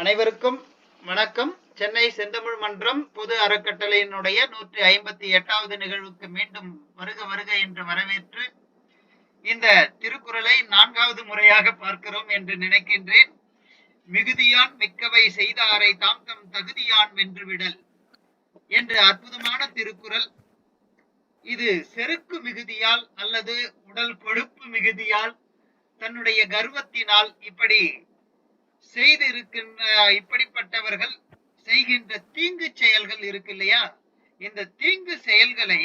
அனைவருக்கும் வணக்கம். சென்னை செந்தமிழ் மன்றம் பொது அறக்கட்டளையினுடைய 158வது நிகழ்வுக்கு மீண்டும் வருக வருக என்று வரவேற்று இந்த திருக்குறளை 4வது முறையாக பார்க்கிறோம் என்று நினைக்கின்றேன். மிகுதியான் மிக்கவை செய்தாரை தாம் தம் தகுதியான் வென்றுவிடல் என்ற அற்புதமான திருக்குறள். இது செருக்கு மிகுதியால் அல்லது உடல் கொழுப்பு மிகுதியால், தன்னுடைய கர்வத்தினால் இப்படி செய்திருக்கின்ற இப்படிப்பட்டவர்கள் செய்கின்ற தீங்கு செயல்கள் இருக்கு இல்லையா, இந்த தீங்கு செயல்களை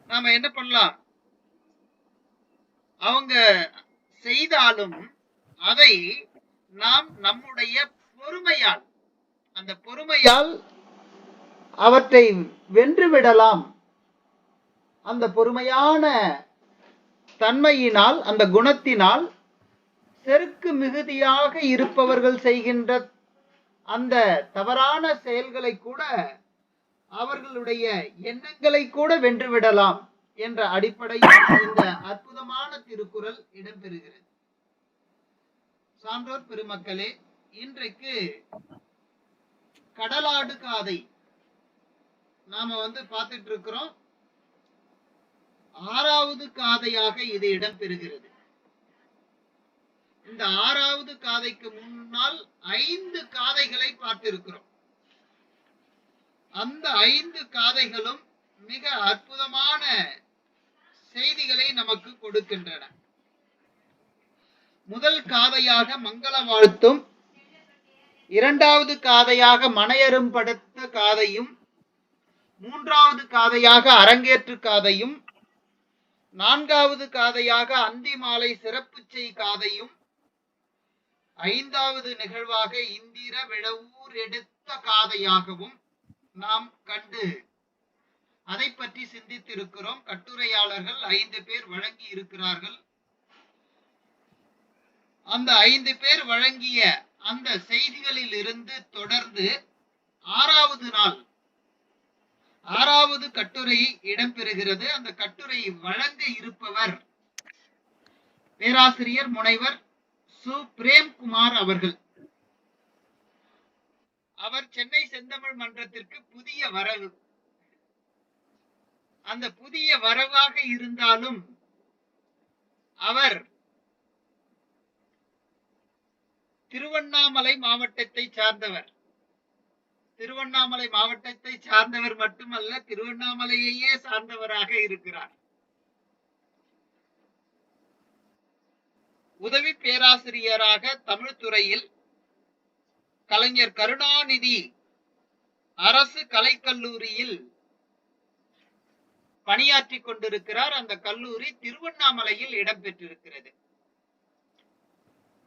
நாம என்ன பண்ணலாம்? அவங்க செய்தாலும் அதை நாம் நம்முடைய பொறுமையால், அந்த பொறுமையால் அவற்றை வென்றுவிடலாம். அந்த பொறுமையான தன்மையினால், அந்த குணத்தினால் செருக்கு மிகுதியாக இருப்பவர்கள் செய்கின்ற அந்த தவறான செயல்களை கூட, அவர்களுடைய எண்ணங்களை கூட வென்றுவிடலாம் என்ற அடிப்படையில் இந்த அற்புதமான திருக்குறள் இடம்பெறுகிறது. சான்றோர் பெருமக்களே, இன்றைக்கு கடலாடு காதை நாம பார்த்துட்டு இருக்கிறோம். 6வது காதையாக இது இடம்பெறுகிறது. இந்த 6வது காதைக்கு முன்னால் 5 காதைகளை பார்த்திருக்கிறோம். அந்த 5 காதைகளும் மிக அற்புதமான செய்திகளை நமக்கு கொடுக்கின்றன. முதல் காதையாக மங்கள வாழ்த்தும், 2வது காதையாக மனையரும் படுத்த காதையும், 3வது காதையாக அரங்கேற்று காதையும், 4வது காதையாக அந்தி மாலை சிறப்பு செய் காதையும், 5வது நிகழ்வாக இந்திர விழவூர் எடுத்த காதையாகவும் நாம் கண்டு அதை பற்றி சிந்தித்திருக்கிறோம். கட்டுரையாளர்கள் 5 பேர் வழங்கி இருக்கிறார்கள். அந்த 5 பேர் வழங்கிய அந்த செய்திகளில் இருந்து தொடர்ந்து 6வது நாள் 6வது கட்டுரை இடம்பெறுகிறது. அந்த கட்டுரை வழங்க இருப்பவர் பேராசிரியர் முனைவர் சு. பிரேம்குமார் அவர்கள். அவர் சென்னை செந்தமிழ் மன்றத்திற்கு புதிய வரவு. அந்த புதிய வரவாக இருந்தாலும் அவர் திருவண்ணாமலை மாவட்டத்தை சார்ந்தவர். திருவண்ணாமலை மாவட்டத்தை சார்ந்தவர் மட்டுமல்ல, திருவண்ணாமலையையே சார்ந்தவராக இருக்கிறார். உதவி பேராசிரியராக தமிழ் துறையில் கலைஞர் கருணாநிதி அரசு கலைக்கல்லூரியில் பணியாற்றி கொண்டிருக்கிறார். அந்த கல்லூரி திருவண்ணாமலையில் இடம்பெற்றிருக்கிறது.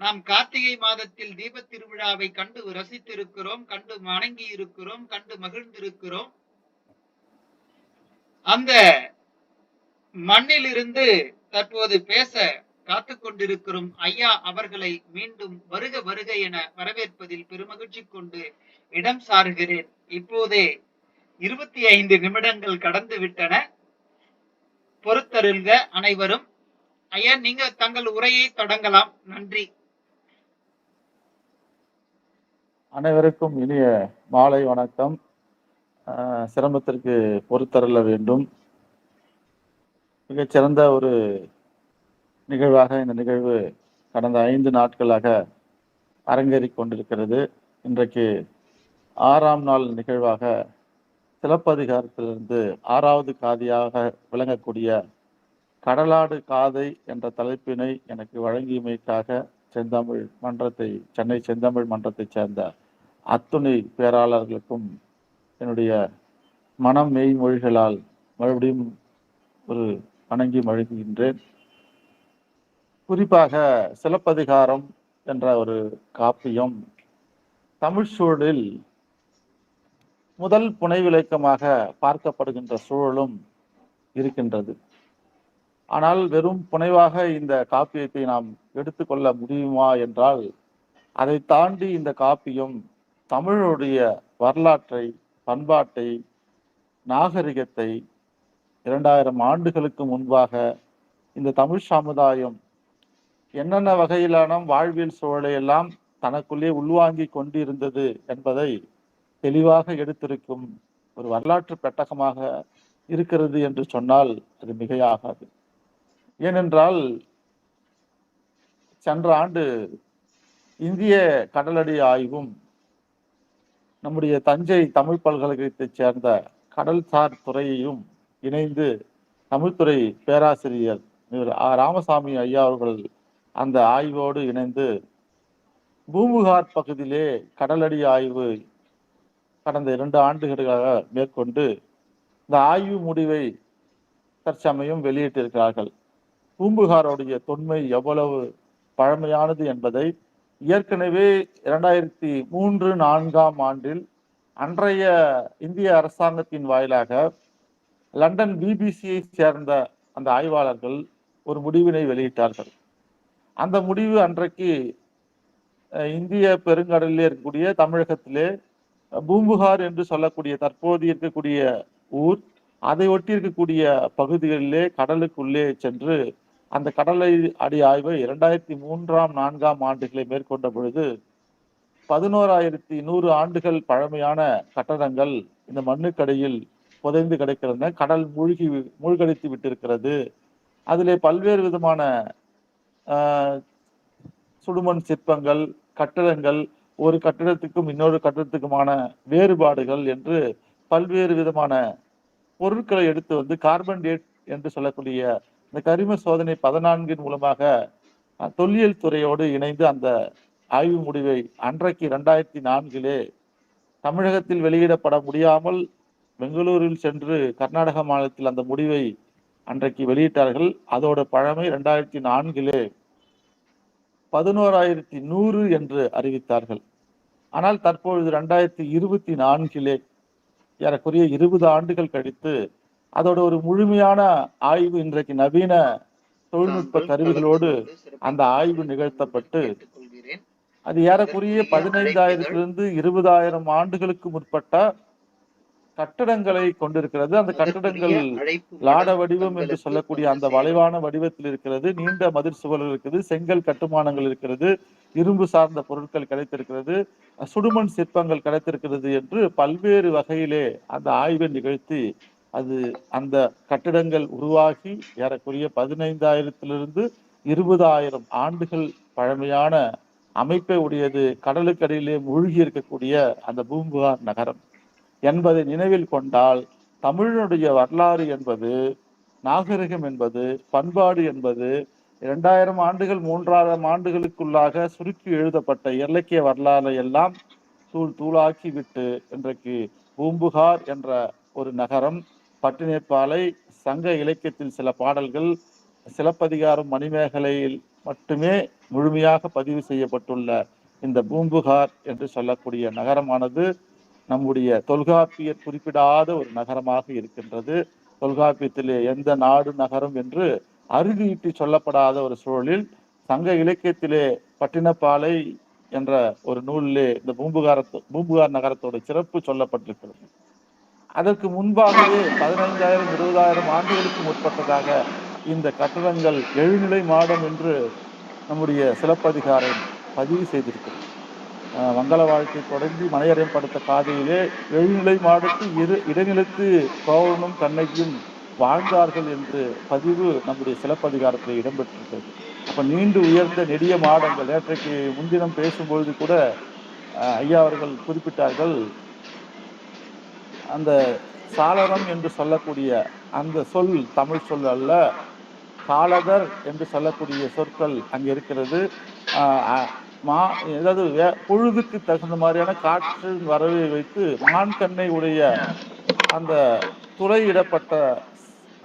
நாம் கார்த்திகை மாதத்தில் தீப திருவிழாவை கண்டு ரசித்திருக்கிறோம், கண்டு வணங்கி இருக்கிறோம், கண்டு மகிழ்ந்திருக்கிறோம். அந்த மண்ணிலிருந்து தற்போது பேச காத்து கொண்டிருக்கிறோம் ஐயா அவர்களை மீண்டும் வருக வருக என வரவேற்பதில் பெருமகிழ்ச்சி கொண்டு இடம் சாருகிறேன். இப்போதே 25 நிமிடங்கள் கடந்து விட்டன. பொறுத்தருள்க அனைவரும். ஐயா, நீங்க தங்கள் உரையை தொடங்கலாம். நன்றி. அனைவருக்கும் இனிய மாலை வணக்கம். சிரமத்திற்கு பொறுத்தருள வேண்டும். மிகச்சிறந்த ஒரு நிகழ்வாக இந்த நிகழ்வு கடந்த 5 நாட்களாக அரங்கேறி கொண்டிருக்கிறது. இன்றைக்கு 6ஆம் நாள் நிகழ்வாக சிலப்பதிகாரத்திலிருந்து 6வது காதையாக விளங்கக்கூடிய கடலாடு காதை என்ற தலைப்பினை எனக்கு வழங்கியமைக்காக சென்னை செந்தமிழ் மன்றத்தை சேர்ந்த அத்துணை பேராளர்களுக்கும் என்னுடைய மனம் மெய்மொழிகளால் மறுபடியும் ஒரு வணங்கி மழுங்குகின்றேன். குறிப்பாக சிலப்பதிகாரம் என்ற ஒரு காப்பியம் தமிழ் சூழலில் முதல் புனைவிலக்கமாக பார்க்கப்படுகின்ற சூழலும் இருக்கின்றது. ஆனால் வெறும் புனைவாக இந்த காப்பியத்தை நாம் எடுத்துக்கொள்ள முடியுமா என்றால், அதை தாண்டி இந்த காப்பியம் தமிழுடைய வரலாற்றை, பண்பாட்டை, நாகரிகத்தை 2000 ஆண்டுகளுக்கு முன்பாக இந்த தமிழ் சமுதாயம் என்னென்ன வகையிலான வாழ்வியல் சூழலை எல்லாம் தனக்குள்ளே உள்வாங்கிக் கொண்டிருந்தது என்பதை தெளிவாக எடுத்திருக்கும் ஒரு வரலாற்று பெட்டகமாக இருக்கிறது என்று சொன்னால் அது மிகையாகாது. ஏனென்றால் சென்ற ஆண்டு இந்திய கடலடி ஆய்வும் நம்முடைய தஞ்சை தமிழ் பல்கலைக்கழகத்தைச் சேர்ந்த கடல்சார் துறையையும் இணைந்து தமிழ்துறை பேராசிரியர் ராமசாமி ஐயா அவர்கள் அந்த ஆய்வோடு இணைந்து பூம்புகார் பகுதியிலே கடலடி ஆய்வு கடந்த 2 ஆண்டுகளாக மேற்கொண்டு இந்த ஆய்வு முடிவை தற்சமயம் வெளியிட்டிருக்கிறார்கள். பூம்புகாருடைய தொன்மை எவ்வளவு பழமையானது என்பதை ஏற்கனவே 2003-4 ஆண்டில் அன்றைய இந்திய அரசாங்கத்தின் வாயிலாக லண்டன் பிபிசியை சேர்ந்த அந்த ஆய்வாளர்கள் ஒரு முடிவினை வெளியிட்டார்கள். அந்த முடிவு அன்றைக்கு இந்திய பெருங்கடலிலே இருக்கக்கூடிய தமிழகத்திலே பூம்புகார் என்று சொல்லக்கூடிய தற்போது இருக்கக்கூடிய ஊர், அதை ஒட்டி இருக்கக்கூடிய பகுதிகளிலே கடலுக்குள்ளே சென்று அந்த கடலை அடி ஆய்வை 2003-4 ஆண்டுகளை மேற்கொண்ட பொழுது 11,100 ஆண்டுகள் பழமையான கட்டடங்கள் இந்த மண்ணுக்கடியில் புதைந்து கிடக்கின்றன. கடல் மூழ்கடித்து விட்டிருக்கிறது. அதிலே பல்வேறு விதமான சுடுமண் சிற்பங்கள், கட்டிடங்கள், ஒரு கட்டிடத்துக்கும் இன்னொரு கட்டிடத்துக்குமான வேறுபாடுகள் என்று பல்வேறு விதமான பொருட்களை எடுத்து வந்து கார்பன் டேட் என்று சொல்லக்கூடிய இந்த கரிம சோதனை 14 மூலமாக தொல்லியல் துறையோடு இணைந்து அந்த ஆய்வு முடிவை அன்றைக்கு 2004 தமிழகத்தில் வெளியிடப்பட முடியாமல் பெங்களூரில் சென்று கர்நாடக மாநிலத்தில் அந்த முடிவை அன்றைக்கு வெளியிட்டார்கள். அதோட பழமை 2004 11,100 என்று அறிவித்தார்கள். ஆனால் தற்பொழுது 2024 ஏறக்குறைய 20 ஆண்டுகள் கழித்து அதோட ஒரு முழுமையான ஆய்வு இன்றைக்கு நவீன தொழில்நுட்ப கருவிகளோடு அந்த ஆய்வு நிகழ்த்தப்பட்டு அது ஏறக்குறைய 15,000 20,000 ஆண்டுகளுக்கு முற்பட்ட கட்டடங்களை கொண்டிருக்கிறது. அந்த கட்டடங்கள் லாட வடிவம் என்று சொல்லக்கூடிய அந்த வளைவான வடிவத்தில் இருக்கிறது. நீண்ட மதிர் சுவர்கள் இருக்குது, செங்கல் கட்டுமானங்கள் இருக்கிறது, இரும்பு சார்ந்த பொருட்கள் கிடைத்திருக்கிறது, சுடுமண் சிற்பங்கள் கிடைத்திருக்கிறது என்று பல்வேறு வகையிலே அந்த ஆய்வை நிகழ்த்தி அது அந்த கட்டிடங்கள் உருவாகி ஏறக்குறைய 15,000 20,000 ஆண்டுகள் பழமையான அமைப்பை உடையது கடலுக்கடியிலே மூழ்கி இருக்கக்கூடிய அந்த பூம்புகார் நகரம் என்பதை நினைவில் கொண்டால் தமிழனுடைய வரலாறு என்பது, நாகரிகம் என்பது, பண்பாடு என்பது 2000 ஆண்டுகள் 3000 ஆண்டுகளுக்குள்ளாக சுருக்கி எழுதப்பட்ட இலக்கிய வரலாறு எல்லாம் தூளாக்கி விட்டு இன்றைக்கு பூம்புகார் என்ற ஒரு நகரம், பட்டினப்பாலை, சங்க இலக்கியத்தில் சில பாடல்கள், சிலப்பதிகாரம், மணிமேகலையில் மட்டுமே முழுமையாக பதிவு செய்யப்பட்டுள்ள இந்த பூம்புகார் என்று சொல்லக்கூடிய நகரமானது நம்முடைய தொல்காப்பியர் குறிப்பிடாத ஒரு நகரமாக இருக்கின்றது. தொல்காப்பியத்திலே எந்த நாடு நகரம் என்று அறுதியிட்டு சொல்லப்படாத ஒரு சூழலில் சங்க இலக்கியத்திலே பட்டினப்பாலை என்ற ஒரு நூலிலே இந்த பூம்புகார் நகரத்தோட சிறப்பு சொல்லப்பட்டிருக்கிறது. அதற்கு முன்பாகவே 15,000 20,000 ஆண்டுகளுக்கு முற்பட்டதாக இந்த கட்டடங்கள் எழுநிலை மாடம் என்று நம்முடைய சிலப்பதிகாரம் பதிவு செய்திருக்கிறது. மங்கள வாழ்க்கை தொடங்கி மனையறையம் படுத்த காதையிலே எழுநிலை மாடத்து இடைநிலத்து கோவலனும் கண்ணகியும் வாழ்ந்தார்கள் என்று பதிவு நம்முடைய சிலப்பதிகாரத்தில் இடம்பெற்றிருக்கிறது. அப்ப நீண்டு உயர்ந்த நெடிய மாடங்கள், நேற்றைக்கு முன்தினம் பேசும்பொழுது கூட ஐயா அவர்கள் குறிப்பிட்டார்கள், அந்த சாளரம் என்று சொல்லக்கூடிய அந்த சொல் தமிழ் சொல் அல்ல, காலதர் என்று சொல்லக்கூடிய சொற்கள் அங்கே இருக்கிறது. ஏதாவது பொழுதுக்கு தகுந்த மாதிரியான காற்றின் வரவை வைத்து மான்கண்ணை உடைய அந்த துளையிடப்பட்ட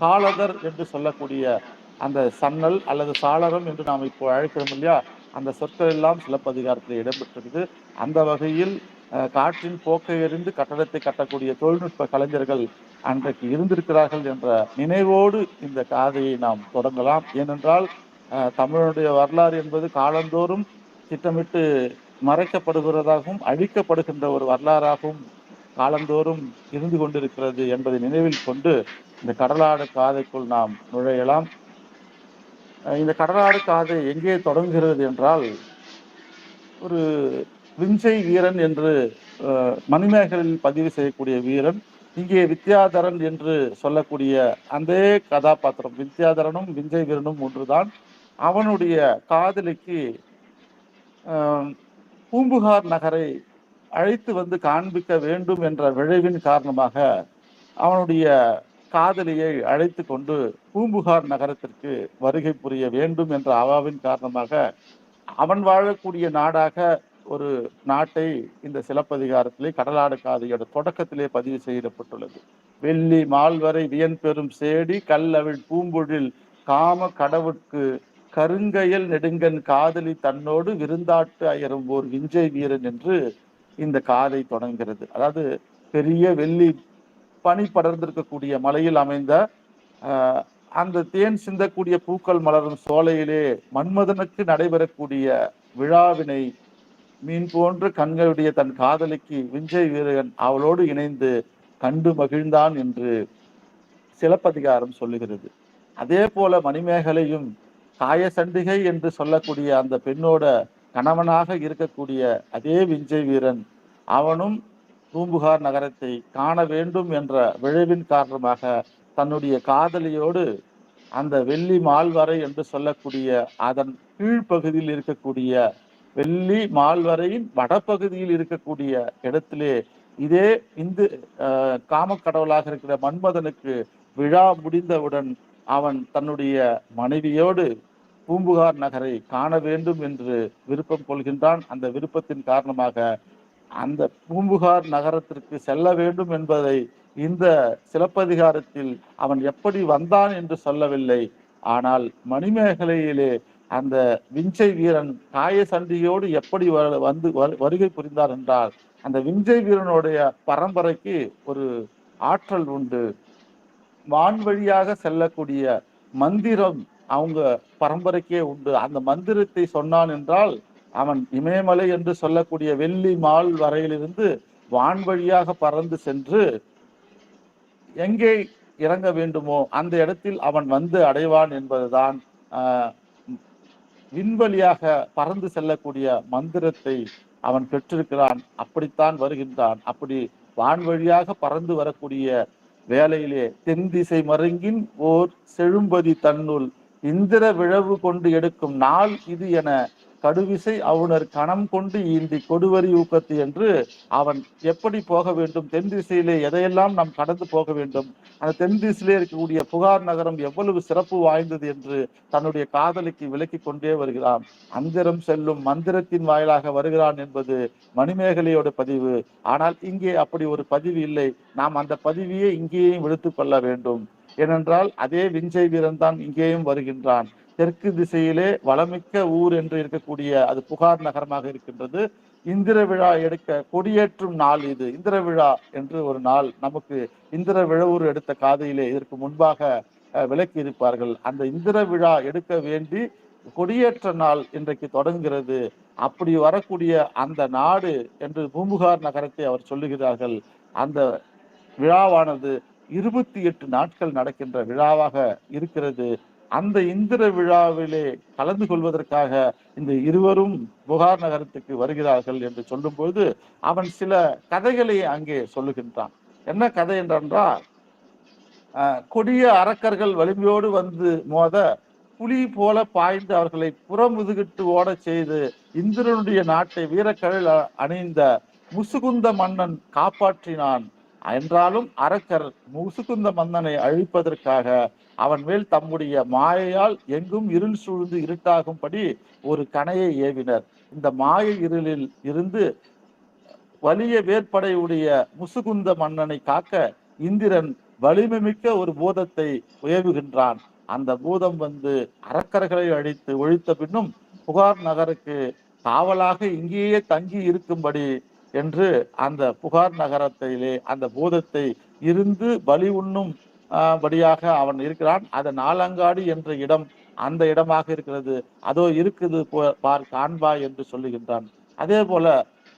காலதர் என்று சொல்லக்கூடிய அந்த சன்னல் அல்லது சாளரம் என்று நாம் இப்போ அழைக்கிறோம் இல்லையா, அந்த சொற்கள் எல்லாம் சிலப்பதிகாரத்தில் இடம்பெற்றிருக்குது. அந்த வகையில் காற்றின் போக்கை எறிந்து கட்டடத்தை கட்டக்கூடிய தொழில்நுட்ப கலைஞர்கள் அன்றைக்கு இருந்திருக்கிறார்கள் என்ற நினைவோடு இந்த காதையை நாம் தொடங்கலாம். ஏனென்றால் தமிழனுடைய வரலாறு என்பது காலந்தோறும் திட்டமிட்டு மறைக்கப்படுகிறதாகவும் அழிக்கப்படுகின்ற ஒரு வரலாறாகவும் காலந்தோறும் இருந்து கொண்டிருக்கிறது என்பதை நினைவில் கொண்டு இந்த கடலாட காதைக்குள் நாம் நுழையலாம். இந்த கடலாடு காதை எங்கே தொடங்குகிறது என்றால், ஒரு விஞ்சை வீரன் என்று மணிமேகலையில் பதிவு செய்யக்கூடிய வீரன், இங்கே வித்யாதரன் என்று சொல்லக்கூடிய அந்த கதாபாத்திரம், வித்யாதரனும் விஞ்சை வீரனும் ஒன்றுதான். அவனுடைய காதலிக்கு பூம்புகார் நகரை அழைத்து வந்து காண்பிக்க வேண்டும் என்ற விழைவின் காரணமாக அவனுடைய காதலியை அழைத்து கொண்டு பூம்புகார் நகரத்திற்கு வருகை புரிய வேண்டும் என்ற அவாவின் காரணமாக அவன் வாழக்கூடிய நாடாக ஒரு நாட்டை இந்த சிலப்பதிகாரத்திலே கடலாடு காதையோட தொடக்கத்திலே பதிவு செய்யப்பட்டுள்ளது. வெள்ளி மால்வரை வியன் பெரும் சேடி கல்லவிழ் பூம்பொழில் காம கடவுட்கு கருங்கையல் நெடுங்கன் காதலி தன்னோடு விருந்தாட்டு அயரும் ஓர் விஞ்சை வீரன் என்று இந்த காதை தொடங்குகிறது. அதாவது பெரிய வெள்ளி பனி படர்ந்திருக்கக்கூடிய மலையில் அமைந்த அந்த தேன் சிந்தக்கூடிய பூக்கள் மலரும் சோலையிலே மன்மதனுக்கு நடைபெறக்கூடிய விழாவினை மீன் போன்ற கண்களுடைய தன் காதலிக்கு விஞ்சை வீரன் அவளோடு இணைந்து கண்டு மகிழ்ந்தான் என்று சிலப்பதிகாரம் சொல்லுகிறது. அதே போல மணிமேகலையும் காயசண்டிகை என்று சொல்லக்கூடிய அந்த பெண்ணோட கணவனாக இருக்கக்கூடிய அதே விஞ்சை வீரன் அவனும் பூம்புகார் நகரத்தை காண வேண்டும் என்ற விழைவின் காரணமாக தன்னுடைய காதலியோடு அந்த வெள்ளி மால்வரை என்று சொல்லக்கூடிய அதன் கீழ்ப்பகுதியில் இருக்கக்கூடிய வெள்ளி மால்வரையின் வடப்பகுதியில் இருக்கக்கூடிய இடத்திலே இதே இந்து காமக்கடவுளாக இருக்கிற மன்மதனுக்கு விழா முடிந்தவுடன் அவன் தன்னுடைய மனைவியோடு பூம்புகார் நகரை காண வேண்டும் என்று விருப்பம் கொள்கின்றான். அந்த விருப்பத்தின் காரணமாக அந்த பூம்புகார் நகரத்திற்கு செல்ல வேண்டும் என்பதை இந்த சிலப்பதிகாரத்தில் அவன் எப்படி வந்தான் என்று சொல்லவில்லை. ஆனால் மணிமேகலையிலே அந்த விஞ்சை வீரன் காயசண்டியோடு எப்படி வந்து வருகை புரிந்தார் என்றால், அந்த விஞ்சை வீரனுடைய பரம்பரைக்கு ஒரு ஆற்றல் உண்டு. வான் வழியாக செல்லக்கூடிய மந்திரம் அவங்க பரம்பரைக்கே உண்டு. அந்த மந்திரத்தை சொன்னான் என்றால் அவன் இமயமலை என்று சொல்லக்கூடிய வெள்ளி மால் வரையிலிருந்து வான் வழியாக பறந்து சென்று எங்கே இறங்க வேண்டுமோ அந்த இடத்தில் அவன் வந்து அடைவான் என்பதுதான் விண்வெளியாக பறந்து செல்லக்கூடிய மந்திரத்தை அவன் பெற்றிருக்கிறான். அப்படித்தான் வருகின்றான். அப்படி வான் வழியாக பறந்து வரக்கூடிய வேளையிலே தென் திசை மருங்கின் ஓர் செழும்பதி தன்னுள் இந்திர விழவு கொண்டு எடுக்கும் நாள் இது என கடுவிசை அவுணர் கணம் கொண்டு ஈண்டி கொடுவரி ஊக்கத்து என்று அவன் எப்படி போக வேண்டும், தென் திசையிலே எதையெல்லாம் நாம் கடந்து போக வேண்டும், அந்த தென் திசையிலே இருக்கக்கூடிய புகார் நகரம் எவ்வளவு சிறப்பு வாய்ந்தது என்று தன்னுடைய காதலிக்கு விளக்கி கொண்டே வருகிறான். அந்திரம் செல்லும் மந்திரத்தின் வாயிலாக வருகிறான் என்பது மணிமேகலையோட பதிவு. ஆனால் இங்கே அப்படி ஒரு பதிவு இல்லை. நாம் அந்த பதிவையே இங்கேயும் எடுத்துக் கொள்ள வேண்டும். ஏனென்றால் அதே விஞ்சை வீரன் தான் இங்கேயும் வருகின்றான். தெற்கு திசையிலே வளமிக்க ஊர் என்று இருக்கக்கூடிய அது புகார் நகரமாக இருக்கின்றது. இந்திர விழா எடுக்க கொடியேற்றும் நாள் இது. இந்திர விழா என்று ஒரு நாள் நமக்கு இந்திர விழவூர் எடுத்த காதையிலே இதற்கு முன்பாக விளக்கி இருப்பார்கள். அந்த இந்திர விழா எடுக்க வேண்டி கொடியேற்ற நாள் இன்றைக்கு தொடங்குகிறது. அப்படி வரக்கூடிய அந்த நாடு என்று பூம்புகார் நகரத்தை அவர் சொல்லுகிறார்கள். அந்த விழாவானது 28 நாட்கள் நடக்கின்ற விழாவாக இருக்கிறது. அந்த இந்திர விழாவிலே கலந்து கொள்வதற்காக இந்த இருவரும் புகார் நகரத்துக்கு வருகிறார்கள் என்று சொல்லும்போது அவன் சில கதைகளை அங்கே சொல்லுகின்றான். என்ன கதை என்றால், கொடிய அரக்கர்கள் வலிமையோடு வந்து மோத புலி போல பாய்ந்து அவர்களை புறமுதுகிட்டு ஓட செய்து இந்திரனுடைய நாட்டை வீரக்கழல் அணிந்த முசுகுந்த மன்னன் காப்பாற்றினான். என்றாலும் அரக்கர் முசுகுந்த மன்னனை அழிப்பதற்காக அவன் மேல் தம்முடைய மாயையால் எங்கும் இருள் சூழ்ந்து இருட்டாகும்படி ஒரு கணையை ஏவினர். இந்த மாய இருளில் இருந்து வலிய வேற்படையுடைய முசுகுந்த மன்னனை காக்க இந்திரன் வலிமை மிக்க ஒரு பூதத்தை உயவுகின்றான். அந்த பூதம் வந்து அரக்கர்களை அழித்து ஒழித்த பின்னும் புகார் நகருக்கு காவலாக இங்கேயே தங்கி இருக்கும்படி என்று அந்த புகார் நகரத்திலே அந்த பூதத்தை இருந்து பலி உண்ணும் படியாக அவன் இருக்கிறான். அது நாலங்காடி என்ற இடம் அந்த இடமாக இருக்கிறது. அதோ இருக்குது பார் காண்பாய் என்று சொல்லுகின்றான். அதே போல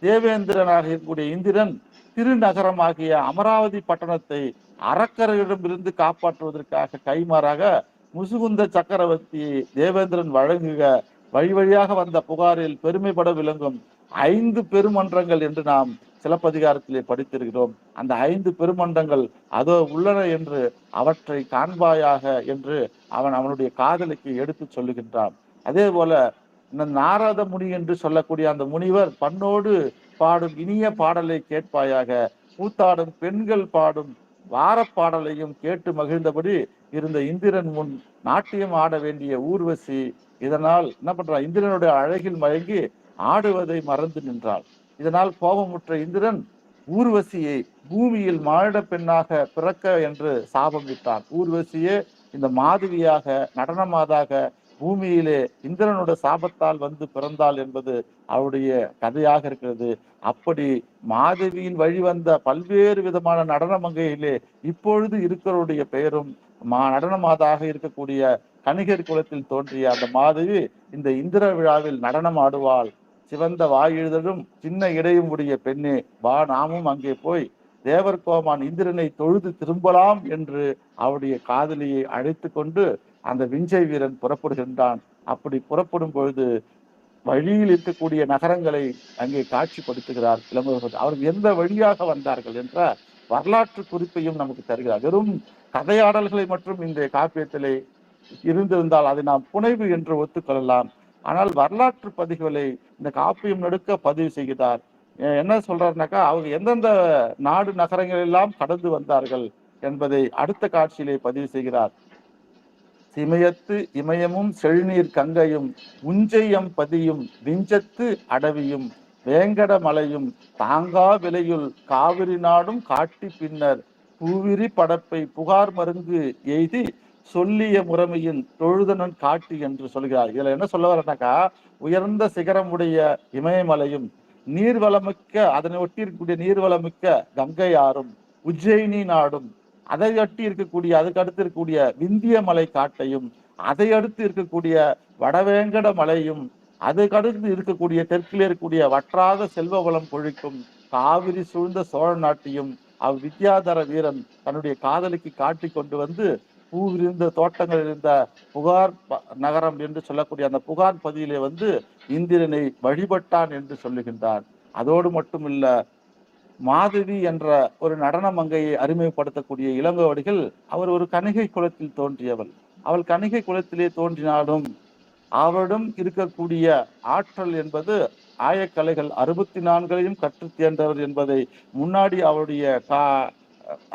தேவேந்திரனாக இருக்கக்கூடிய இந்திரன் திருநகரமாகிய அமராவதி பட்டணத்தை அரக்கர்களிடமிருந்து காப்பாற்றுவதற்காக கைமாறாக முசுகுந்த சக்கரவர்த்தி தேவேந்திரன் வழங்குக, வழி வழியாக வந்த புகாரில் பெருமைப்பட விளங்கும் 5 பெருமன்றங்கள் என்று நாம் சிலப்பதிகாரத்திலே படித்திருக்கிறோம். அந்த 5 பெருமன்றங்கள் அதோ உள்ளன என்று அவற்றை காண்பாயாக என்று அவனுடைய காதலிக்கு எடுத்து சொல்லுகின்றான். அதே போல இந்த நாரத முனி என்று சொல்லக்கூடிய அந்த முனிவர் பண்ணோடு பாடும் இனிய பாடலை கேட்பாயாக, கூத்தாடும் பெண்கள் பாடும் வாரப்பாடலையும் கேட்டு மகிழ்ந்தபடி இருந்த இந்திரன் முன் நாட்டியம் ஆட வேண்டிய ஊர்வசி இதனால் என்ன பண்றா, இந்திரனுடைய அழகில் மயங்கி ஆடுவதை மறந்து நின்றாள். இதனால் கோபமுற்ற இந்திரன் ஊர்வசியை பூமியில் மானிட பெண்ணாக பிறக்க என்று சாபம் விட்டான். ஊர்வசியே இந்த மாதவியாக நடனமாதாக பூமியிலே இந்திரனுடைய சாபத்தால் வந்து பிறந்தாள் என்பது அவருடைய கதையாக இருக்கிறது. அப்படி மாதவியின் வழி வந்த பல்வேறு விதமான நடன மங்கையிலே இப்பொழுது இருக்கிறவருடைய பெயரும் நடனமாதாக இருக்கக்கூடிய கணிகர் குலத்தில் தோன்றிய அந்த மாதவி இந்த இந்திர விழாவில் நடனம் ஆடுவாள். சிவந்த வாயெழுதலும் சின்ன இடையும் உடைய பெண்ணே, வா நாமும் அங்கே போய் தேவர் கோமான் இந்திரனை தொழுது திரும்பலாம் என்று அவருடைய காதலியை அழைத்து கொண்டு அந்த விஞ்சை வீரன் புறப்படுகின்றான். அப்படி புறப்படும் பொழுது வழியில் இருக்கக்கூடிய நகரங்களை அங்கே காட்சிப்படுத்துகிறார் இளம்பெருமான். அவர்கள் எந்த வழியாக வந்தார்கள் என்ற வரலாற்று குறிப்பையும் நமக்கு தருகிறார். வெறும் கதையாடல்களை மற்றும் இந்த காப்பியத்திலே இருந்திருந்தால் அதை நாம் புனைவு என்று ஒத்துக்கொள்ளலாம். ஆனால் வரலாற்று பதிவுகளை இந்த காப்பியம் நடுக்க பதிவு செய்கிறார். என்ன சொல்றாருனாக்கா, அவங்க எந்தெந்த நாடு நகரங்கள் எல்லாம் கடந்து வந்தார்கள் என்பதை அடுத்த காட்சியிலே பதிவு செய்கிறார். சிமயத்து இமயமும் செழுநீர் கங்கையும் உஞ்சையம் பதியும் விஞ்சத்து அடவியும் வேங்கட மலையும் தாங்கா விலையுள் காவிரி நாடும் காட்டி பின்னர் பூவிரி படப்பை புகார் மருங்கு எய்தி சொல்லிய முறைமையின் தொழுதனன் காட்டி என்று சொல்கிறார். இதுல என்ன சொல்ல வரனாக்கா, உயர்ந்த சிகரம் உடைய இமயமலையும் நீர்வளமிக்க அதனை ஒட்டி இருக்கக்கூடிய நீர்வளமிக்க கங்கை ஆறும் உஜ்ஜயினி நாடும் அதை ஒட்டி இருக்கக்கூடிய அதுக்கு அடுத்து இருக்கக்கூடிய விந்திய மலை காட்டையும் அதை அடுத்து இருக்கக்கூடிய வடவேங்கட மலையும் அதுக்கு அடுத்து இருக்கக்கூடிய தெற்கில் இருக்கக்கூடிய வற்றாத செல்வ வளம் பொழிக்கும் காவிரி சூழ்ந்த சோழ நாட்டையும் வித்யாதர வீரன் தன்னுடைய காதலிக்கு காட்டி கொண்டு வந்து பூவிருந்த தோட்டங்கள் இருந்த புகார் நகரம் என்று சொல்லக்கூடிய அந்த புகார் பதியிலே வந்து இந்திரனை வழிபட்டான் என்று சொல்லுகின்றார். அதோடு மட்டுமில்ல, மாதவி என்ற ஒரு நடன மங்கையை அறிமுகப்படுத்தக்கூடிய இளங்கோவடிகள் அவர் ஒரு கணிகை குலத்தில் தோன்றியவள். அவள் கணிகை குலத்திலே தோன்றினாலும் அவரிடம் இருக்கக்கூடிய ஆற்றல் என்பது ஆயக்கலைகள் 64 கற்று தேர்ந்தவர் என்பதை முன்னாடி அவருடைய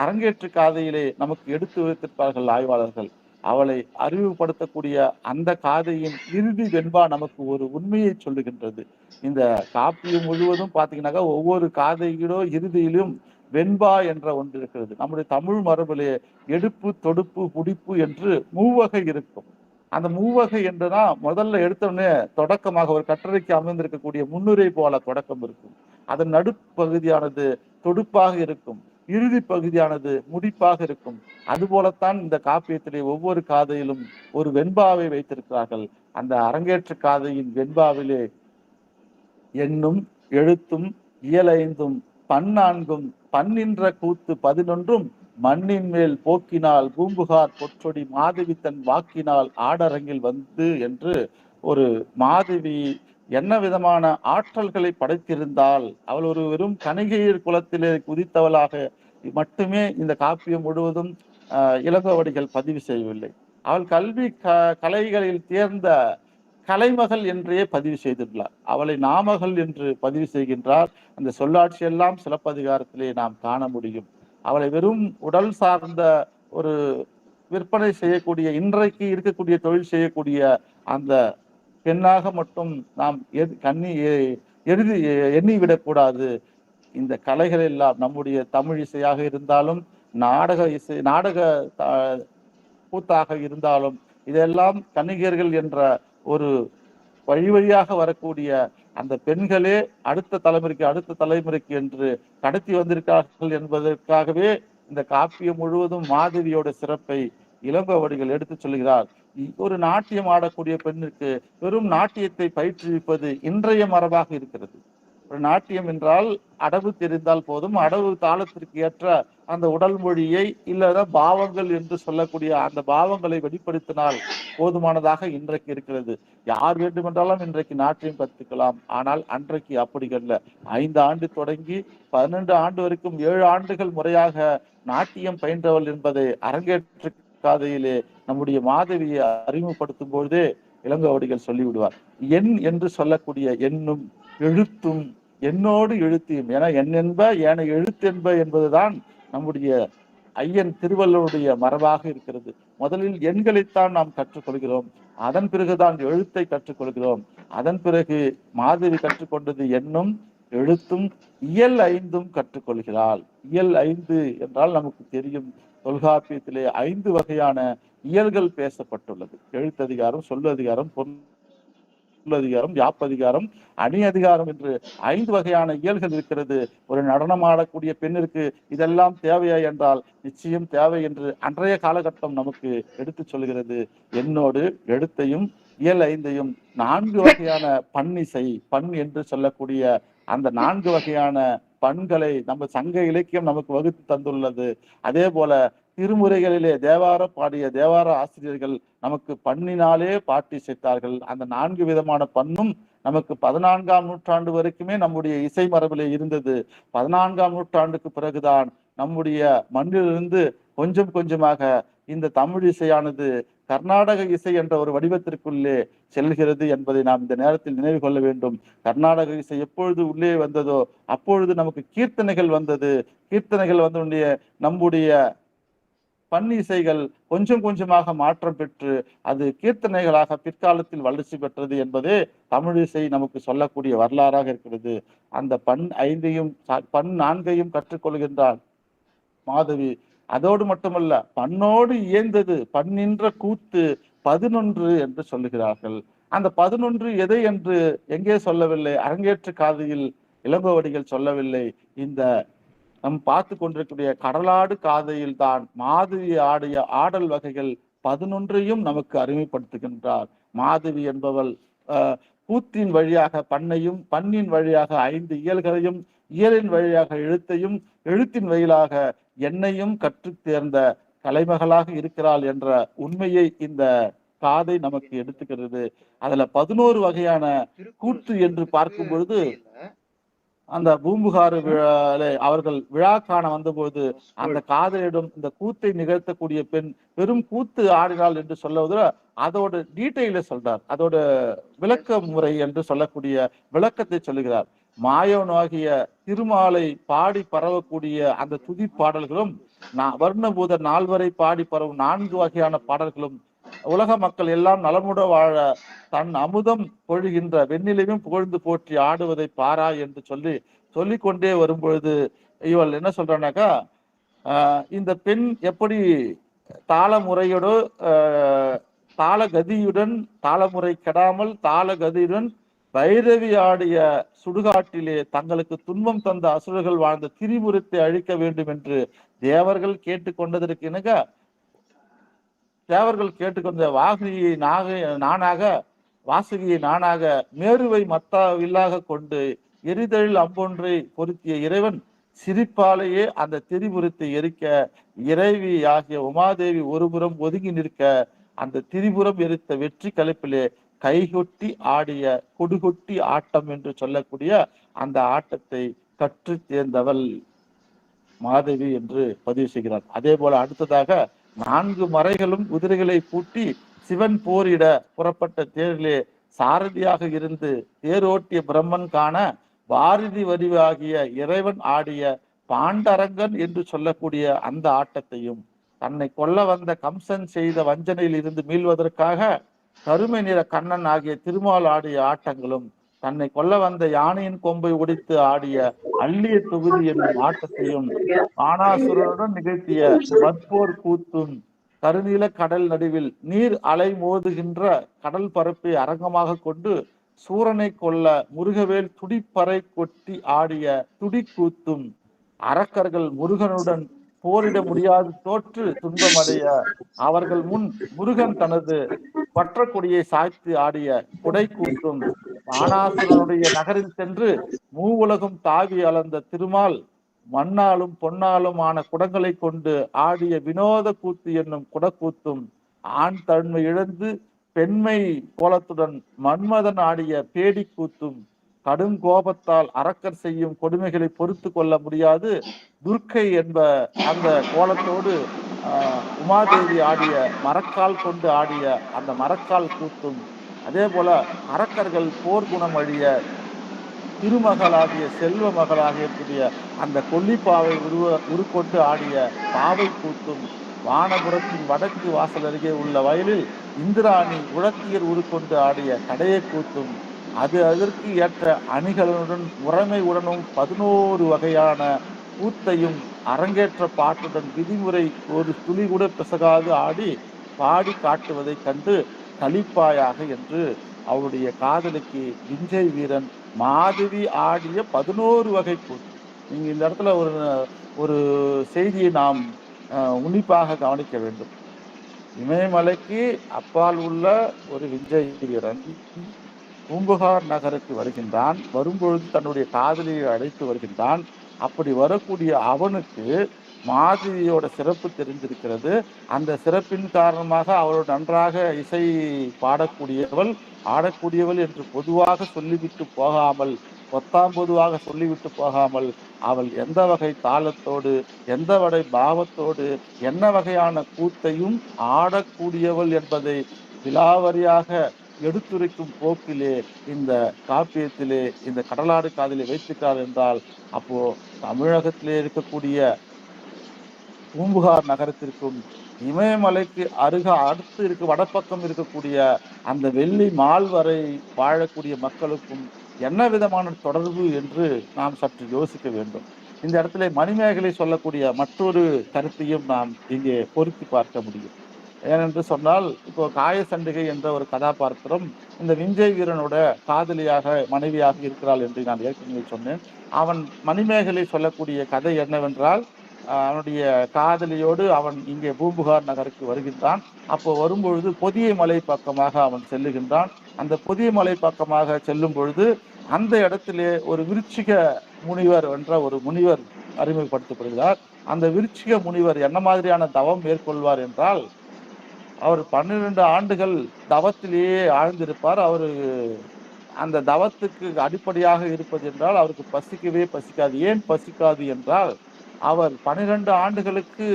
அரங்கேற்று காதையிலே நமக்கு எடுத்து வைத்திருப்பார்கள் ஆய்வாளர்கள். அவளை அறிவுபடுத்தக்கூடிய அந்த காதையின் இறுதி வெண்பா நமக்கு ஒரு உண்மையை சொல்லுகின்றது. இந்த காப்பியம் முழுவதும் பாத்தீங்கன்னாக்கா ஒவ்வொரு காதையிலோ இறுதியிலும் வெண்பா என்ற ஒன்று இருக்கிறது. நம்முடைய தமிழ் மரபிலே எடுப்பு தொடுப்பு புடிப்பு என்று மூவகை இருக்கும். அந்த மூவகை என்றுனா முதல்ல எடுத்தோடனே தொடக்கமாக ஒரு கட்டுரைக்கு அமைந்திருக்கக்கூடிய முன்னுரை போல தொடக்கம் இருக்கும். அதன் நடுப்பகுதியானது தொடுப்பாக இருக்கும், இறுதி பகுதியானது முடிப்பாக இருக்கும். அதுபோலத்தான் இந்த காப்பியத்திலே ஒவ்வொரு காதையிலும் ஒரு வெண்பாவை வைத்திருக்கிறார்கள். அந்த அரங்கேற்று காதையின் வெண்பாவிலே எண்ணும் எழுத்தும் இயலைந்தும் பன்னான்கும் பன்னின்ற கூத்து 11 மண்ணின் மேல் போக்கினால் பூம்புகார் பொற்றொடி மாதவி தன் வாக்கினால் ஆடரங்கில் வந்து என்று ஒரு மாதவி என்ன விதமான ஆற்றல்களை படைத்திருந்தால் அவள் ஒரு வெறும் கணிகையர் குலத்திலே குதித்தவளாக மட்டுமே இந்த காப்பியம் முழுவதும் இளங்கோவடிகள் பதிவு செய்யவில்லை. அவள் கல்வி கலைகளில் தேர்ந்த கலைமகள் என்றே பதிவு செய்துள்ளார். அவளை நாமகள் என்று பதிவு செய்கின்றார். அந்த சொல்லாட்சி எல்லாம் சிலப்பதிகாரத்திலே நாம் காண முடியும். அவளை வெறும் உடல் சார்ந்த ஒரு விற்பனை செய்யக்கூடிய இன்றைக்கு இருக்கக்கூடிய தொழில் செய்யக்கூடிய அந்த பெண்ணாக மட்டும் நாம் எண்ணிவிடக்கூடாது. இந்த கலைகள் எல்லாம் நம்முடைய தமிழ் இசையாக இருந்தாலும் நாடக கூத்தாக இருந்தாலும் இதெல்லாம் கணிகர்கள் என்ற ஒரு வழியாக வரக்கூடிய அந்த பெண்களே அடுத்த தலைமுறைக்கு என்று கடத்தி வந்திருக்கிறார்கள் என்பதற்காகவே இந்த காப்பியம் முழுவதும் மாதவியோட சிறப்பை இளங்கோவடிகள் எடுத்து சொல்கிறார். ஒரு நாட்டியம் ஆடக்கூடிய பெண்ணுக்கு வெறும் நாட்டியத்தை பயிற்றுவிப்பது இன்றைய மரபாக இருக்கிறது. ஒரு நாட்டியம் என்றால் அடவு தெரிந்தால் போதும், அடவு தாளத்திற்கு ஏற்ற அந்த உடல் மொழியை இல்ல பாவங்கள் என்று சொல்லக்கூடிய அந்த பாவங்களை வெளிப்படுத்தினால் போதுமானதாக இன்றைக்கு இருக்கிறது. யார் வேண்டுமென்றாலும் இன்றைக்கு நாட்டியம் கற்றுக்கலாம். ஆனால் அன்றைக்கு அப்படி அல்ல. 5 ஆண்டு தொடங்கி 12 ஆண்டு வரைக்கும் 7 ஆண்டுகள் முறையாக நாட்டியம் பயின்றவள் என்பதை அரங்கேற்று காதையிலே நம்முடைய மாதவியை அறிமுகப்படுத்தும் பொழுதே இளங்கோவடிகள் சொல்லிவிடுவார். எண் என்று சொல்லக்கூடிய எண்ணும் எழுத்தும் எண்ணோடு எழுத்தியும் என எண் என்ப என எழுத்தென்ப என்பதுதான் நம்முடைய ஐயன் திருவள்ளுவருடைய மரபாக இருக்கிறது. முதலில் எண்களைத்தான் நாம் கற்றுக்கொள்கிறோம், அதன் பிறகுதான் எழுத்தை கற்றுக்கொள்கிறோம். அதன் பிறகு மாதவி கற்றுக்கொண்டது எண்ணும் எழுத்தும் இயல் 5 கற்றுக்கொள்கிறாள். இயல் 5 என்றால் நமக்கு தெரியும், தொல்காப்பியத்திலே 5 வகையான இயல்கள் பேசப்பட்டுள்ளது. எழுத்ததிகாரம், சொல்லதிகாரம், அதிகாரம், யாப்பதிகாரம், அணி அதிகாரம் என்று 5 வகையான இயல்கள் இருக்கிறது. ஒரு நடனம் ஆடக்கூடிய பெண்ணிற்கு இதெல்லாம் தேவையா என்றால் நிச்சயம் தேவை என்று அன்றைய காலகட்டம் நமக்கு எடுத்து சொல்கிறது. எண்ணோடு எழுத்தையும் இயல் 5ஐயும் 4 வகையான பன்னிசை, பண் என்று சொல்லக்கூடிய அந்த 4 வகையான பண்களை நம்ம சங்க இலக்கியம் நமக்கு வகுத்து தந்துள்ளது. அதே போல திருமுறைகளிலே தேவார பாடிய தேவார ஆசிரியர்கள் நமக்கு பண்ணினாலே பாட்டி சேர்த்தார்கள். அந்த 4 விதமான பண்ணும் நமக்கு 14ஆம் நூற்றாண்டு வரைக்குமே நம்முடைய இசை மரபிலே இருந்தது. 14ஆம் நூற்றாண்டுக்கு பிறகுதான் நம்முடைய மண்ணிலிருந்து கொஞ்சம் கொஞ்சமாக இந்த தமிழ் இசையானது கர்நாடக இசை என்ற ஒரு வடிவத்திற்குள்ளே செல்கிறது என்பதை நாம் இந்த நேரத்தில் நினைவு கொள்ள வேண்டும். கர்நாடக இசை எப்பொழுது உள்ளே வந்ததோ அப்பொழுது நமக்கு கீர்த்தனைகள் வந்தது. கீர்த்தனைகள் வந்து நம்முடைய பண் இசைகள் கொஞ்சம் கொஞ்சமாக மாற்றம் பெற்று அது கீர்த்தனைகளாக பிற்காலத்தில் வளர்ச்சி பெற்றது என்பதே தமிழ் இசை நமக்கு சொல்லக்கூடிய வரலாறாக இருக்கிறது. அந்த பண் 5ஐயும் பண் 4ஐயும் கற்றுக்கொள்கின்றார் மாதவி. அதோடு மட்டுமல்ல, பண்ணோடு இயந்தது பண்ணின்ற கூத்து 11 என்று சொல்லுகிறார்கள். அந்த 11 எதை என்று எங்கே சொல்லவில்லை, அரங்கேற்று காதையில் இளங்கோவடிகள் சொல்லவில்லை. இந்த நம் பார்த்து கொண்டிருக்கூடிய கடலாடு காதையில் தான் மாதவி ஆடிய ஆடல் வகைகள் 11ஐயும் நமக்கு அறிமுகப்படுத்துகின்றார். மாதவி என்பவள் கூத்தின் வழியாக பண்ணையும், பண்ணின் வழியாக 5 இயல்களையும், இயலின் வழியாக எழுத்தையும், எழுத்தின் வழியாக எண்ணையும் கற்று தேர்ந்த கலைமகளாக இருக்கிறாள் என்ற உண்மையை இந்த காதை நமக்கு எடுத்துக்கிறது. அதுல 11 வகையான கூத்து என்று பார்க்கும் பொழுது அந்த பூம்புகார் அவர்கள் விழா காண வந்தபோது அந்த காதலிடம் இந்த கூத்தை நிகழ்த்தக்கூடிய பெண் பெரும் கூத்து ஆடினாள் என்று சொல்லுவதில் அதோட டீட்டெயில சொல்றார். அதோட விளக்க முறை என்று சொல்லக்கூடிய விளக்கத்தை சொல்லுகிறார். மாயவனாகிய திருமாலை பாடி பரவக்கூடிய அந்த துதி பாடல்களும் வர்ணபூத 4 வரை பாடி பரவும் 4 வகையான பாடல்களும் உலக மக்கள் எல்லாம் நலமுட வாழ தன் அமுதம் பொழிகின்ற வெண்ணிலையும் புகழ்ந்து போற்றி ஆடுவதை பாரா என்று சொல்லிக் கொண்டே வரும்பொழுது இவள் என்ன சொல்றானாக்கா, இந்த பெண் எப்படி தாள முறையோடு தாள கதியுடன் தாளமுறை கெடாமல் தாள கதியுடன் பைரவி ஆடிய சுடுகாட்டிலே தங்களுக்கு துன்பம் தந்த அசுரர்கள் வாழ்ந்த திரிபுரத்தை அழிக்க வேண்டும் என்று தேவர்கள் கேட்டுக்கொண்டதற்கு இணங்க தேவர்கள் கேட்டுக்கொண்ட வாசுகியை நானாக மேருவை மத்தாவில்லாக கொண்டு எரிதழில் அம்பொன்றை பொருத்திய இறைவன் சிரிப்பாலேயே அந்த திரிபுரத்தை எரிக்க இறைவி ஆகிய உமாதேவி ஒருபுறம் ஒதுங்கி நிற்க அந்த திரிபுரம் எரித்த வெற்றி கலைப்பிலே கைகொட்டி ஆடிய கொடுகொட்டி ஆட்டம் என்று சொல்லக்கூடிய அந்த ஆட்டத்தை கற்று தேர்ந்தவள் மாதவி என்று பதிவு செய்கிறார். அதே போல அடுத்ததாக 4 மறைகளும் குதிரைகளை பூட்டி சிவன் போரிட புறப்பட்ட தேரிலே சாரதியாக இருந்து தேரோட்டிய பிரம்மன் காண பாரதி வடிவாகிய இறைவன் ஆடிய பாண்டரங்கன் என்று சொல்லக்கூடிய அந்த ஆட்டத்தையும், தன்னை கொல்ல வந்த கம்சன் செய்த வஞ்சனையில் இருந்து மீள்வதற்காக கருமை நிற கண்ணன் ஆகிய திருமால் ஆடிய ஆட்டங்களும், தன்னை கொல்ல வந்த யானையின் கொம்பை ஒடித்து ஆடிய அள்ளிய தொகுதி என்னும் ஆட்டத்தையும், ஆனாசுரனுடன் நிகழ்த்திய மற்போர் கூத்தும், கருநீல கடல் நடுவில் நீர் அலை மோதுகின்ற கடல் பரப்பை அரங்கமாக கொண்டு சூரனை கொல்ல முருகவேல் துடிப்பறை கொட்டி ஆடிய துடிக்கூத்தும், அரக்கர்கள் முருகனுடன் போரிட முடியாது தோற்று துன்பமடைய அவர்கள் முன் முருகன் தனது பற்றக்கொடியை சாய்த்து ஆடிய குடை கூத்தும், ஆனாசுரனுடைய நகரில் சென்று மூவுலகும் தாவி அளந்த திருமால் மண்ணாலும் பொன்னாலும் ஆன குடங்களை கொண்டு ஆடிய வினோத கூத்து என்னும் குடக்கூத்தும், ஆண் தன்மை இழந்து பெண்மை கோலத்துடன் மன்மதன் ஆடிய பேடி கூத்தும், கடும் கோபத்தால் அரக்கர் செய்யும் கொடுமைகளை பொறுத்து கொள்ள முடியாது துர்க்கை என்ப அந்த கோலத்தோடு உமாதேவி ஆடிய மரக்கால் கொண்டு ஆடிய அந்த மரக்கால் கூத்தும், அதே போல அரக்கர்கள் போர்க்குணம் அழிய திருமகளாகிய செல்வ மகளாக இருக்கக்கூடிய அந்த கொல்லிப்பாவை உருக்கொண்டு ஆடிய பாவை கூத்தும், வானபுரத்தின் வடக்கு வாசல் அருகே உள்ள வயலில் இந்திராணி உழத்தியர் உருக்கொண்டு ஆடிய கடைய கூத்தும், அதற்கு ஏற்ற அணிகளுடன் முறைமையுடனும் 11 வகையான கூத்தையும் அரங்கேற்ற பாட்டுடன் விதிமுறை ஒரு துளி கூட பிசகாது ஆடி பாடி காட்டுவதைக் கண்டு களிப்பாயாக என்று அவருடைய காதலிக்கு விஞ்சை வீரன் மாதவி ஆடிய 11 வகை கூத்து. நீங்க இந்த இடத்துல ஒரு ஒரு செய்தியை நாம் உன்னிப்பாக கவனிக்க வேண்டும். இமயமலைக்கு அப்பால் உள்ள ஒரு விஞ்சை வீரன் பூம்புகார் நகருக்கு வருகின்றான். வரும்பொழுது தன்னுடைய காதலியை அழைத்து வருகின்றான். அப்படி வரக்கூடிய அவனுக்கு மாதவியோட சிறப்பு தெரிந்திருக்கிறது. அந்த சிறப்பின் காரணமாக அவளோடு நன்றாக இசை பாடக்கூடியவள், ஆடக்கூடியவள் என்று பொதுவாக சொல்லிவிட்டு போகாமல், பொதுவாக சொல்லிவிட்டு போகாமல், அவள் எந்த வகை தாளத்தோடு, எந்த வகை பாவத்தோடு, என்ன வகையான கூத்தையும் ஆடக்கூடியவள் என்பதை விலாவரியாக எடுத்துரைக்கும் போக்கிலே இந்த காப்பியத்திலே இந்த கடலாடு காதலை வைத்துட்டார் என்றால், அப்போ தமிழகத்திலே இருக்கக்கூடிய பூம்புகார் நகரத்திற்கும் இமயமலைக்கு அடுத்து இருக்க வடப்பக்கம் இருக்கக்கூடிய அந்த வெள்ளி மால் வரை வாழக்கூடிய மக்களுக்கும் என்ன விதமான தொடர்பு என்று நாம் சற்று யோசிக்க வேண்டும். இந்த இடத்துல மணிமேகலை சொல்லக்கூடிய மற்றொரு கருத்தையும் நாம் இங்கே பொருத்தி பார்க்க முடியும். ஏனென்று சொன்னால், இப்போ காயசண்டிகை என்ற ஒரு கதாபாத்திரம் இந்த விஞ்சை வீரனோட காதலியாக மனைவியாக இருக்கிறாள் என்று நான் ஏற்கனவே சொன்னேன். அவன் மணிமேகலை சொல்லக்கூடிய கதை என்னவென்றால், அவனுடைய காதலியோடு அவன் இங்கே பூம்புகார் நகருக்கு வருகின்றான். அப்போ வரும்பொழுது பொதிய மலை பக்கமாக அவன் செல்லுகின்றான். அந்த பொதிய மலை பக்கமாக செல்லும் பொழுது அந்த இடத்திலே ஒரு விருச்சிக முனிவர் என்ற ஒரு முனிவர் அறிமுகப்படுத்தப்படுகிறார். அந்த விருச்சிக முனிவர் என்ன மாதிரியான தவம் மேற்கொள்வார் என்றால், அவர் 12 ஆண்டுகள் தவத்திலேயே ஆழ்ந்திருப்பார். அவரு அந்த தவத்துக்கு அடிப்படையாக இருப்பது என்றால் அவருக்கு பசிக்கவே பசிக்காது. ஏன் பசிக்காது என்றால், அவர் 12 ஆண்டுகளுக்கு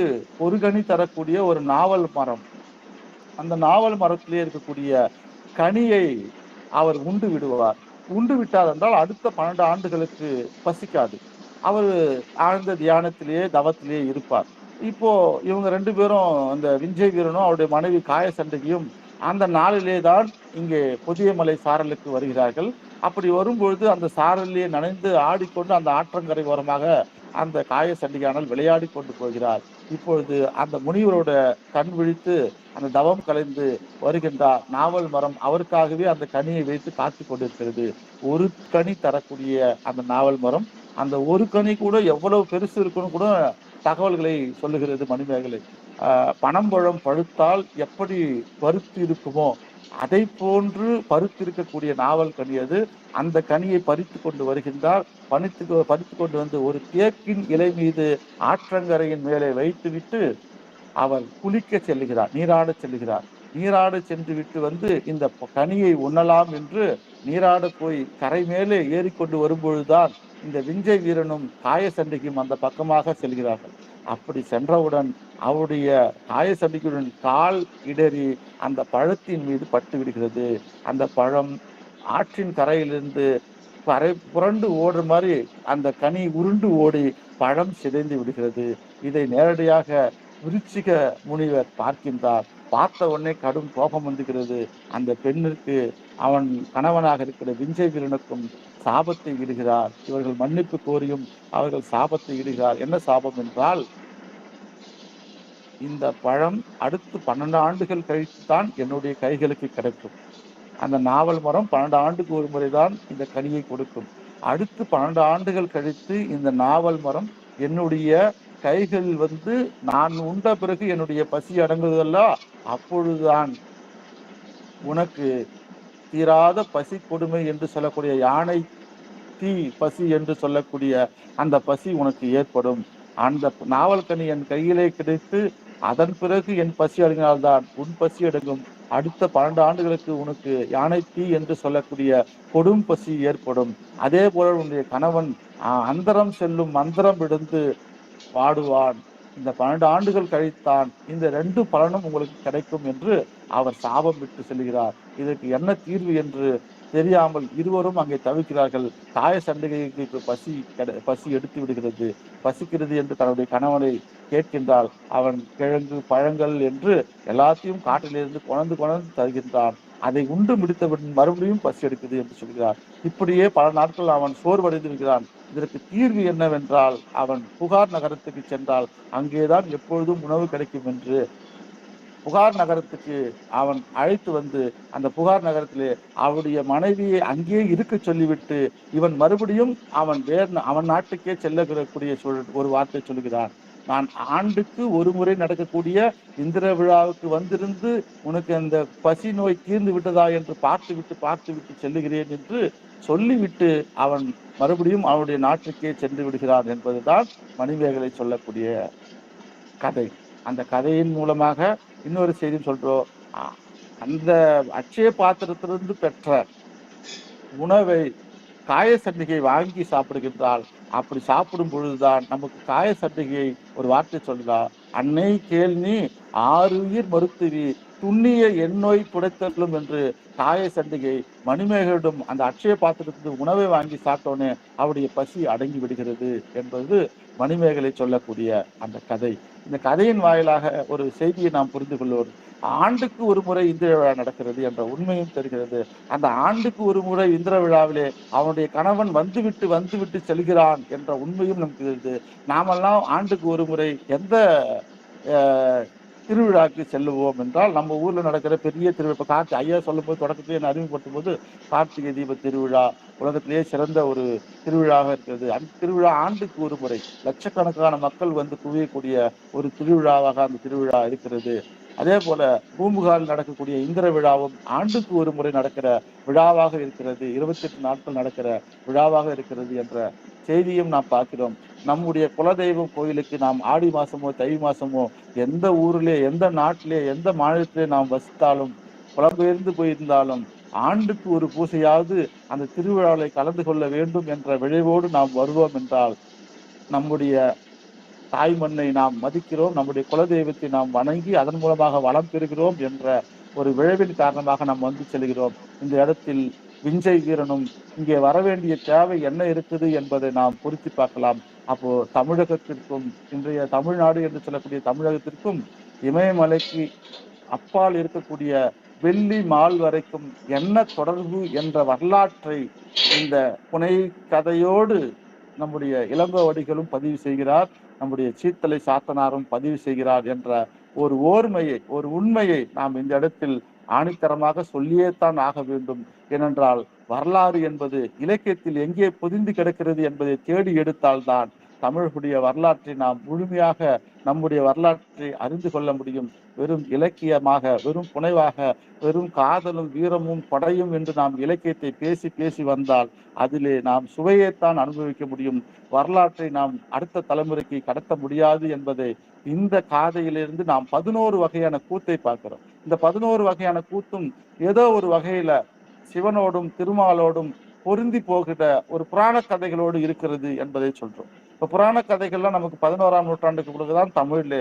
ஒரு கனி தரக்கூடிய ஒரு நாவல் மரம், அந்த நாவல் மரத்திலே இருக்கக்கூடிய கனியை அவர் உண்டு விடுவார். உண்டு விட்டார் என்றால் அடுத்த 12 ஆண்டுகளுக்கு பசிக்காது. அவர் ஆழ்ந்த தியானத்திலேயே தவத்திலேயே இருப்பார். இப்போ இவங்க 2 பேரும், அந்த விஞ்சை வீரனும் அவருடைய மனைவி காயசண்டிகையும் அந்த நாளிலே தான் இங்கே பொதியமலை சாரலுக்கு வருகிறார்கள். அப்படி வரும்பொழுது அந்த சாரலிலே நனைந்து ஆடிக்கொண்டு அந்த ஆற்றங்கரை ஓரமாக அந்த காயசண்டிகையானால் விளையாடி கொண்டு போகிறார். இப்பொழுது அந்த முனிவரோட கண் விழித்து அந்த தவம் கலைந்து வருகின்றார். நாவல் மரம் அவருக்காகவே அந்த கனியை வைத்து காத்து கொண்டிருக்கிறது. ஒரு கனி தரக்கூடிய அந்த நாவல் மரம், அந்த ஒரு கனி கூட எவ்வளவு பெருசு இருக்குன்னு கூட தகவல்களை சொல்லுகிறது மணிமேகலை. பனம்பழம் பழுத்தால் எப்படி பருத்து இருக்குமோ அதை போன்று பருத்து இருக்கக்கூடிய நாவல் கனி அது. அந்த கனியை பறித்து கொண்டு வருகின்றார். பறித்து கொண்டு வந்து ஒரு தேக்கின் இலை மீது ஆற்றங்கரையின் மேலே வைத்துவிட்டு அவர் குளிக்க செல்லுகிறார், நீராட செல்லுகிறார். நீராட சென்று விட்டு வந்து இந்த கனியை உண்ணலாம் என்று நீராட போய் கரை மேலே ஏறிக்கொண்டு வரும்பொழுதுதான் இந்த விஞ்சை வீரனும் காயசண்டிகையும் அந்த பக்கமாக செல்கிறார்கள். அப்படி சென்றவுடன் அவருடைய காயசண்டிகையுடன் கால் இடறி அந்த பழத்தின் மீது பட்டு விடுகிறது. அந்த பழம் ஆற்றின் கரையிலிருந்து புரண்டு ஓடுற மாதிரி அந்த கனி உருண்டு ஓடி பழம் சிதைந்து விடுகிறது. இதை நேரடியாக விருச்சிக முனிவர் பார்க்கின்றார். பார்த்த உடனே கடும் கோபம் வந்துகிறது. அந்த பெண்ணிற்கு அவன் கணவனாக இருக்கிற விஞ்சை வீரனுக்கும் சாபத்தை இடுகிறார். இவர்கள் மன்னிப்பு கோரியும் அவர்கள் சாபத்தை இடுகிறார். என்ன சாபம் என்றால், இந்த பழம் அடுத்து 12 ஆண்டுகள் கழித்து தான் என்னுடைய கைகளுக்கு கிடைக்கும். அந்த நாவல் மரம் 12 ஆண்டுக்கு ஒரு முறைதான் இந்த கனியை கொடுக்கும். அடுத்து 12 ஆண்டுகள் கழித்து இந்த நாவல் மரம் என்னுடைய கைகள் வந்து நான் உண்ட பிறகு என்னுடைய பசி அடங்குதல்ல, அப்பொழுதுதான் உனக்கு தீராத பசி கொடுமை என்று சொல்லக்கூடிய யானை தீ பசி என்று சொல்லக்கூடிய அந்த பசி உனக்கு ஏற்படும். அந்த நாவல்கனி என் கையிலே கிடைத்து அதன் பிறகு என் பசி அடங்கினால்தான் உன் பசி அடங்கும். அடுத்த 12 ஆண்டுகளுக்கு உனக்கு யானை தீ என்று சொல்லக்கூடிய கொடும் பசி ஏற்படும். அதே போல உன்னுடைய கணவன் அந்தரம் செல்லும் மந்திரம் விடுந்து வாடுவான். இந்த 12 ஆண்டுகள் கழித்தான் இந்த 2 பலனும் உங்களுக்கு கிடைக்கும் என்று அவர் சாபம் விட்டு செல்கிறார். இதற்கு என்ன தீர்வு என்று தெரியாமல் இருவரும் அங்கே தவிக்கிறார்கள். தாய சண்டிகைக்கு பசி எடுத்து விடுகிறது. பசிக்கிறது என்று தன்னுடைய கணவனை கேட்கின்றாள். அவன் கிழங்கு பழங்கள் என்று எல்லாத்தையும் காட்டிலிருந்து கொணர்ந்து தருகின்றான். அதை உண்டு முடித்தவுடன் மறுபடியும் பசி எடுக்குது என்று சொல்கிறார். இப்படியே பல நாட்கள் அவன் சோர்வடைந்து விடுகிறான். இதற்கு தீர்வு என்னவென்றால் அவன் புகார் நகரத்துக்கு சென்றால் அங்கேதான் எப்பொழுதும் உணவு கிடைக்கும் என்று புகார் நகரத்துக்கு அவன் அழைத்து வந்து அந்த புகார் நகரத்திலே அவருடைய மனைவியை அங்கேயே இருக்க சொல்லிவிட்டு இவன் மறுபடியும் அவன் நாட்டுக்கே செல்லக்கூடிய ஒரு வார்த்தை சொல்கிறான். நான் ஆண்டுக்கு ஒரு முறை நடக்கக்கூடிய இந்திர விழாவுக்கு வந்திருந்து உனக்கு அந்த பசி நோய் தீர்ந்து விட்டதா என்று பார்த்து விட்டு செல்லுகிறேன் என்று சொல்லிவிட்டு அவன் மறுபடியும் அவனுடைய நாட்டுக்கே சென்று விடுகிறான் என்பதுதான் மணிமேகலை சொல்லக்கூடிய கதை. அந்த கதையின் மூலமாக இன்னொரு செய்தி சொல்றோம். அந்த அட்சய பாத்திரத்திலிருந்து பெற்ற உணவை காய சண்டிகை வாங்கி சாப்பிடுகின்றால் அப்படி சாப்பிடும் பொழுதுதான் நமக்கு காய சண்டிகை ஒரு வார்த்தை சொல்கிறார். அன்னை கேள்வி 6 உயிர் மறுத்துவி துண்ணிய எண்ணோய் புடைத்தலும் என்று காய சண்டிகை மணிமேகலிடம் அந்த அட்சய பாத்திரத்துக்கு உணவை வாங்கி சாப்பிட்டோன்னே அவருடைய பசி அடங்கி விடுகிறது என்பது மணிமேகலை சொல்லக்கூடிய அந்த கதை. இந்த கதையின் வாயிலாக ஒரு செய்தியை நாம் புரிந்து கொள்வோம். ஆண்டுக்கு ஒரு முறை இந்திர விழா நடக்கிறது என்ற உண்மையும் தெரிகிறது. அந்த ஆண்டுக்கு ஒரு முறை இந்திர விழாவிலே அவனுடைய கணவன் வந்துவிட்டு செல்கிறான் என்ற உண்மையும் நமக்கு தெரியுது. நாமெல்லாம் ஆண்டுக்கு ஒரு முறை எந்த திருவிழாக்கு செல்லுவோம் என்றால் நம்ம ஊர்ல நடக்கிற பெரிய திருவிழா. இப்ப ஐயா சொல்லும் போது தொடக்கத்திலே அறிமுகப்படுத்தும் போது கார்த்திகை தீப திருவிழா உலகத்திலேயே சிறந்த ஒரு திருவிழாவாக இருக்கிறது. அந்த திருவிழா ஆண்டுக்கு ஒரு முறை லட்சக்கணக்கான மக்கள் வந்து குவியக்கூடிய ஒரு திருவிழாவாக அந்த திருவிழா இருக்கிறது. அதே போல பூம்புகாரில் நடக்கக்கூடிய இந்திர விழாவும் ஆண்டுக்கு ஒரு முறை நடக்கிற விழாவாக இருக்கிறது. 28 நாட்கள் நடக்கிற விழாவாக இருக்கிறது என்ற செய்தியும் நாம் பார்க்கிறோம். நம்முடைய குலதெய்வம் கோயிலுக்கு நாம் ஆடி மாசமோ தை மாசமோ எந்த ஊரிலே எந்த நாட்டிலே எந்த மாநிலத்திலே நாம் வசித்தாலும் புலம்பெயர்ந்து போயிருந்தாலும் ஆண்டுக்கு ஒரு பூசையாவது அந்த திருவிழாவை கலந்து கொள்ள வேண்டும் என்ற விளைவோடு நாம் வருவோம் என்றால் நம்முடைய தாய் மண்ணை நாம் மதிக்கிறோம், நம்முடைய குலதெய்வத்தை நாம் வணங்கி அதன் மூலமாக வளம் பெறுகிறோம் என்ற ஒரு விளைவின் காரணமாக நாம் வந்து செல்கிறோம். இந்த இடத்தில் விஞ்சை வீரனும் இங்கே வரவேண்டிய தேவை என்ன இருக்குது என்பதை நாம் பொருத்தி பார்க்கலாம். அப்போ தமிழகத்திற்கும் இன்றைய தமிழ்நாடு என்று சொல்லக்கூடிய தமிழகத்திற்கும் இமயமலைக்கு அப்பால் இருக்கக்கூடிய வெள்ளி மால் வரைக்கும் என்ன தொடர்பு என்ற வரலாற்றை இந்த புனை கதையோடு நம்முடைய இளங்கோவடிகளும் பதிவு செய்கிறார், நம்முடைய சீத்தலை சாத்தனாரும் பதிவு செய்கிறார் என்ற ஒரு ஓர்மையை ஒரு உண்மையை நாம் இந்த இடத்தில் ஆணித்தரமாக சொல்லியேத்தான் ஆக வேண்டும். ஏனென்றால் வரலாறு என்பது இலக்கியத்தில் எங்கே பொதிந்து கிடக்கிறது என்பதை தேடி எடுத்தால்தான் தமிழுடைய வரலாற்றை நாம் முழுமையாக நம்முடைய வரலாற்றை அறிந்து கொள்ள முடியும். வெறும் இலக்கியமாக வெறும் புனைவாக வெறும் காதலும் வீரமும் படையும் என்று நாம் இலக்கியத்தை பேசி வந்தால் அதிலே நாம் சுவையைத்தான் அனுபவிக்க முடியும். வரலாற்றை நாம் அடுத்த தலைமுறைக்கு கடத்த முடியாது என்பதை இந்த காதையிலிருந்து நாம் 11 வகையான கூத்தை பார்க்கிறோம். இந்த 11 வகையான கூத்தும் ஏதோ ஒரு வகையில சிவனோடும் திருமாலோடும் பொருந்தி போகிற ஒரு புராண கதைகளோடு இருக்கிறது என்பதை சொல்றோம். இப்ப புராண கதைகள்லாம் நமக்கு 11ஆம் நூற்றாண்டுக்கு பிறகுதான் தமிழ்ல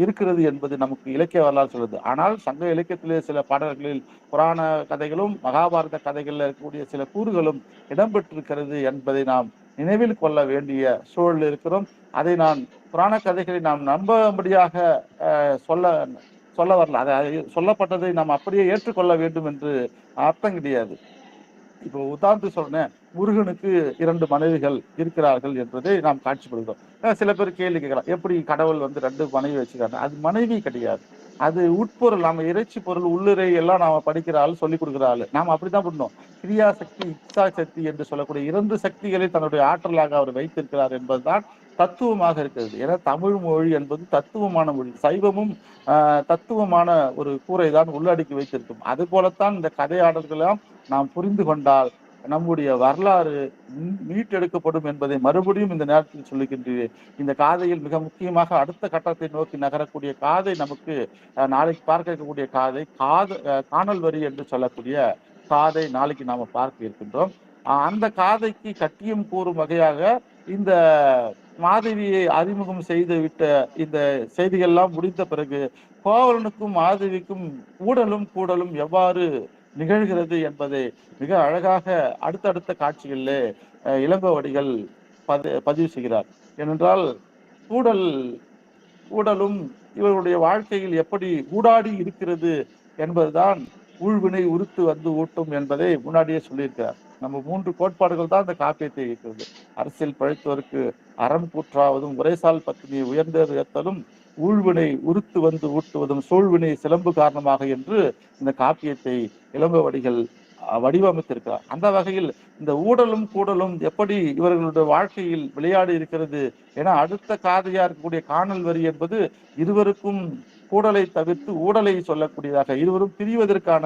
இருக்கிறது என்பது நமக்கு இலக்கிய வரலாறு சொல்லுது. ஆனால் சங்க இலக்கியத்திலே சில பாடல்களில் புராண கதைகளும் மகாபாரத கதைகள்ல இருக்கக்கூடிய சில கூறுகளும் இடம்பெற்றிருக்கிறது என்பதை நாம் நினைவில் கொள்ள வேண்டிய சூழல் இருக்கிறோம். அதை நான் புராண கதைகளை நாம் நம்பும்படியாக சொல்ல வரல. அதை சொல்லப்பட்டதை நாம் அப்படியே ஏற்றுக்கொள்ள வேண்டும் என்று அர்த்தம் கிடையாது. இப்போ உதாரணத்துக்கு சொல்றேன், முருகனுக்கு 2 மனைவிகள் இருக்கிறார்கள் என்பதை நாம் காட்சிப்படுகிறோம். சில பேர் கேள்வி கேட்கலாம், எப்படி கடவுள் 2 மனைவி வச்சுக்கிறாங்க? அது மனைவி கிடையாது, அது உட்பொருள். நம்ம இறைச்சி பொருள் உள்ளுரை எல்லாம் நாம படிக்கிற ஆள் சொல்லிக் கொடுக்குற ஆளு. நாம அப்படித்தான் பண்ணோம். கிரியா சக்தி இச்சா சக்தி என்று சொல்லக்கூடிய 2 சக்திகளை தன்னுடைய ஆற்றலாக அவர் வைத்திருக்கிறார் என்பதுதான் தத்துவமாக இருக்கிறது. ஏன்னா தமிழ் மொழி என்பது தத்துவமான மொழி. சைவமும் தத்துவமான ஒரு கூரை தான் உள்ளடக்கி வைத்திருக்கும். அது போலத்தான் இந்த கதையாடல்களாம் நாம் புரிந்து கொண்டால் நம்முடைய வரலாறு மீட்டெடுக்கப்படும் என்பதை மறுபடியும் இந்த நேரத்தில் சொல்லுகின்றேன். இந்த காதையில் மிக முக்கியமாக அடுத்த கட்டத்தை நோக்கி நகரக்கூடிய காதை நமக்கு நாளைக்கு பார்க்க இருக்கக்கூடிய காணல் வரி என்று சொல்லக்கூடிய காதை நாளைக்கு நாம பார்க்க இருக்கின்றோம். அந்த காதைக்கு கட்டியம் கூறும் வகையாக இந்த மாதவியை அறிமுகம் செய்து விட்ட இந்த செய்திகள்லாம் முடிந்த பிறகு கோவலனுக்கும் மாதவிக்கும் கூடலும் எவ்வாறு நிகழ்கிறது என்பதை மிக அழகாக அடுத்தடுத்த காட்சிகளிலே இளங்கோவடிகள் பதிவு செய்கிறார். ஏனென்றால் கூடலும் இவருடைய வாழ்க்கையில் எப்படி ஊடாடி இருக்கிறது என்பதுதான் ஊழ்வினை உறுத்து வந்து ஊட்டும் என்பதை முன்னாடியே சொல்லியிருக்கிறார். நம்ம 3 கோட்பாடுகள் தான் இந்த காப்பியத்தை இருக்கிறது. அரசியல் பழைத்தோருக்கு அறம் கூற்றாவதும், உரைசால் பத்தினியை உயர்ந்தேறு ஏத்தலும், ஊழ்வினை உறுத்து வந்து ஊட்டுவதும், சூழ்வினை சிலம்பு காரணமாக என்று இந்த காப்பியத்தை இளங்கோவடிகள் வடிவமைத்திருக்கிறார். அந்த வகையில் இந்த கூடலும் எப்படி இவர்களுடைய வாழ்க்கையில் விளையாடி இருக்கிறது என அடுத்த காதையா இருக்கக்கூடிய காணல் வரி என்பது இருவருக்கும் கூடலை தவிர்த்து ஊடலை சொல்லக்கூடியதாக, இருவரும் பிரிவதற்கான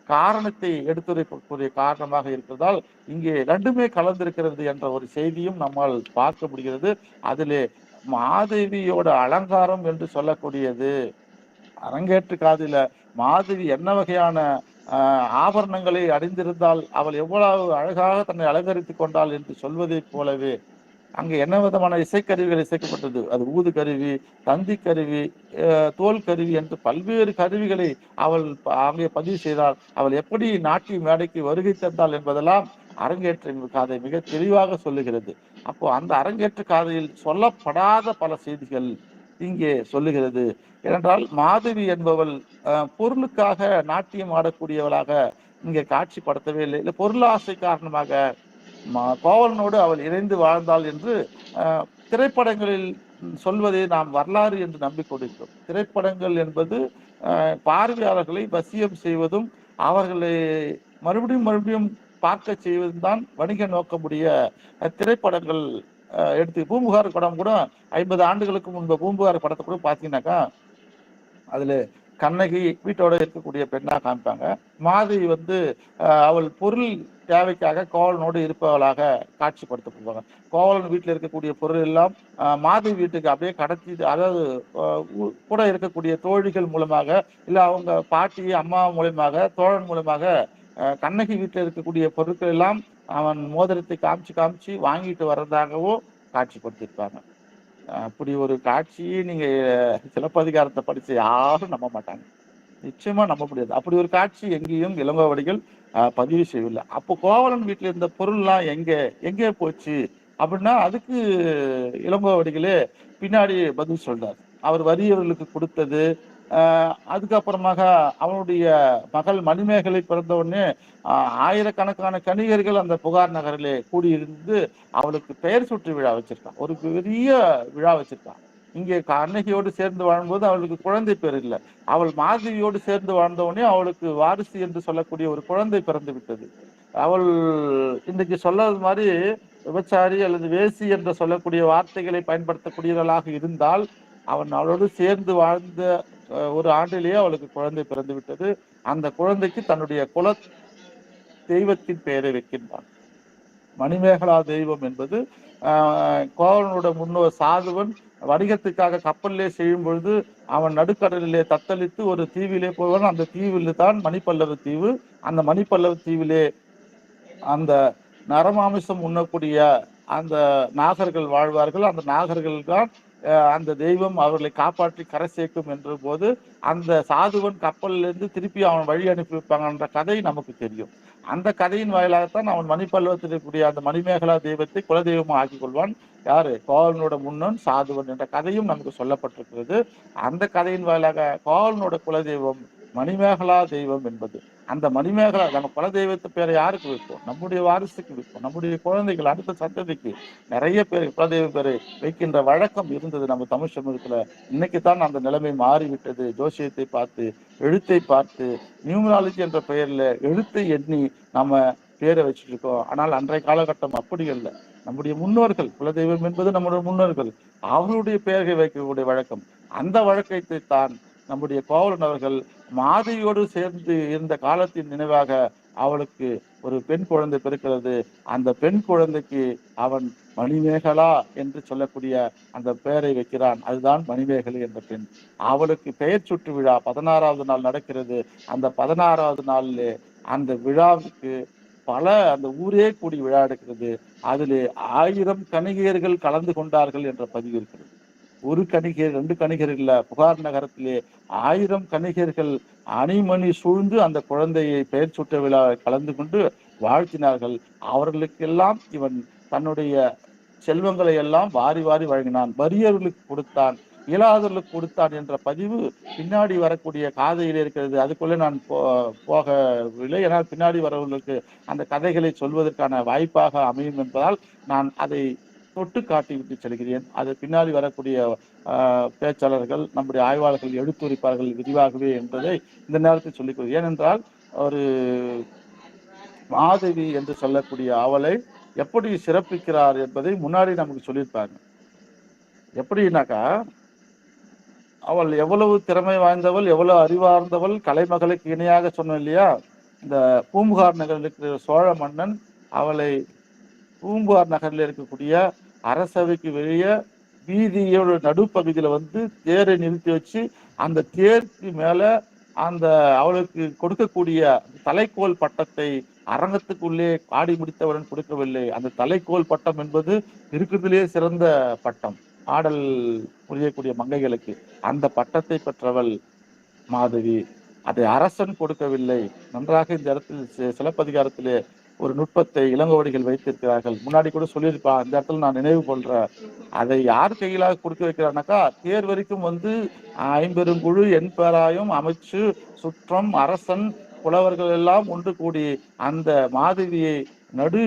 காரணத்தை எடுத்துரைக்கக்கூடிய காரணமாக இருக்கிறதால் இங்கே ரெண்டுமே கலந்திருக்கிறது என்ற ஒரு செய்தியும் நம்மால் பார்க்க முடிகிறது. அதிலே மாதவியோட அலங்காரம் என்று சொல்லக்கூடியது, அரங்கேற்று காதில மாதவி என்ன வகையான ஆபரணங்களை அணிந்திருந்தால் அவள் எவ்வளவு அழகாக தன்னை அலங்கரித்துக் கொண்டாள் என்று சொல்வதை போலவே அங்கு என்ன விதமான இசைக்கருவிகள் இசைக்கப்பட்டது, அது ஊது கருவி, தந்தி கருவி, தோல் கருவி என்று பல்வேறு கருவிகளை அவள் அங்கே பதிவு செய்தாள். அவள் எப்படி நாட்டிய மேடைக்கு வருகை தந்தாள் என்பதெல்லாம் அரங்கேற்ற காதை மிக தெளிவாக சொல்லுகிறது. அப்போ அந்த அரங்கேற்ற காதையில் சொல்லப்படாத பல செய்திகள் இங்கே சொல்லுகிறது. ஏனென்றால் மாதவி என்பவள் பொருளுக்காக நாட்டியம் ஆடக்கூடியவளாக இங்கே காட்சிப்படுத்தவே இல்லை. இல்லை, பொருளாசை காரணமாக கோவலனோடு அவள் இணைந்து வாழ்ந்தாள் என்று திரைப்படங்களில் சொல்வதை நாம் வரலாறு என்று நம்பிக்கொண்டிருக்கிறோம். திரைப்படங்கள் என்பது பார்வையாளர்களை வசியம் செய்வதும் அவர்களை மறுபடியும் பார்க்க செய்வதும் தான் வணிக நோக்கமுடைய திரைப்படங்கள். எடுத்து பூம்புகார் படம் கூட 50 ஆண்டுகளுக்கு முன்பு பூம்புகார் படத்தை கூட பார்த்தீங்கன்னாக்கா அதுல கண்ணகி வீட்டோட இருக்கக்கூடிய பெண்ணா காமிப்பாங்க. மாதவி அவள் பொருள் தேவைக்காக கோவலனோடு இருப்பவளாக காட்சிப்படுத்தப்படுவாங்க. கோவலன் வீட்டில் இருக்கக்கூடிய பொருள் எல்லாம் மாதவி வீட்டுக்கு அப்படியே கடத்தி, அதாவது கூட இருக்கக்கூடிய தோழிகள் மூலமாக, இல்லை அவங்க பாட்டி அம்மா மூலமாக, தோழன் மூலமாக கண்ணகி வீட்டில் இருக்கக்கூடிய பொருட்கள் எல்லாம் அவன் மோதிரத்தை காமிச்சு வாங்கிட்டு வர்றதாகவோ காட்சிப்படுத்தியிருப்பாங்க. அப்படி ஒரு காட்சியை நீங்க சிலப்பதிகாரத்தை படிச்சு யாரும் நம்ப மாட்டாங்க, நிச்சயமா நம்ப முடியாது. அப்படி ஒரு காட்சி எங்கேயும் இளங்கோவடிகள் பதிவு செய்யவில்லை. அப்போ கோவலன் வீட்டில் இருந்த பொருள்லாம் எங்கே போச்சு அப்படின்னா அதுக்கு இளங்கோவடிகளே பின்னாடி பதில் சொல்றார். அவர் வறியவர்களுக்கு கொடுத்தது, அதுக்கப்புறமாக அவனுடைய மகள் மணிமேகலை பிறந்த உடனே ஆயிரக்கணக்கான கணிகர்கள் அந்த புகார் நகரிலே கூடியிருந்து அவளுக்கு பெயர் சுற்று விழா வச்சிருக்கான், ஒரு பெரிய விழா வச்சிருக்கான். இங்கே கண்ணகியோடு சேர்ந்து வாழும்போது அவளுக்கு குழந்தை பேர் இல்லை. அவள் மாதவியோடு சேர்ந்து வாழ்ந்தவனே அவளுக்கு வாரிசு என்று சொல்லக்கூடிய ஒரு குழந்தை பிறந்து விட்டது. அவள் இன்றைக்கு சொல்லாத மாதிரி விபச்சாரி அல்லது வேசி என்று சொல்லக்கூடிய வார்த்தைகளை பயன்படுத்தக்கூடியவர்களாக இருந்தால் அவன் அவளோடு சேர்ந்து வாழ்ந்த ஒரு ஆண்டிலேயே அவளுக்கு குழந்தை பிறந்து விட்டது. அந்த குழந்தைக்கு தன்னுடைய குல தெய்வத்தின் பெயரை வைக்கின்றான். மணிமேகலா தெய்வம் என்பது கோவலனோட முன்னோர் சாதுவன் வணிகத்துக்காக கப்பலிலே செய்யும் பொழுது அவன் நடுக்கடலிலே தத்தளித்து ஒரு தீவிலே போவான். அந்த தீவில் தான் மணிப்பல்லவ தீவு. அந்த மணிப்பல்லவ தீவிலே அந்த நரமாமிசம் உண்ணக்கூடிய அந்த நாகர்கள் வாழ்வார்கள். அந்த நாகர்கள் தான் அந்த தெய்வம் அவர்களை காப்பாற்றி கரை சேர்க்கும் என்ற போது அந்த சாதுவன் கப்பலிலிருந்து திருப்பி அவன் வழி அனுப்பி வைப்பாங்கன்ற கதை நமக்கு தெரியும். அந்த கதையின் வாயிலாகத்தான் அவன் மணிப்பல்லவத்தில் இருக்கக்கூடிய அந்த மணிமேகலா தெய்வத்தை குலதெய்வமாக ஆக்கிக் கொள்வான். யாரு? கோவலனோட முன்னன் சாதுவன் என்ற கதையும் நமக்கு சொல்லப்பட்டிருக்கிறது. அந்த கதையின் வாயிலாக கோவலனோட குலதெய்வம் மணிமேகலா தெய்வம் என்பது, அந்த மணிமேகலா நம்ம குலதெய்வத்து பேரை யாருக்கு வைப்போம்? நம்முடைய வாரிசுக்கு வைப்போம். நம்முடைய குழந்தைகள் அடுத்த சந்ததிக்கு நிறைய பேர் குலதெய்வ பேரை வைக்கின்ற வழக்கம் இருந்தது நம்ம தமிழ் சமூகத்துல. இன்னைக்கு தான் அந்த நிலைமை மாறிவிட்டது. ஜோசியத்தை பார்த்து, எழுத்தை பார்த்து, நியூமராலஜி என்ற பெயர்ல எழுத்தை எண்ணி நம்ம பேரை வச்சுட்டு இருக்கோம். ஆனால் அன்றைய காலகட்டம் அப்படி இல்லை. நம்முடைய முன்னோர்கள், குலதெய்வம் என்பது நம்முடைய முன்னோர்கள், அவர்களுடைய பெயர்கள் வைக்கக்கூடிய வழக்கம். அந்த வழக்கத்தை தான் நம்முடைய கோவலன் அவர்கள் மாதவியோடு சேர்ந்து இருந்த காலத்தின் நினைவாக அவளுக்கு ஒரு பெண் குழந்தை பிறக்கிறது. அந்த பெண் குழந்தைக்கு அவன் மணிமேகலா என்று சொல்லக்கூடிய அந்த பெயரை வைக்கிறான். அதுதான் மணிமேகலை என்ற பெண். அவளுக்கு பெயர் சுட்டு விழா 16வது நாள் நடக்கிறது. அந்த 16வது நாளிலே அந்த விழாவுக்கு அந்த ஊரே கூடி விழா எடுக்கிறது. அதிலே 1000 கணிகையர்கள் கலந்து கொண்டார்கள் என்ற பதிவு இருக்கிறது. ஒரு கணிகர் 2 கணிகர் இல்ல, புகார் நகரத்திலே 1000 கணிகர்கள் அணிமணி சூழ்ந்து அந்த குழந்தையை பெயர் சூட்ட விழாவில் கலந்து கொண்டு வாழ்த்தினார்கள். அவர்களுக்கெல்லாம் இவன் தன்னுடைய செல்வங்களை எல்லாம் வாரி வாரி வழங்கினான். வறியவர்களுக்கு கொடுத்தான், இயலாதவர்களுக்கு கொடுத்தான் என்ற பதிவு பின்னாடி வரக்கூடிய காதையில் இருக்கிறது. அதுக்குள்ளே நான் போகவில்லை. ஏனால் பின்னாடி வரவர்களுக்கு அந்த கதைகளை சொல்வதற்கான வாய்ப்பாக அமையும் என்பதால் நான் அதை தொட்டு காட்டிவிட்டு செல்கிறேன். அது பின்னாடி வரக்கூடிய பேச்சாளர்கள், நம்முடைய ஆய்வாளர்கள் எடுத்துரைப்பார்கள் விரிவாகவே என்பதை இந்த நேரத்தில் சொல்லிக் ஏனென்றால் ஒரு மாதவி என்று சொல்லக்கூடிய அவளை எப்படி சிறப்பிக்கிறார் என்பதை முன்னாடி நமக்கு சொல்லியிருப்பாங்க. எப்படின்னாக்கா, அவள் எவ்வளவு திறமை வாய்ந்தவள், எவ்வளவு அறிவார்ந்தவள், கலைமகளுக்கு இணையாக சொன்னோம் இல்லையா. இந்த பூம்புகார் நகரில் இருக்கிற சோழ மன்னன் அவளை பூம்புகார் நகரில் இருக்கக்கூடிய அரசவைக்கு வெளியே வீதியோட நடுப்பகுதியில தேரை நிறுத்தி வச்சு அந்த தேருக்கு மேல அந்த அவளுக்கு கொடுக்கக்கூடிய தலைக்கோல் பட்டத்தை அரங்கத்துக்குள்ளே ஆடி முடித்தவுடன் கொடுக்கவில்லை. அந்த தலைக்கோல் பட்டம் என்பது இருக்கிறதுலே சிறந்த பட்டம், ஆடல் புரியக்கூடிய மங்கைகளுக்கு. அந்த பட்டத்தை பெற்றவள் மாதவி. அதை அரசன் கொடுக்கவில்லை. நன்றாக இந்த இடத்தில் சிலப்பதிகாரத்திலே ஒரு நுட்பத்தை இளங்கோவடிகள் வைத்திருக்கிறார்கள். முன்னாடி கூட சொல்லியிருப்பான், இந்த இடத்துல நான் நினைவு கொள்றேன். அதை யார் கையிலாக கொடுக்க வைக்கிறானாக்கா, தேர் வரைக்கும் 50 எண் பேராயும் அமைச்சு சுற்றம் அரசன் புலவர்கள் எல்லாம் ஒன்று கூடி அந்த மாதவியை நடு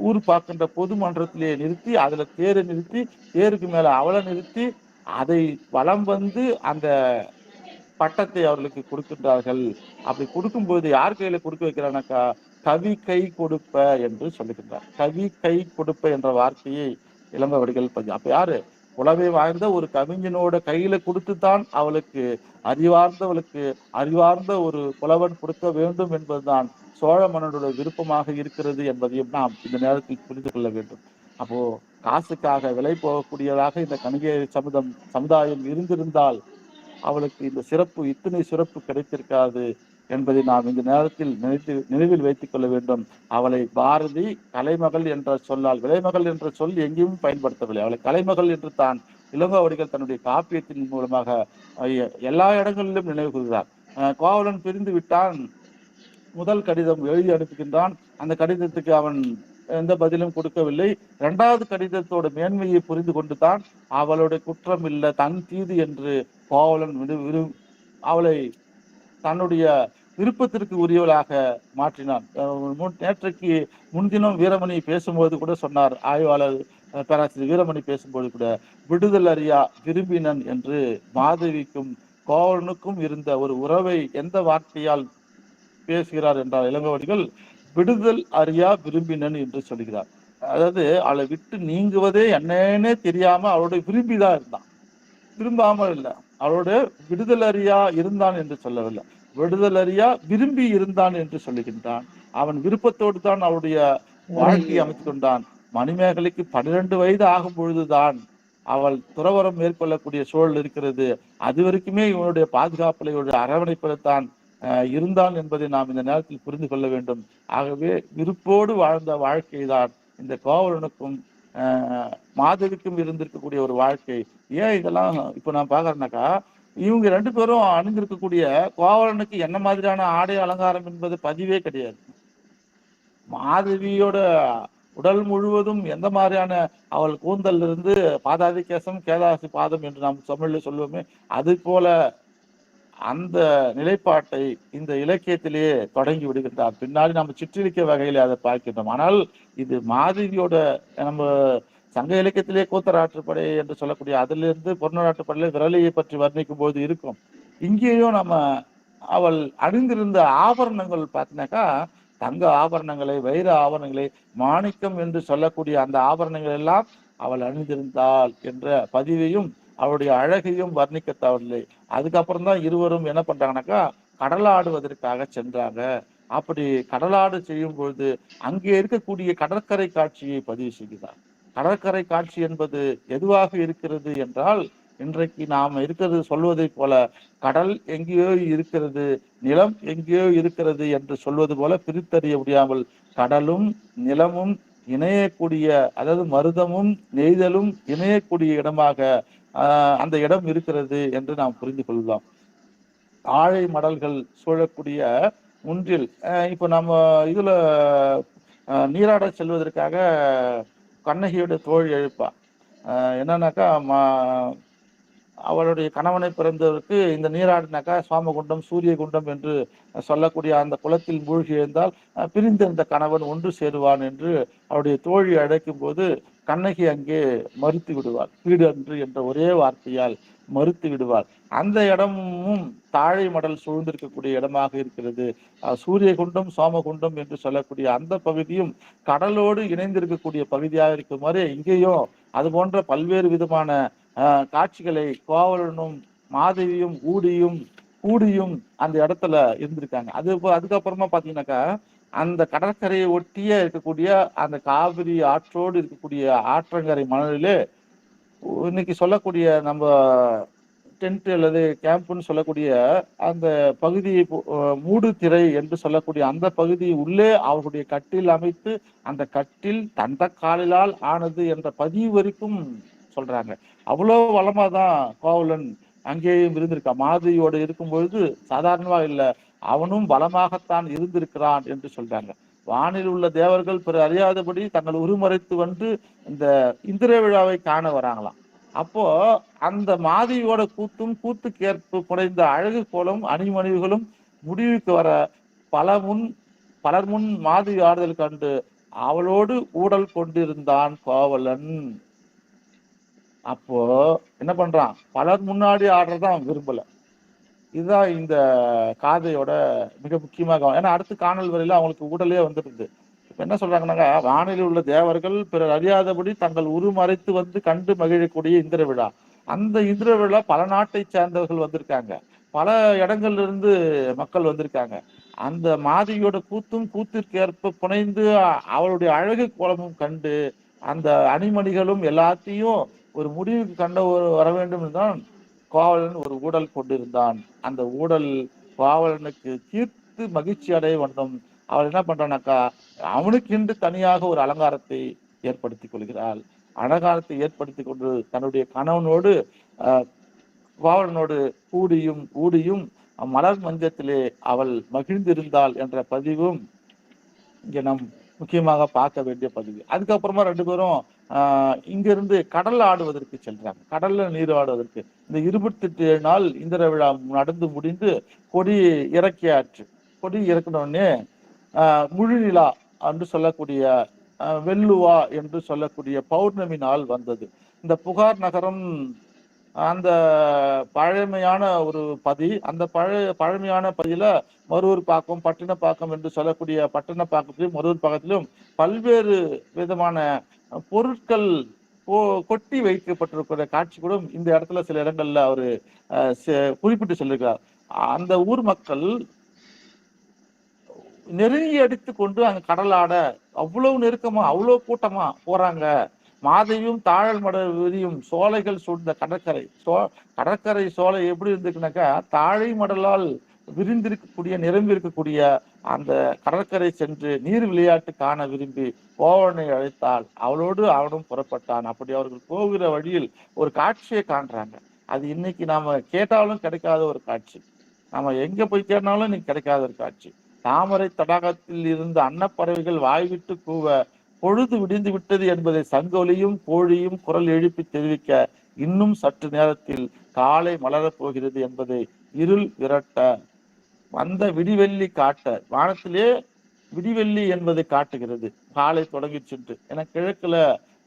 ஊர் பார்க்கின்ற பொது மன்றத்திலே நிறுத்தி அதுல தேரை நிறுத்தி தேருக்கு மேல அவளை நிறுத்தி அதை வலம் அந்த பட்டத்தை அவர்களுக்கு கொடுக்கின்றார்கள். அப்படி கொடுக்கும்போது யார் கையில கொடுக்க வைக்கிறானாக்கா, கவி கை கொடுப்ப என்று சொல்லுகின்றார். கவி கை கொடுப்ப என்ற வார்த்தையை இளங்கோவடிகள் அப்ப யாரு புலவை வாய்ந்த ஒரு கவிஞனோட கையில கொடுத்துத்தான் அவளுக்கு அறிவார்ந்த ஒரு புலவன் கொடுக்க வேண்டும் என்பதுதான் சோழ மன்னனோட விருப்பமாக இருக்கிறது என்பதையும் நாம் இந்த நேரத்தில் புரிந்து கொள்ள வேண்டும். அப்போ காசுக்காக விலை போகக்கூடியதாக இந்த கணிகை சமுதாயம் இருந்திருந்தால் அவளுக்கு இந்த சிறப்பு, இத்தனை சிறப்பு கிடைத்திருக்காது என்பதை நாம் இந்த நேரத்தில் நினைவில் வைத்துக் கொள்ள வேண்டும். அவளை பாரதி கலைமகள் என்ற சொல்லால், விலைமகள் என்ற சொல் எங்கேயும் பயன்படுத்தவில்லை. அவளை கலைமகள் என்று தான் இளங்கோவடிகள் தன்னுடைய காப்பியத்தின் மூலமாக எல்லா இடங்களிலும் நினைவு கூறுகிறார். கோவலன் பிரிந்து விட்டான், முதல் கடிதம் எழுதி அனுப்புகின்றான். அந்த கடிதத்துக்கு அவன் எந்த பதிலும் கொடுக்கவில்லை. 2வது கடிதத்தோட மேன்மையை புரிந்து கொண்டுதான் அவளுடைய குற்றம் இல்லை, தன் தீது என்று கோவலன் அவளை தன்னுடைய விருப்பத்திற்கு உரியவளாக மாற்றினான். நேற்றைக்கு முன்தினம் வீரமணி பேசும்போது கூட சொன்னார், ஆய்வாளர் பேராசிரியர் வீரமணி பேசும்போது கூட, விடுதல் அறியா விரும்பினன் என்று மாதவிக்கும் கோவலனுக்கும் இருந்த ஒரு உறவை எந்த வார்த்தையால் பேசுகிறார் என்றால் இளங்கோவடிகள் விடுதல் அறியா விரும்பினன் என்று சொல்கிறார். அதாவது அவளை விட்டு நீங்குவதே என்னன்னே தெரியாம அவளோட விரும்பிதான் இருந்தான், விரும்பாமல் இல்லை. அவளோட விடுதல் அறியா இருந்தான் என்று சொல்லவில்லை, விடுதல் அறியா விரும்பி இருந்தான் என்று சொல்லுகின்றான். அவன் விருப்பத்தோடு தான் அவளுடைய வாழ்க்கையை அமைத்துக் கொண்டான். மணிமேகலைக்கு 12 வயது ஆகும் பொழுதுதான் அவள் துறவரம் மேற்கொள்ளக்கூடிய சூழல் இருக்கிறது. அது வரைக்குமே இவனுடைய பாதுகாப்பில் இவனுடைய அரவணைப்பில்தான் இருந்தான் என்பதை நாம் இந்த நேரத்தில் புரிந்து கொள்ள வேண்டும். ஆகவே விருப்போடு வாழ்ந்த வாழ்க்கை தான் இந்த கோவலனுக்கும் மாதவிக்கும் இருந்திருக்கக்கூடிய ஒரு வாழ்க்கை. ஏன் இதெல்லாம் இப்ப நான் பாக்குறேன்னாக்கா, இவங்க 2 பேரும் அணிந்திருக்கக்கூடிய கோவலனுக்கு என்ன மாதிரியான ஆடை அலங்காரம் என்பது பதிவே கிடையாது. மாதவியோட உடல் முழுவதும் எந்த மாதிரியான அவள் கூந்தல் இருந்து பாதாதி கேசம் கேதாசி பாதம் என்று நாம் தமிழ்ல சொல்லுவோமே, அது போல அந்த நிலைப்பாட்டை இந்த இலக்கியத்திலேயே தொடங்கி விடுகின்றார். பின்னாடி நம்ம சிற்றிலக்கிய வகையில அதை பார்க்கின்றோம். ஆனால் இது மாதவியோட நம்ம சங்க இலக்கியத்திலே கூத்தராற்றுப்படை என்று சொல்லக்கூடிய அதிலிருந்து பொருளாற்றுப்படையில விரலையை பற்றி வர்ணிக்கும் போது இருக்கும். இங்கேயும் நம்ம அவள் அணிந்திருந்த ஆபரணங்கள் பார்த்தீங்கன்னாக்கா, தங்க ஆபரணங்களை, வைர ஆபரணங்களை, மாணிக்கம் என்று சொல்லக்கூடிய அந்த ஆபரணங்கள் எல்லாம் அவள் அணிந்திருந்தாள் என்ற பதிவையும் அவளுடைய அழகையும் வர்ணிக்க தவறில்லை. அதுக்கப்புறம் தான் இருவரும் என்ன பண்றாங்கன்னாக்கா, கடலாடுவதற்காக சென்றாங்க. அப்படி கடலாடு செய்யும் பொழுது அங்கே இருக்கக்கூடிய கடற்கரை காட்சியை பதிவு செய்கிறார். கடற்கரை காட்சி என்பது எதுவாக இருக்கிறது என்றால், இன்றைக்கு நாம் இருக்கிறது சொல்வதை போல கடல் எங்கேயோ இருக்கிறது, நிலம் எங்கேயோ இருக்கிறது என்று சொல்வது போல பிரித்தறிய முடியாமல் கடலும் நிலமும் இணையக்கூடிய, அதாவது மருதமும் நெய்தலும் இணையக்கூடிய இடமாக அந்த இடம் இருக்கிறது என்று நாம் புரிந்து கொள்ளலாம். ஆழை மடல்கள் சூழக்கூடிய ஒன்றில் இப்ப நம்ம இதுல நீராட செல்வதற்காக கண்ணகியோட தோழி எழுப்பா. என்னன்னாக்கா அவளுடைய கணவனை பிறந்தவருக்கு இந்த நீராடினாக்கா சோமகுண்டம் சூரிய குண்டம் என்று சொல்லக்கூடிய அந்த குளத்தில் மூழ்கி எழுந்தால் பிரிந்திருந்த கணவன் ஒன்று சேருவான் என்று அவருடைய தோழி அழைக்கும் போது கண்ணகி அங்கே மறுத்து விடுவார். வீடு அன்று என்ற ஒரே வார்த்தையால் மறுத்து விடுவார். அந்த இடமும் தாழை மடல் சூழ்ந்திருக்கக்கூடிய இடமாக இருக்கிறது. சூரிய குண்டம் சோமகுண்டம் என்று சொல்லக்கூடிய அந்த பகுதியும் கடலோடு இணைந்திருக்கக்கூடிய பகுதியாக இருக்குமாறு இங்கேயும் அது போன்ற பல்வேறு விதமான காட்சிகளை கோவலனும் மாதவியும் கூடியும் அந்த இடத்துல இருந்திருக்காங்க. அதுக்கப்புறமா பாத்தீங்கன்னாக்கா அந்த கடற்கரையை ஒட்டியே இருக்கக்கூடிய அந்த காவிரி ஆற்றோடு இருக்கக்கூடிய ஆற்றங்கரை மணலிலே இன்னைக்கு சொல்லக்கூடிய நம்ம டென்ட் அல்லது கேம்ப்னு சொல்லக்கூடிய அந்த பகுதியை மூடு திரை என்று சொல்லக்கூடிய அந்த பகுதி உள்ளே அவர்களுடைய கட்டில் அமைத்து அந்த கட்டில் தந்த காலிலால் ஆனது என்ற பதிவு வரைக்கும் சொல்றாங்க. அவ்வளோ வளமா தான் கோவலன் அங்கேயும் இருந்திருக்கான். மாதவியோடு இருக்கும் பொழுது சாதாரணமா இல்லை, அவனும் பலமாகத்தான் இருந்திருக்கிறான் என்று சொல்றாங்க. வானில் உள்ள தேவர்கள் பிற அறியாதபடி தங்கள் உருமறைத்து வந்து இந்த இந்திர விழாவை காண வராங்களாம். அப்போ அந்த மாதவியோட கூத்துக்கேற்பு குறைந்த அழகு கோலம் அணிமணிவுகளும் முடிவுக்கு வர பலர் முன் மாதவி ஆறுதல் கண்டு அவளோடு ஊடல் கொண்டிருந்தான் கோவலன். அப்போ என்ன பண்றான், பலர் முன்னாடி ஆடுறதான் விரும்பல. இதுதான் இந்த காதையோட மிக முக்கியமாக. ஏன்னா அடுத்து காணல் வரையில அவங்களுக்கு ஊடலே வந்துடுது. இப்ப என்ன சொல்றாங்கன்னாக்கா, வானில் உள்ள தேவர்கள் பிறர் அறியாதபடி தங்கள் உருமறைத்து வந்து கண்டு மகிழக்கூடிய இந்திர விழா. அந்த இந்திர விழா பல நாட்டை சேர்ந்தவர்கள் வந்திருக்காங்க, பல இடங்கள்ல இருந்து மக்கள் வந்திருக்காங்க. அந்த மாதவியோட கூத்திற்கேற்ப புனைந்து அவளுடைய அழகு கோலமும் கண்டு அந்த அணிமணிகளும் எல்லாத்தையும் ஒரு முடிவுக்கு கண்ட வர வேண்டும் என்றுதான் கோவலன் ஒரு ஊடல் கொண்டிருந்தான். அந்த ஊடல் கோவலனுக்கு தீர்த்து மகிழ்ச்சி அடைய வேண்டும். அவள் என்ன பண்றானாக்கா, அவனுக்கென்று தனியாக ஒரு அலங்காரத்தை ஏற்படுத்தி கொள்கிறாள். அலங்காரத்தை ஏற்படுத்தி கொண்டு தன்னுடைய கணவனோடு கோவலனோடு ஊடியும் மலர் மஞ்சத்திலே அவள் மகிழ்ந்திருந்தாள் என்ற பதிவும் இங்க நம் முக்கியமாக பார்க்க வேண்டிய பதிவு. அதுக்கப்புறமா ரெண்டு பேரும் இங்கிருந்து கடல் ஆடுவதற்கு செல்றாங்க. கடல்ல நீர் ஆடுவதற்கு இந்த 28 நாள் இந்திர விழா நடந்து முடிந்து கொடி இறக்கியாச்சு. கொடி இறக்கினோடனே முழு நிலா என்று சொல்லக்கூடிய வெள்ளுவா என்று சொல்லக்கூடிய பௌர்ணமி நாள் வந்தது. இந்த புகார் நகரம் அந்த பழமையான ஒரு பதி, அந்த பழமையான பதியில மருவூர் பாக்கம் பட்டினப்பாக்கம் என்று சொல்லக்கூடிய பட்டினப்பாக்கத்திலும் மருவூர் பாக்கத்திலும் பல்வேறு விதமான பொருட்கள் கொட்டி வைக்கப்பட்டிருக்கிற காட்சி கூட இந்த இடத்துல சில இடங்கள்ல அவரு குறிப்பிட்டு சொல்லியிருக்கார். அந்த ஊர் மக்கள் நெருங்கி அடித்து கொண்டு அங்க கடலாட அவ்வளவு நெருக்கமா அவ்வளவு கூட்டமா போறாங்க. மாதவியும் தாழல் மடல் விரியும் சோலைகள் சூழ்ந்த கடற்கரை சோலை எப்படி இருந்துக்குனாக்கா, தாழை மடலால் விரிந்திருக்கக்கூடிய நிரம்பி இருக்கக்கூடிய அந்த கடற்கரை சென்று நீர் விளையாட்டு காண விரும்பி கோவலனை அழைத்தாள். அவளோடு அவனும் புறப்பட்டான். அப்படி அவர்கள் போகிற வழியில் ஒரு காட்சியை காண்றாங்க. அது இன்னைக்கு நாம கேட்டாலும் கிடைக்காத ஒரு காட்சி, நாம எங்க போய் தேடினாலும் இன்னைக்கு கிடைக்காத ஒரு காட்சி. தாமரை தடாகத்தில் இருந்த அன்னப்பறவைகள் வாய்விட்டு கூவ பொழுது விடிந்து விட்டது என்பதை சங்கொலியும் கோழியும் குரல் எழுப்பி தெரிவிக்க இன்னும் சற்று நேரத்தில் காலை மலரப் போகிறது என்பதை இருள் விரட்ட வந்த விடிவெள்ளி காட்ட, வானத்திலே விடிவெள்ளி என்பதை காட்டுகிறது. காலை தொடங்கிடுச்சுட்டு, ஏன்னா கிழக்குல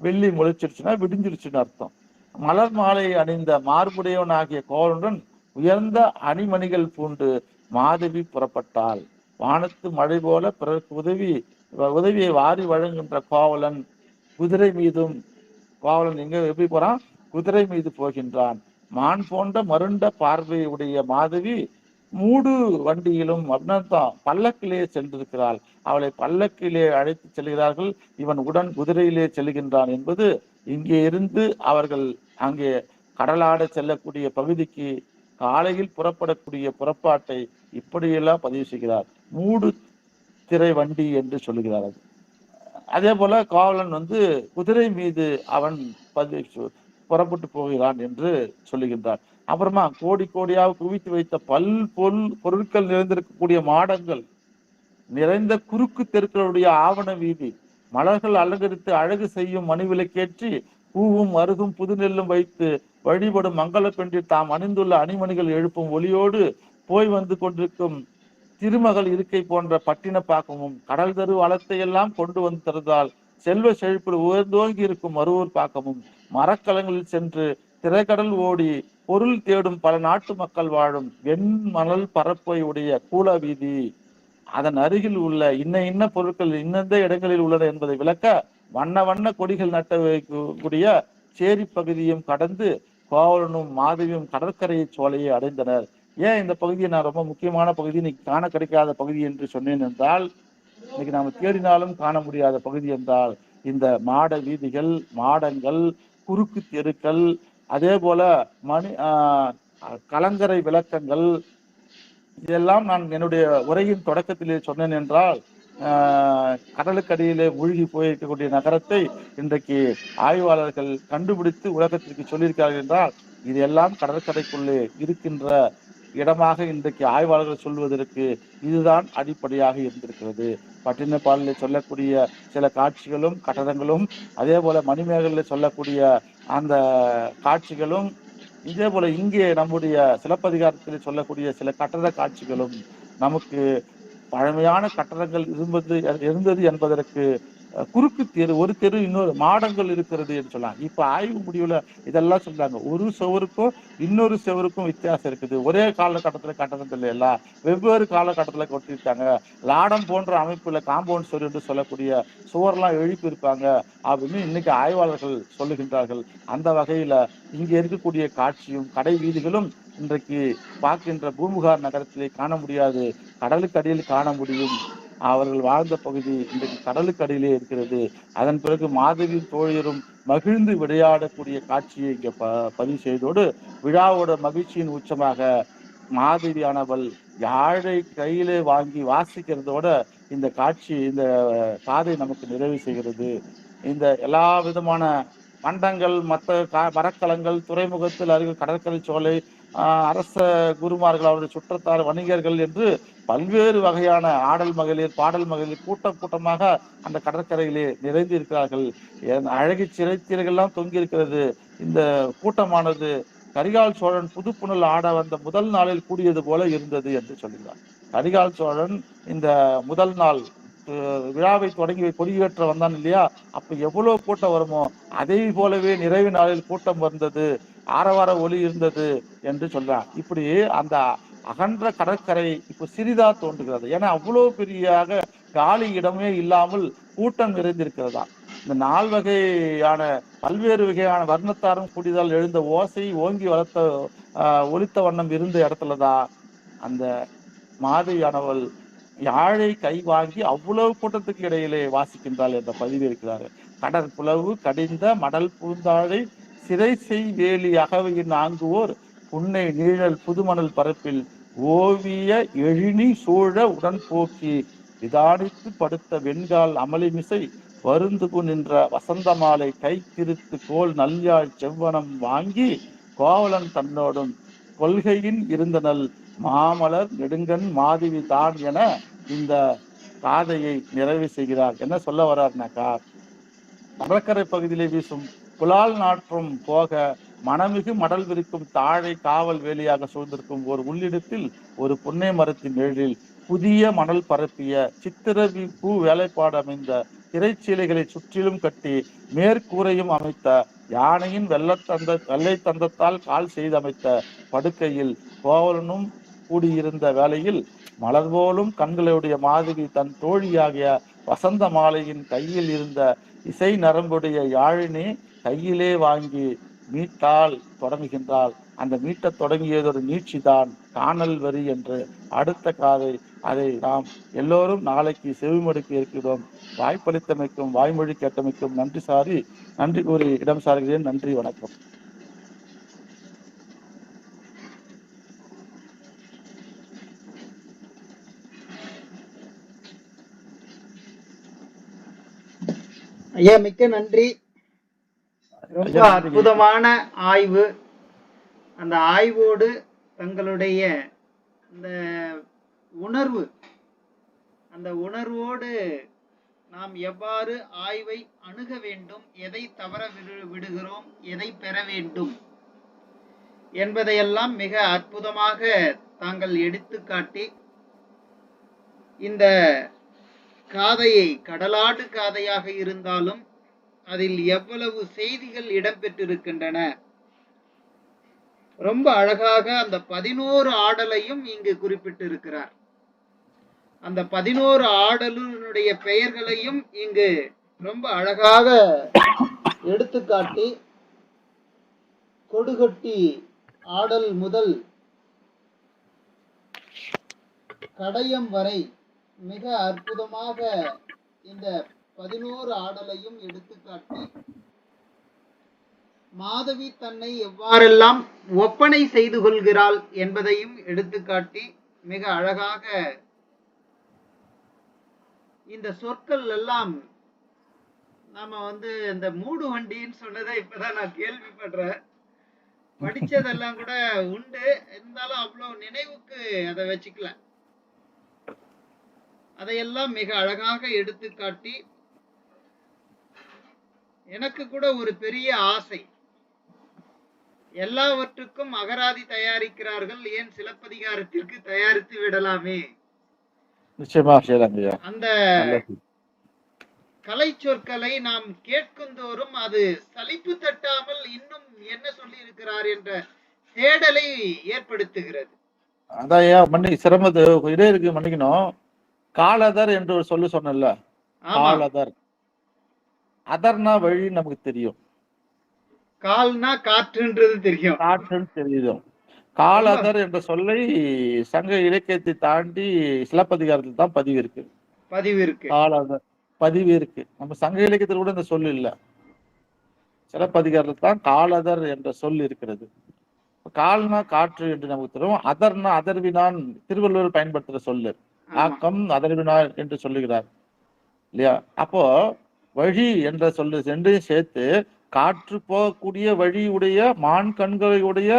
வெள்ளி முளைச்சிருச்சுன்னா விடிஞ்சிருச்சுன்னு அர்த்தம். மலர் மாலை அணிந்த மார்புடையவன் ஆகிய கோவலனுடன் உயர்ந்த அணிமணிகள் பூண்டு மாதவி புறப்பட்டாள். வானத்து மழை போல பிறருக்கு உதவியை வாரி வழங்குகின்ற கோவலன் குதிரை மீதும், கோவலன் எங்க எப்படி போறான், குதிரை மீது போகின்றான். மான் போன்ற மருண்ட பார்வையுடைய மாதவி மூடு வண்டியிலும் வர்ணத்தான் பல்லக்கிலே சென்றிருக்கிறாள். அவளை பல்லக்கிலே அழைத்து செல்கிறார்கள். இவன் உடன் குதிரையிலே செல்கின்றான் என்பது இங்கே இருந்து அவர்கள் அங்கே கடலாட செல்லக்கூடிய பகுதிக்கு காலையில் புறப்படக்கூடிய புறப்பாட்டை இப்படியெல்லாம் பதிவு செய்கிறார். மூடு திரை வண்டி என்று சொல்லுகிறார். அதே போல காவலன் குதிரை மீது அவன் புறப்பட்டு போகிறான் என்று சொல்லுகின்றார். அப்புறமா கோடி கோடியாக குவித்து வைத்த பொருட்கள் நிறைந்திருக்கக்கூடிய மாடங்கள் நிறைந்த குறுக்கு தெருக்களுடைய ஆவண வீதி, மலர்கள் அலங்கரித்து அழகு செய்யும் மணிவிலக்கேற்றி பூவும் அருகும் புது நெல்லும் வைத்து வழிபடும் மங்கள பெண்டில் தாம் அணிந்துள்ள அணிமணிகள் எழுப்பும் ஒளியோடு போய் வந்து கொண்டிருக்கும் திருமகள் இருக்கை போன்ற பட்டினப்பாக்கமும் கடல் தரு வளத்தை எல்லாம் கொண்டு வந்து தருதால் செல்வ செழிப்பில் உயர்ந்தோங்கி இருக்கும் மருவூர் பாக்கமும் மரக்கலங்களில் சென்று திரைக்கடல் ஓடி பொருள் தேடும் பல நாட்டு மக்கள் வாழும் வெண்மணல் பரப்பை உடைய கூல வீதி, அதன் அருகில் உள்ள இன்ன பொருட்கள் இன்னெந்த இடங்களில் உள்ளன என்பதை விளக்க வண்ண வண்ண கொடிகள் நட்ட வைக்கக்கூடிய சேரி பகுதியும் கடந்து கோவலனும் மாதவியும் கடற்கரை சோலையை அடைந்தனர். ஏன் இந்த பகுதியை நான் ரொம்ப முக்கியமான பகுதி, இன்னைக்கு காண கிடைக்காத பகுதி என்று சொன்னேன் என்றால், இன்னைக்கு நாம தேடினாலும் காண முடியாத பகுதி என்றால் இந்த மாட வீதிகள், மாடங்கள், குறுக்கு தெருக்கள், அதே போல கலங்கரை விளக்கங்கள், இதெல்லாம் நான் என்னுடைய உரையின் தொடக்கத்திலே சொன்னேன் என்றால், கடலுக்கடியிலே மூழ்கி போயிருக்கக்கூடிய நகரத்தை இன்றைக்கு ஆய்வாளர்கள் கண்டுபிடித்து உலகத்திற்கு சொல்லியிருக்கிறார்கள் என்றால், இது எல்லாம் கடற்கரைக்குள்ளே இருக்கின்ற இடமாக இன்றைக்கு ஆய்வாளர்கள் சொல்வதற்கு இதுதான் அடிப்படையாக இருந்திருக்கிறது. பட்டினப்பாலில் சொல்லக்கூடிய சில காட்சிகளும் கட்டடங்களும், அதே போல மணிமேகலில் சொல்லக்கூடிய அந்த காட்சிகளும், இதே போல இங்கே நம்முடைய சிலப்பதிகாரத்தில் சொல்லக்கூடிய சில கட்டட காட்சிகளும் நமக்கு பழமையான கட்டடங்கள் இருந்தது என்பதற்கு குறுக்கு தெரு, ஒரு தெரு இன்னொரு மாடங்கள் இருக்கிறது என்று சொல்லலாம். இப்ப ஆய்வு முடிவுல இதெல்லாம் சொல்றாங்க. ஒரு செவருக்கும் இன்னொரு செவருக்கும் வித்தியாசம் இருக்குது. ஒரே காலகட்டத்துல கட்டணத்துல எல்லாம் வெவ்வேறு காலகட்டத்துல கொட்டிருக்காங்க. லாடம் போன்ற அமைப்புல காம்பவுண்ட் சுவர் என்று சொல்லக்கூடிய சுவர்லாம் எழுப்பி இருப்பாங்க அப்படின்னு இன்னைக்கு ஆய்வாளர்கள் சொல்லுகின்றார்கள். அந்த வகையில இங்க இருக்கக்கூடிய காட்சியும் கடை வீதிகளும் இன்றைக்கு பார்க்கின்ற பூம்புகார் நகரத்திலே காண முடியாது, கடலுக்கு அடியில் காண முடியும். அவர்கள் வாழ்ந்த பகுதி இன்றைக்கு கடலுக்கு அடியிலே இருக்கிறது. அதன் பிறகு மாதவி தோழியரும் மகிழ்ந்து விளையாடக்கூடிய காட்சியை இங்க பதிவு செய்தோடு, விழாவோட மகிழ்ச்சியின் உச்சமாக மாதவியானவள் யாழை கையிலே வாங்கி வாசிக்கிறதோட இந்த காட்சி, இந்த காதை நமக்கு நிறைவு செய்கிறது. இந்த எல்லா விதமான மண்டங்கள், மற்ற மரக்கலங்கள், துறைமுகத்தில் அருகில் கடற்கரை சோலை, அரச குருமார்கள், அவருடைய சுற்றத்தார், வணிகர்கள் என்று பல்வேறு வகையான ஆடல் மகளிர், பாடல் மகளிர் கூட்டமாக அந்த கடற்கரையிலே நிறைந்து இருக்கிறார்கள். அழகி சிறைத்தீர்கள்லாம் தொங்கி இருக்கிறது. இந்த கூட்டமானது கரிகால் சோழன் புதுப்புணல் ஆட வந்த முதல் நாளில் கூடியது போல இருந்தது என்று சொல்கிறார். கரிகால் சோழன் இந்த முதல் நாள் விழாவை தொடங்கி கொடியேற்ற வந்தான் இல்லையா, அப்ப எவ்வளவு கூட்டம் வருமோ அதே போலவே நிறைவு நாளில் கூட்டம் வந்தது, ஆரவார ஒலி இருந்தது என்று சொல்றார். இப்படி அந்த அகன்ற கடற்கரை இப்ப சிறிதா தோன்றுகிறது. ஏன்னா அவ்வளவு பெரியாக காலி இடமே இல்லாமல் கூட்டம் நிறைந்திருக்கிறதா. இந்த 4 வகையான பல்வேறு வகையான வர்ணத்தாரும் கூடியதால் எழுந்த ஓசை ஓங்கி வளர்த்த ஒலித்த வண்ணம் இருந்த இடத்துலதான் அந்த மாதவியானவள் யாழை கை வாங்கி அவ்வளவு கூட்டத்துக்கு இடையிலே வாசிக்கின்றாள் என்ற பதிவு இருக்கிறார். கடற்புலவு கடிந்த மடல் பூந்தாழை சிறை செய் வேலி அகவையின் ஆங்குவோர் புன்னை நீழல் புதுமணல் பரப்பில் ஓவிய எழினி சூழ உடன்போக்கி விதானித்து படுத்த வெண்கால் அமளிமிசை வருந்துகு நின்ற வசந்த மாலை கை திருத்து கோல் நல்யாழ் செவ்வனம் வாங்கி கோவலன் தன்னோடும் கொள்கையின் இருந்தனல் மாமலர் நெடுங்கண் மாதவி தான் என இந்த காதையை நிறைவு செய்கிறார். என்ன சொல்ல வர்றாருனாக்கா, கடற்கரை பகுதியிலே வீசும் புலால் நாற்றும் போக மனமிகு மடல் விரிக்கும் தாழை காவல் வேலியாக சூழ்ந்திருக்கும் ஒரு உள்ளிடத்தில் ஒரு புன்னை மரத்தின் எழில் புதிய மணல் பரப்பிய சித்திரவி பூ வேலைப்பாடு அமைந்த திரைச்சீலைகளை சுற்றிலும் கட்டி மேற்கூரையும் அமைத்த யானையின் வெள்ளை தந்தத்தால் கால் செய்து அமைத்த படுக்கையில் கோவலனும் கூடியிருந்த வேளையில் மலர் போலும் கண்களுடைய மாதவி தன் தோழியாகிய வசந்த மாலையின் கையில் இருந்த இசை நரம்புடைய யாழினை கையிலே வாங்கி மீட்டால் தொடங்குகின்றாள். அந்த மீட்டத் தொடங்கியதொரு நீட்சிதான் காணல் வரி என்று அடுத்த காதை. அதை நாம் எல்லோரும் நாளைக்கு செவிமடுக்க இருக்கிறோம். வாய்ப்பளித்தமைக்கும் வாய்மொழி கேட்டமைக்கும் நன்றி கூறி இடம் சார்கிறேன். நன்றி, வணக்கம். ஐயா மிக்க நன்றி. ரொம்ப அற்புதமான ஆய்வு. அந்த ஆய்வோடு தங்களுடைய அந்த உணர்வு, அந்த உணர்வோடு நாம் எவ்வாறு ஆய்வை அணுக வேண்டும், எதை தவற விடுகிறோம், எதை பெற வேண்டும் என்பதையெல்லாம் மிக அற்புதமாக தாங்கள் எடுத்துக்காட்டி இந்த காதையை கடலாடு காதையாக இருந்தாலும் அதில் எவ்வளவு செய்திகள் இடம்பெற்றிருக்கின்றன, ரொம்ப அழகாக அந்த 11 ஆடலையும் இங்கு குறிப்பிட்டிருக்கிறார். அந்த 11 ஆடலுடைய பெயர்களையும் இங்கு ரொம்ப அழகாக எடுத்துக்காட்டி கொடுகட்டி ஆடல் முதல் கடையம் வரை மிக அற்புதமாக இந்த 11 ஆடலையும் எடுத்துக்காட்டி மாதவி தன்னை எவ்வாறெல்லாம் ஒப்பனை செய்து கொள்கிறாள் என்பதையும் எடுத்துக்காட்டி மிக அழகாக இந்த சொற்கள் எல்லாம் நாம இந்த மூடு வண்டின்னு சொன்னதை இப்பதான் நான் கேள்விப்படுறேன். படிச்சதெல்லாம் கூட உண்டு, இருந்தாலும் அவ்வளவு நினைவுக்கு அதை வச்சுக்கல. அதையெல்லாம் மிக அழகாக எடுத்துக்காட்டி எனக்கு கூட ஒரு பெரிய ஆசை, எல்லாவற்றுக்கும் அகராதி தயாரிக்கிறார்கள், ஏன் சிலப்பதிகாரத்திற்கு தயாரித்து விடலாமே. நிச்சயமா அந்த கலை சொற்களை நாம் கேட்கும் தோறும் அது சலிப்பு தட்டாமல் இன்னும் என்ன சொல்லி இருக்கிறார் என்ற தேடலை ஏற்படுத்துகிறது. அதான் சிரமது இடையிற்கு மன்னிக்கணும். காலதர் என்று ஒரு சொல்லு சொன்னல, காலதர். அதர்னா வழி நமக்கு தெரியும், கால்னா காற்றுன்றது தெரியும், காற்றுன்னு தெரியும். காலதர் என்ற சொல்லை சங்க இலக்கியத்தை தாண்டி சிலப்பதிகாரத்தில் தான் பதிவு இருக்கு. காலதர் பதிவு இருக்கு. நம்ம சங்க இலக்கியத்தில் கூட இந்த சொல் இல்ல, சிலப்பதிகாரத்தில் தான் காலதர் என்ற சொல் இருக்கிறது. கால்னா காற்று என்று நமக்கு தெரியும். அதர்னா அதர்வினான் திருவள்ளுவர் பயன்படுத்துற சொல்லு, ஆக்கம் அதர்வினான் என்று சொல்லுகிறார் இல்லையா. அப்போ வழி என்ற சொல்லு ரெண்டையும் சேர்த்து காற்று போகக்கூடிய வழியுடைய மான் கண்களுடைய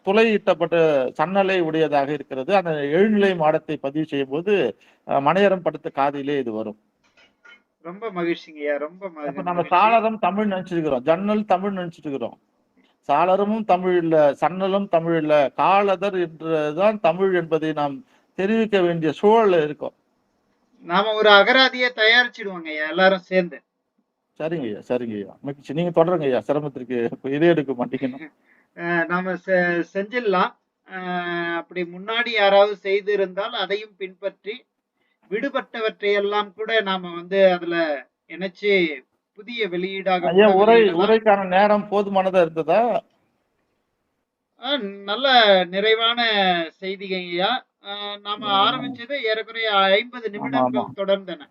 துளையிட்டப்பட்ட சன்னலை உடையதாக இருக்கிறது. அந்த எழுநிலை மாடத்தை பதிவு செய்யும் போது மனையரம் படுத்த காதிலே இது வரும். ரொம்ப மகிழ்ச்சிங்கய்யா, ரொம்ப மகிழ்ச்சி. நம்ம சாளரம் தமிழ் நினைச்சிருக்கிறோம், ஜன்னல் தமிழ் நினைச்சிட்டு இருக்கிறோம். சாளரமும் தமிழ் இல்ல, சன்னலும் தமிழ் இல்ல, காலதர் என்றுதான் தமிழ் என்பதை நாம் தெரிவிக்க வேண்டிய சூழல் இருக்கும். நாம ஒரு அகராதியை தயாரிச்சிடுவோங்க எல்லாரும் சேர்ந்து. சரிங்கய்யா மகிழ்ச்சி. நீங்க தொடருங்க ஐயா, சிரமத்திற்கு இதே எடுக்க மாட்டீங்கன்னா. நாம செஞ்சிடலாம். அப்படி முன்னாடி யாராவது செய்து இருந்தால் அதையும் பின்பற்றி விடுபட்டவற்றை எல்லாம் கூட நாம அதுல இணைச்சு புதிய வெளியீடாக உரைக்கான நேரம் போதுமானதா இருந்ததா? நல்ல நிறைவான செய்திகையா. நாம ஆரம்பிச்சது ஏறக்குறைய 50 நிமிடங்கள் தொடர்ந்தன.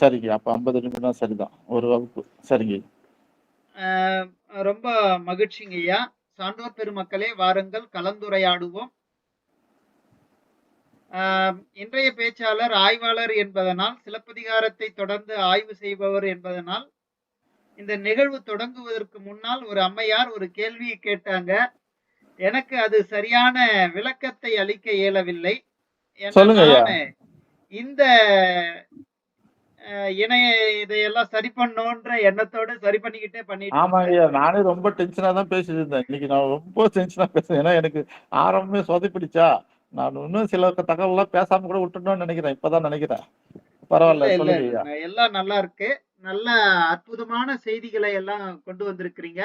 சரிங்க, அப்ப 50 நிமிடம் சரிதான், ஒரு வகுப்பு. சரிங்க, ரொம்ப மகிழ்ச்சிங்கய்யா. சான்றோர் பெருமக்களே, வாருங்கள் கலந்துரையாடுவோம். இன்றைய பேச்சாளர் ஆய்வாளர் என்பதனால், சிலப்பதிகாரத்தை தொடர்ந்து ஆய்வு செய்பவர் என்பதனால், இந்த நிகழ்வு தொடங்குவதற்கு முன்னால் ஒரு அம்மையார் ஒரு கேள்வியை கேட்டாங்க. எனக்கு அது சரியான விளக்கத்தை அளிக்க இயலவில்லை. இந்த இதையெல்லாம் சரி பண்ணோன்ற எண்ணத்தோட சரி பண்ணிக்கிட்டே பண்ணிட்டு. ஆமாங்க, நானே ரொம்ப டென்ஷனா தான் பேசிட்டு இருந்தேன் இன்னைக்கு. நான் ரொம்ப டென்ஷனா பேசுறேன், ஏன்னா எனக்கு ஆரம்பமே சொதப்பிடிச்சா. நான் இன்னும் சில தகவல் எல்லாம் பேசாம கூட விட்டுட்டோம்னு நினைக்கிறேன், இப்பதான் நினைக்கிறேன். பரவாயில்ல, சொல்லுங்க. எல்லாம் நல்லா இருக்கு. நல்ல அற்புதமான செய்திகளை எல்லாம் கொண்டு வந்திருக்கிறீங்க.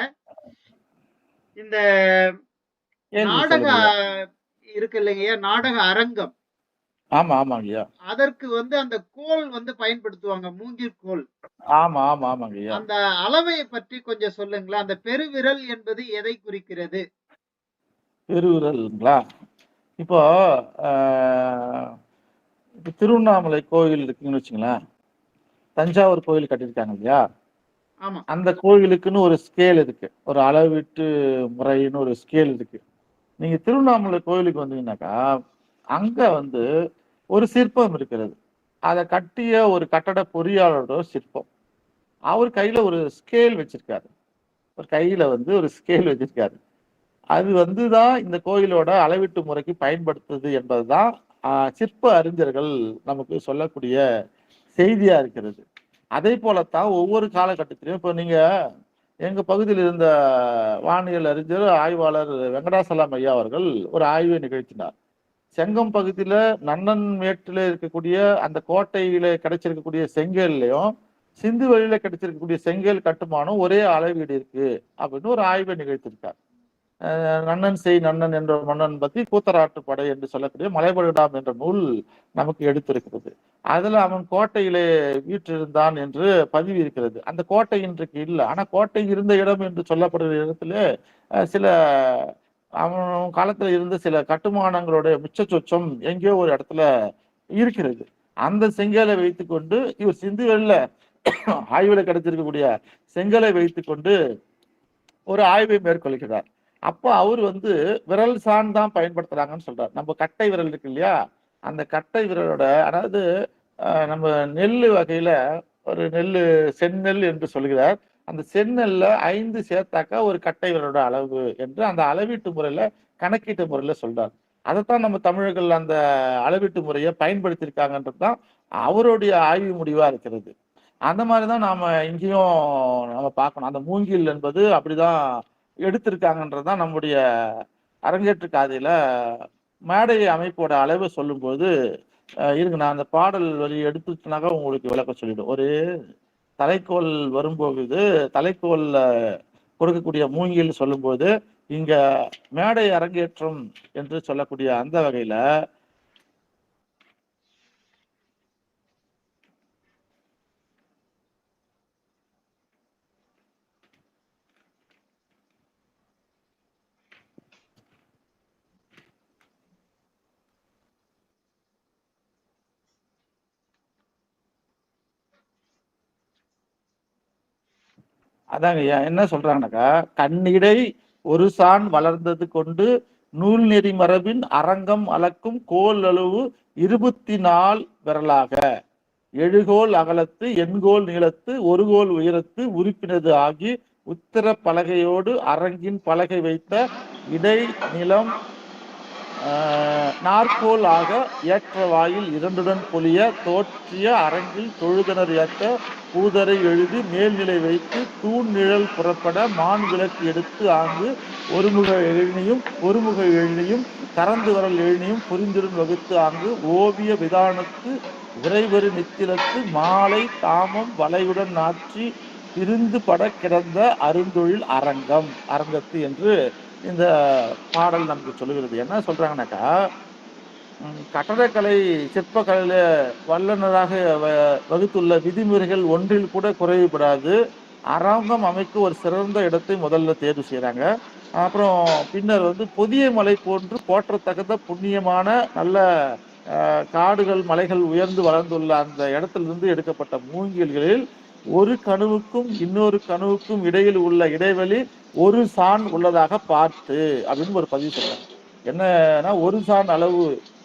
இந்த நாடக இருக்கு இல்லைங்கய்யா, நாடக அரங்கம், ஆமா ஆமாங்க ஐயா. அதற்கு அந்த கோல் பயன்படுத்துவாங்க. மூங்கில் கோல். ஆமா ஆமா ஆமாங்க ஐயா. அந்த அளவை பற்றி கொஞ்சம் சொல்லுங்களேன். அந்த பெருவிரல் என்பது எதை குறிக்கிறது? பெருவிரல்ங்களா? இப்போ ஆஹ், இப்ப திருவண்ணாமலை கோயில் இருக்குன்னு வச்சுங்களேன். தஞ்சாவூர் கோயில் கட்டியிருக்காங்க இல்லையா? ஆமா. அந்த கோயிலுக்குன்னு ஒரு ஸ்கேல் இருக்கு. ஒரு அளவீட்டு முறைன்னு ஒரு ஸ்கேல் இருக்கு. நீங்க திருவண்ணாமலை கோயிலுக்கு வந்தீங்கன்னாக்கா, அங்க ஒரு சிற்பம் இருக்கிறது. அத கட்டிய ஒரு கட்டட பொறியாளரோட சிற்பம். அவர் கையில ஒரு ஸ்கேல் வச்சிருக்காரு. ஒரு கையில ஒரு ஸ்கேல் வச்சிருக்காரு. அது தான் இந்த கோயிலோட அளவீட்டு முறைக்கு பயன்படுத்துது என்பதுதான் சிற்ப அறிஞர்கள் நமக்கு சொல்லக்கூடிய செய்தியா இருக்கிறது. அதே போலத்தான் ஒவ்வொரு காலகட்டத்திலும் இப்ப நீங்க எங்க பகுதியில் இருந்த வானியல் அறிஞர் ஆய்வாளர் வெங்கடாசலம் ஐயா அவர்கள் ஒரு ஆய்வை நிகழ்த்தினார். செங்கம் பகுதியில நன்னன் மேட்டுல இருக்கக்கூடிய அந்த கோட்டையில கிடைச்சிருக்கக்கூடிய செங்கல்லையும் சிந்து வெளியில கிடைச்சிருக்கக்கூடிய செங்கல் கட்டுமானம் ஒரே அளவீடு இருக்கு அப்படின்னு ஒரு ஆய்வை நிகழ்த்திருக்கார். நன்னன் செய் நன்னன் என்ற மன்னன் பத்தி கூத்தராட்டு படை என்று சொல்லக்கூடிய மலைபடுடாம் என்ற நூல் நமக்கு எடுத்திருக்கிறது. அதுல அவன் கோட்டையிலே வீற்றிருந்தான் என்று பதிவு இருக்கிறது. அந்த கோட்டை இன்றைக்கு இல்லை. ஆனா கோட்டை இருந்த இடம் என்று சொல்லப்படுகிற இடத்துல சில அவன் காலத்துல இருந்த சில கட்டுமானங்களுடைய மிச்ச சொச்சம் எங்கேயோ ஒரு இடத்துல இருக்கிறது. அந்த செங்கலை வைத்துக்கொண்டு இவர் சிந்துவெளியில ஆய்வுல கிடைச்சிருக்கக்கூடிய செங்கலை வைத்துக்கொண்டு ஒரு ஆய்வை மேற்கொள்கிறார். அப்போ அவர் விரல் சான் தான் பயன்படுத்துறாங்கன்னு சொல்றார். நம்ம கட்டை விரல் இருக்கு இல்லையா? அந்த கட்டை விரலோட அதாவது நம்ம நெல்லு வகையில ஒரு நெல்லு செந்நெல் என்று சொல்கிறார். அந்த செந்நெல்ல 5 சேர்த்தாக்கா ஒரு கட்டை விரலோட அளவு என்று அந்த அளவீட்டு முறையில கணக்கீட்டு முறையில சொல்றார். அதைத்தான் நம்ம தமிழர்கள் அந்த அளவீட்டு முறையை பயன்படுத்தியிருக்காங்கன்றது தான் அவருடைய ஆய்வு முடிவா இருக்கிறது. அந்த மாதிரிதான் நாம இங்கேயும் நம்ம பார்க்கணும். அந்த மூங்கில் என்பது அப்படிதான் எடுத்திருக்காங்கன்றதுதான் நம்முடைய அரங்கேற்று காதையில மேடை அமைப்போட அளவு சொல்லும்போது இருங்க, நான் அந்த பாடல் வரி எடுத்துச்சுனாக்கா உங்களுக்கு விளக்கம் சொல்லிடும். ஒரு தலைக்கோல் வரும்போது தலைக்கோல்ல கொடுக்கக்கூடிய மூங்கில் சொல்லும்போது இங்க மேடை அரங்கேற்றம் என்று சொல்லக்கூடிய அந்த வகையில அதாங்க ஐயா என்ன சொல்றாங்கன்னாக்கா, கண்ணிடை ஒரு சான் வளர்ந்தது கொண்டு நூல் நெறி மரபின் அரங்கம் அளக்கும் கோல் அளவு 24 விரலாக எழுகோல் அகலத்து எண்கோல் நீளத்து ஒரு கோல் உயரத்து உறுப்பினது ஆகி உத்தர பலகையோடு அரங்கின் பலகை வைத்த இடை நிலம் நாற்கோல் ஆக ஏற்ற வாயில் இரண்டுடன் பொலிய தோற்றிய அரங்கில் தொழுதனர் ஏற்ற பூதரை எழுதி மேல்நிலை வைத்து தூண் நிழல் புறப்பட மான் விளக்கு எடுத்து ஆங்கு ஒருமுக எழுநியும் கறந்து வரல் எழுநியும் புரிந்திருன் வகுத்து ஆங்கு ஓவிய விதானத்து விரைவரு நித்திலத்து மாலை தாமம் வலையுடன் நாற்றி பிரிந்து பட கிடந்த அருந்தொழில் அரங்கத்து என்று இந்த பாடல் நமக்கு சொல்லுகிறது. என்ன சொல்றாங்கன்னாக்கா, கட்டடக்கலை சிற்பக்கலையில வல்லுநராக வகுத்துள்ள விதிமுறைகள் ஒன்றில் கூட குறைவுபடாது. அரங்கம் அமைக்க ஒரு சிறந்த இடத்தை முதல்ல தேர்வு செய்யறாங்க. அப்புறம் பின்னர் புதிய மலை போன்று போற்றத்தகுந்த புண்ணியமான நல்ல காடுகள் மலைகள் உயர்ந்து வளர்ந்துள்ள அந்த இடத்திலிருந்து எடுக்கப்பட்ட மூங்கில்களில் ஒரு கணுவுக்கும் இன்னொரு கணுவுக்கும் இடையில் உள்ள இடைவெளி ஒரு சான் உள்ளதாக பார்த்து அப்படின்னு ஒரு பதிவு சொல்றாங்க. என்னன்னா ஒரு சான் அளவு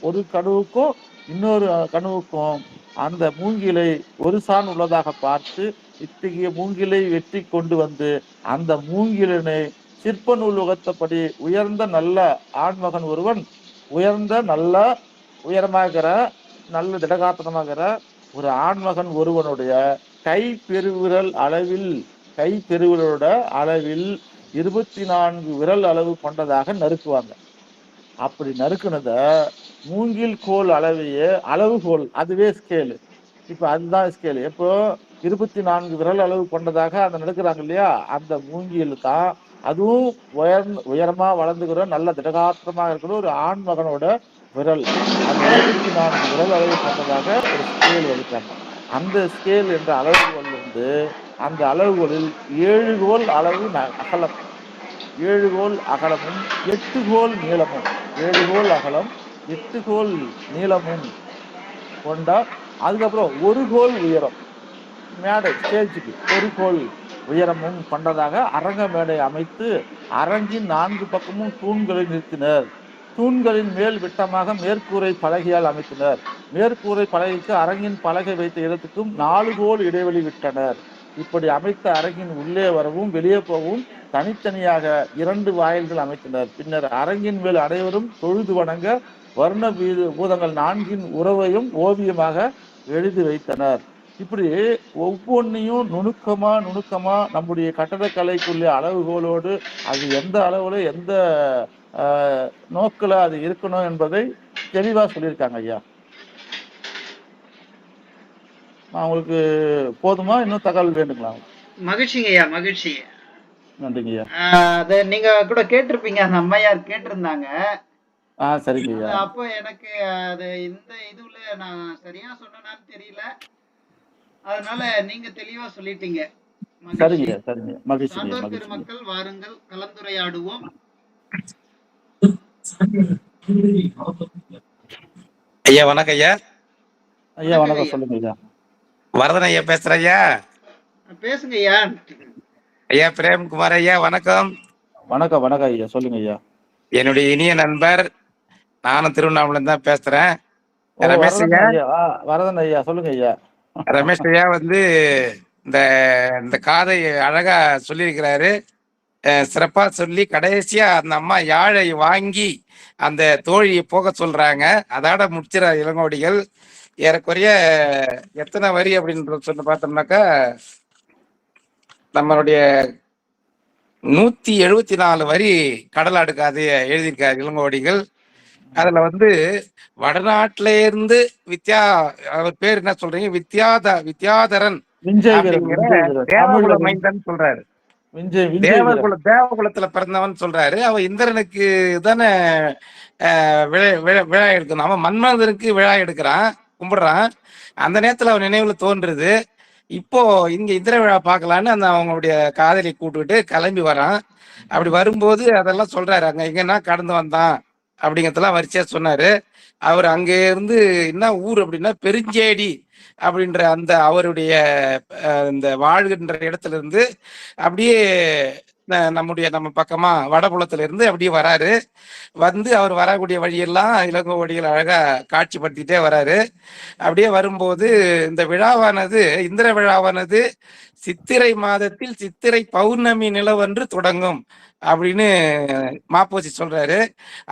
ஒரு கணுவுக்கும் இன்னொரு கணுவுக்கும் அந்த மூங்கிலை ஒரு சான் உள்ளதாக பார்த்து இத்தகைய மூங்கிலை வெற்றி கொண்டு அந்த மூங்கிலனை சிற்ப நூல் உகத்தபடி உயர்ந்த நல்ல ஆண்மகன் ஒருவன் உயர்ந்த நல்ல உயரமாகிற நல்ல திடகாத்திரமாகிற ஒரு ஆண்மகன் ஒருவனுடைய கை பெருவிரல் அளவில் 24 விரல் அளவு கொண்டதாக நறுக்குவாங்க. அப்படி நறுக்குனத மூங்கில் கோல் அளவுகோல் அதுவே ஸ்கேலு. இப்ப அதுதான் ஸ்கேலு. இப்போ 24 விரல் அளவு கொண்டதாக அந்த நடுக்கிறாங்க இல்லையா, அந்த மூங்கில் தான் அதுவும் உயரமா வளர்ந்துக்கிற நல்ல திடகாத்திரமா இருக்கிற ஒரு ஆண் மகனோட விரல், அந்த 24 விரல் அளவு கொண்டதாக ஒரு ஸ்கேல் வகுத்தாங்க. அந்த ஸ்கேல் என்ற அளவுகோல் இருந்து அந்த அளவுகோலில் 7 கோல் அளவு அகலம், 7 கோல் அகலமும் 8 கோல் நீளமும், 7 கோல் அகலம் 8 கோல் நீளமும் கொண்ட, அதுக்கப்புறம் 1 கோல் உயரம், மேடை ஸ்டேஜுக்கு 1 கோல் உயரமும் கொண்டதாக அரங்க மேடை அமைத்து அரங்கின் 4 பக்கமும் தூண்களை நிறுத்தினர். தூண்களின் மேல் விட்டமாக மேற்கூரை பலகையால் அமைத்தனர். மேற்கூரை பலகைக்கு அரங்கின் பலகை வைத்த இடத்துக்கும் 4 கோல் இடைவெளி விட்டனர். இப்படி அமைத்த அரங்கின் உள்ளே வரவும் வெளியே போகவும் தனித்தனியாக 2 வாயில்கள் அமைத்தனர். பின்னர் அரங்கின் மேல் அனைவரும் தொழுது வணங்க வர்ண பூதங்கள் 4 உறவையும் ஓவியமாக எழுதி வைத்தனர். இப்படி ஒவ்வொன்றையும் நுணுக்கமா நம்முடைய கட்டடக்கலைக்குள்ள அளவுகோலோடு அது எந்த அளவுல எந்த நோக்கில் அது இருக்கணும் என்பதை தெளிவா சொல்லியிருக்காங்க ஐயா. உங்களுக்கு போதுமா, இன்னும் தகவல் வேண்டுங்களா? மகிழ்ச்சிங்க ஐயா, மகிழ்ச்சி. நன்றிங்க ஐயா. அதை நீங்க கூட கேட்டிருப்பீங்க, அந்த அம்மையார் கேட்டிருந்தாங்க. சரிங்க ஐயா. அப்போ எனக்கு அது இந்த இதுல நான் சரியா சொன்னேனான்னு தெரியல, அதனால நீங்க தெளிவா சொல்லிட்டீங்க. சரிங்க சரிங்க, மகிழ்ச்சி. சான்றோர் பெருமக்கள் வாருங்கள் கலந்துரையாடுவோம். ஐயா வணக்கம் ஐயா. ஐயா வணக்கம், சொல்லுங்க ஐயா. வரதன் ஐயா பேசுறேன் ஐயா. பேசுங்க ஐயா. ஐயா பிரேம்குமார் ஐயா வணக்கம். வணக்கம் வணக்கம் ஐயா, சொல்லுங்க ஐயா. என்னுடைய இனிய நண்பர், நானும் திருவண்ணாமலை தான் பேசுறேன். ரமேஷ் ஐயா. வரதன் ஐயா, சொல்லுங்க ஐயா. ரமேஷ் ஐயா வந்து இந்த காதை அழகா சொல்லியிருக்கிறாரு. சிறப்பா சொல்லி கடைசியா அந்த அம்மா யாழை வாங்கி அந்த தோழியை போக சொல்றாங்க. அதோட முடிச்சிட இளங்கோடிகள். ஏறக்குறைய எத்தனை வரி அப்படின்னு சொல்லி பார்த்தோம்னாக்கா நம்மளுடைய 174 வரி கடலாடு கதையை எழுதியிருக்காரு இளங்கோடிகள். அதுல வந்து வடநாட்டில இருந்து அவர் பேர் என்ன சொல்றீங்க, வித்யாதரன் தேவகுல மைந்தன் சொல்றாரு. தேவகுலத்துல பிறந்தவன் சொல்றாரு. அவன் இந்திரனுக்கு தானே விழா எடுக்கணும். அவன் மன்மதனுக்கு விழா எடுக்கிறான், கும்பிடுறான். அந்த நேரத்துல அவன் நினைவுல தோன்றுது. இப்போ இங்க இந்திர விழா பார்க்கலான்னு அந்த அவங்களுடைய காதலி கூட்டுக்கிட்டு கிளம்பி வரான். அப்படி வரும்போது அதெல்லாம் சொல்றாரு, அங்க எங்கன்னா கடந்து வந்தான் அப்படிங்கிறதெல்லாம் வரிசையா சொன்னாரு. அவர் அங்க இருந்து என்ன ஊர் அப்படின்னா பெருஞ்சேடி அப்படின்ற அந்த அவருடைய இந்த வாழ்கின்ற இடத்துல இருந்து அப்படியே நம்ம பக்கமா வடபுலத்துல இருந்து அப்படியே வராரு. வந்து அவர் வரக்கூடிய வழியெல்லாம் இளங்கோவடிகள் அழகா காட்சிப்படுத்திட்டே வராரு. அப்படியே வரும்போது இந்த விழாவானது, இந்திர விழாவானது சித்திரை மாதத்தில் சித்திரை பௌர்ணமி நிலவன்று தொடங்கும் அப்படின்னு மாப்போசி சொல்றாரு.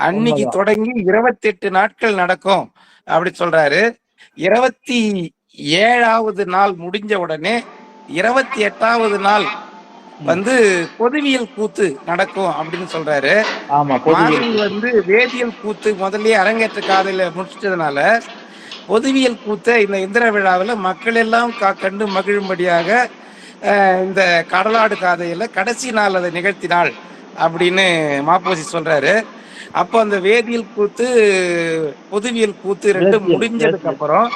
அன்னைக்கு தொடங்கி 28 நாட்கள் நடக்கும் அப்படி சொல்றாரு. 27வது நாள் முடிஞ்ச உடனே 28வது நாள் வந்து பொதுவியல் கூத்து நடக்கும் அப்படின்னு சொல்றாரு. வந்து வேதியியல் கூத்து முதல்லயே அரங்கேற்ற காதையில முடிச்சதுனால பொதுவியல் கூத்த இந்த இந்திர விழாவில் மக்கள் எல்லாம் கண்டு மகிழும்படியாக இந்த கடலாடு காதையில கடைசி நாள் அதை நிகழ்த்தினாள் அப்படின்னு மாப்போசி சொல்றாரு. அப்போ அந்த வேதியியல் கூத்து பொதுவியல் கூத்து ரெண்டும் முடிஞ்சதுக்கு அப்புறம்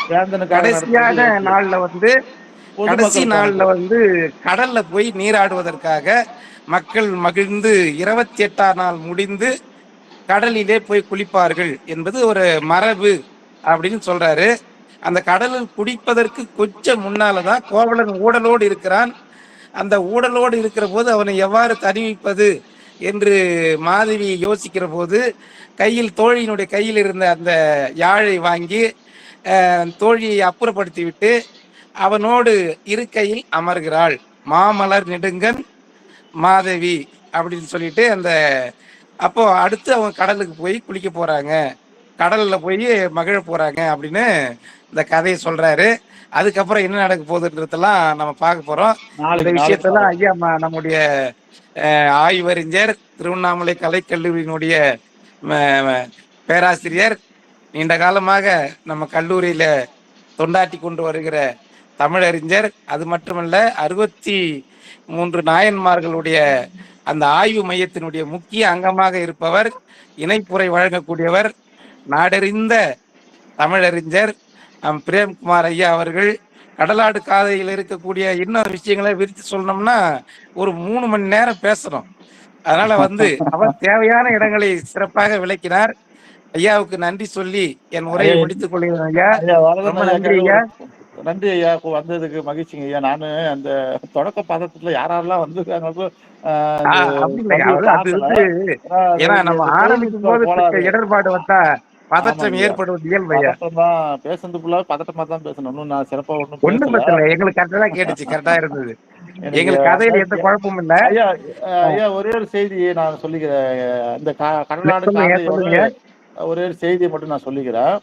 கடைசியான நாள்ல வந்து கடைசி நாள்ல வந்து கடல்ல போய் நீராடுவதற்காக மக்கள் மகிழ்ந்து 28ஆம் நாள் முடிந்து கடலிலே போய் குளிப்பார்கள் என்பது ஒரு மரபு அப்படின்னு சொல்றாரு. அந்த கடலில் குடிப்பதற்கு கொஞ்சம் முன்னாலதான் கோவலன் ஊடலோடு இருக்கிறான். அந்த ஊடலோடு இருக்கிற போது அவனை எவ்வாறு தணிவிப்பது என்று மாதவி யோசிக்கிற போது தோழியினுடைய கையில் இருந்த அந்த யாழை வாங்கி தோழியை அப்புறப்படுத்தி விட்டு அவனோடு இருக்கையில் அமர்கிறாள். மாமலர் நெடுங்கன் மாதவி அப்படின்னு சொல்லிட்டு அப்போ அடுத்து அவங்க கடலுக்கு போய் குளிக்க போறாங்க, கடல்ல போய் மகிழ போறாங்க அப்படின்னு இந்த கதையை சொல்றாரு. அதுக்கப்புறம் என்ன நடக்க போகுதுன்றதெல்லாம் நம்ம பார்க்க போறோம். இந்த விஷயத்தெல்லாம் ஐயா நம்முடைய ஆய்வறிஞர் திருவண்ணாமலை கலைக்கல்லூரியினுடைய பேராசிரியர், நீண்ட காலமாக நம்ம கல்லூரியில தொண்டாட்டி கொண்டு வருகிற தமிழறிஞர், அது மட்டுமல்ல 63 நாயன்மார்களுடைய அந்த ஆய்வு மையத்தினுடைய முக்கிய அங்கமாக இருப்பவர், இணைப்புரை வழங்கக்கூடியவர் நாடறிந்த தமிழறிஞர் பிரேம்குமார் ஐயா அவர்கள் கடலாடு காதையில் இருக்கக்கூடிய இன்னொரு விஷயங்களை விரித்து சொல்லணும்னா ஒரு 3 மணி நேரம் பேசணும். அதனால அவர் தேவையான இடங்களை சிறப்பாக விளக்கினார். ஐயாவுக்கு நன்றி சொல்லி என் உரையை முடித்துக் கொள்கிறேன் ஐயா. ரொம்ப நன்றி ஐயா. நன்றி ஐயா, வந்ததுக்கு மகிழ்ச்சிங்க ஐயா. நானு அந்த தொடக்க பதத்துல யாரெல்லாம் வந்திருக்காங்களோ ஏன்னா நம்ம ஆரம்பிக்கும் போது இடர்பாடு வந்தா பதற்றம் ஏற்படுவது இயல்பு ஐயா. பேசுறதுக்குள்ள பதட்டமா தான் பேசணும். ஒன்னும் நான் சிறப்பா ஒண்ணும் பிரச்சனை, எங்களுக்கு கரெக்டா தான் கேட்டுச்சு, கரெக்டா இருந்தது. எங்களுக்கு கதையில எந்த குழப்பமும் இல்ல ஐயா. ஐயா ஒரே ஒரு செய்தியை நான் சொல்லிக்கிறேன். இந்த கடலாடு ஒரே ஒரு செய்தியை மட்டும் நான் சொல்லிக்கிறேன்.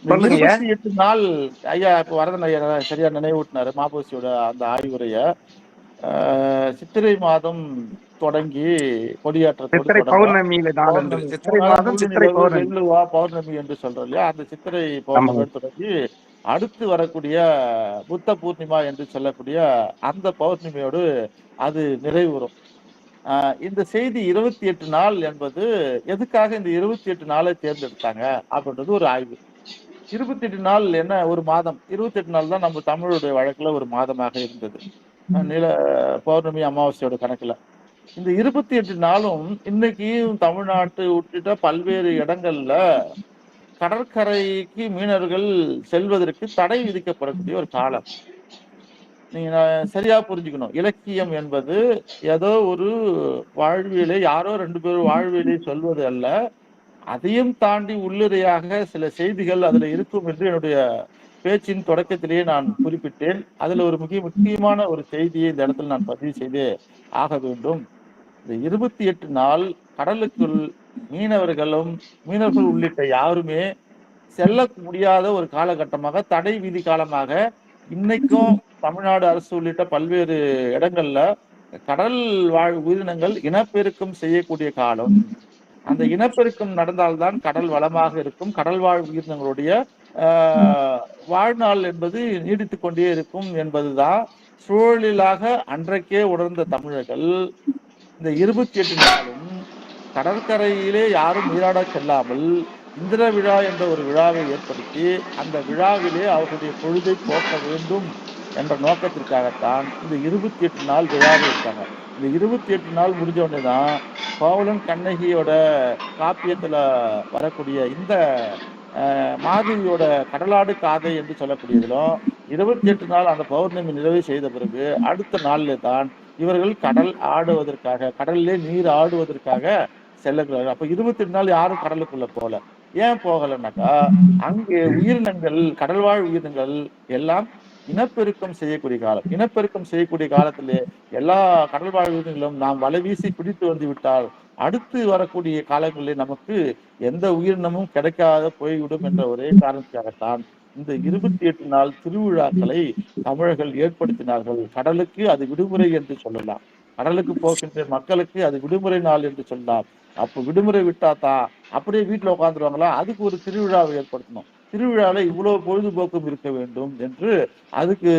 28 நாள் ஐயா இப்ப வரதன் ஐயா சரியா நினைவூட்டினாரு மாபோசியோட அந்த ஆய்வுரைய. சித்திரை மாதம் தொடங்கி கொடியாற்றத்தோடு பௌர்ணமி என்று சொல்றோம் இல்லையா, அந்த சித்திரை பௌர்ணமி தொடங்கி அடுத்து வரக்கூடிய புத்த பூர்ணிமா என்று சொல்லக்கூடிய அந்த பௌர்ணமியோடு அது நிறைவுறும். இந்த செய்தி 28 நாள் என்பது எதுக்காக இந்த 28 நாளை தேர்ந்தெடுத்தாங்க அப்படின்றது ஒரு ஆய்வு. 28 நாள் என்ன, ஒரு மாதம். 28 நாள் தான் நம்ம தமிழுடைய வழக்குல ஒரு மாதமாக இருந்தது, நில பௌர்ணமி அமாவாசையோட கணக்குல. இந்த 28 நாளும் இன்னைக்கு தமிழ்நாட்டு உட்பட பல்வேறு இடங்கள்ல கடற்கரைக்கு மீனவர்கள் செல்வதற்கு தடை விதிக்கப்படக்கூடிய ஒரு காலம். நீங்க சரியா புரிஞ்சுக்கணும். இலக்கியம் என்பது ஏதோ ஒரு வாழ்வியலை யாரோ 2 பேரும் வாழ்வியலை சொல்வது அல்ல, அதையும் தாண்டி உள்ளுரையாக சில செய்திகள் அதுல இருக்கும் என்று என்னுடைய பேச்சின் தொடக்கத்திலேயே நான் குறிப்பிட்டேன். அதுல ஒரு முக்கியமான ஒரு செய்தியை இந்த இடத்துல நான் பதிவு செய்தே ஆக வேண்டும். இந்த 28 நாள் கடலுக்குள் மீனவர்கள் உள்ளிட்ட யாருமே செல்ல முடியாத ஒரு காலகட்டமாக, தடை விதி காலமாக இன்னைக்கும் தமிழ்நாடு அரசு உள்ளிட்ட பல்வேறு இடங்கள்ல கடல் வாழ் உயிரினங்கள் இனப்பெருக்கம் செய்யக்கூடிய காலம். அந்த இனப்பெருக்கம் நடந்தால்தான் கடல் வளமாக இருக்கும், கடல் வாழ் உயிரினங்களுடைய வாழ்நாள் என்பது நீடித்துக் கொண்டே இருக்கும் என்பதுதான் சூழலாக அன்றைக்கே உணர்ந்த தமிழர்கள் இந்த 28 நாளும் கடற்கரையிலே யாரும் நீராட செல்லாமல் இந்திர விழா என்ற ஒரு விழாவை ஏற்படுத்தி அந்த விழாவிலே அவர்களுடைய பொழுதை போக்க வேண்டும் என்ற நோக்கத்திற்காகத்தான் இந்த 28 நாள் விழாவை இருக்காங்க. இந்த 28 நாள் முடிஞ்ச உடனே தான் கோவலன் கண்ணகியோட காப்பியத்துல வரக்கூடிய இந்த மாதவியோட கடலாடு காதை என்று சொல்லக்கூடியதிலும் 28 நாள் அந்த பௌர்ணமி நிறைவு செய்த பிறகு அடுத்த நாள்ல தான் இவர்கள் கடல் ஆடுவதற்காக, கடல்லே நீர் ஆடுவதற்காக செல்லக்கூடாது. அப்ப 28 நாள் யாரும் கடலுக்குள்ள போல. ஏன் போகலன்னாக்கா, அங்கே உயிரினங்கள், கடல்வாழ் உயிரினங்கள் எல்லாம் இனப்பெருக்கம் செய்யக்கூடிய காலம். இனப்பெருக்கம் செய்யக்கூடிய காலத்திலே எல்லா கடல்வாழ் உயிரினங்களும் நாம் வலை வீசி பிடித்து வந்து விட்டால் அடுத்து வரக்கூடிய காலங்களிலே நமக்கு எந்த உயிரினமும் கிடைக்காத போய்விடும் என்ற ஒரே காரணத்துக்காகத்தான் இந்த 28 நாள் திருவிழாக்களை தமிழர்கள் ஏற்படுத்தினார்கள். கடலுக்கு அது விடுமுறை என்று சொல்லலாம், கடலுக்கு போகின்ற மக்களுக்கு அது விடுமுறை நாள் என்று சொல்லலாம். அப்போ விடுமுறை விட்டாதான் அப்படியே வீட்டுல உட்காந்துருவாங்களா, அதுக்கு ஒரு திருவிழாவை ஏற்படுத்தணும். திருவிழாவில் இவ்வளவு பொழுதுபோக்கும் இருக்க வேண்டும் என்று அதுக்கு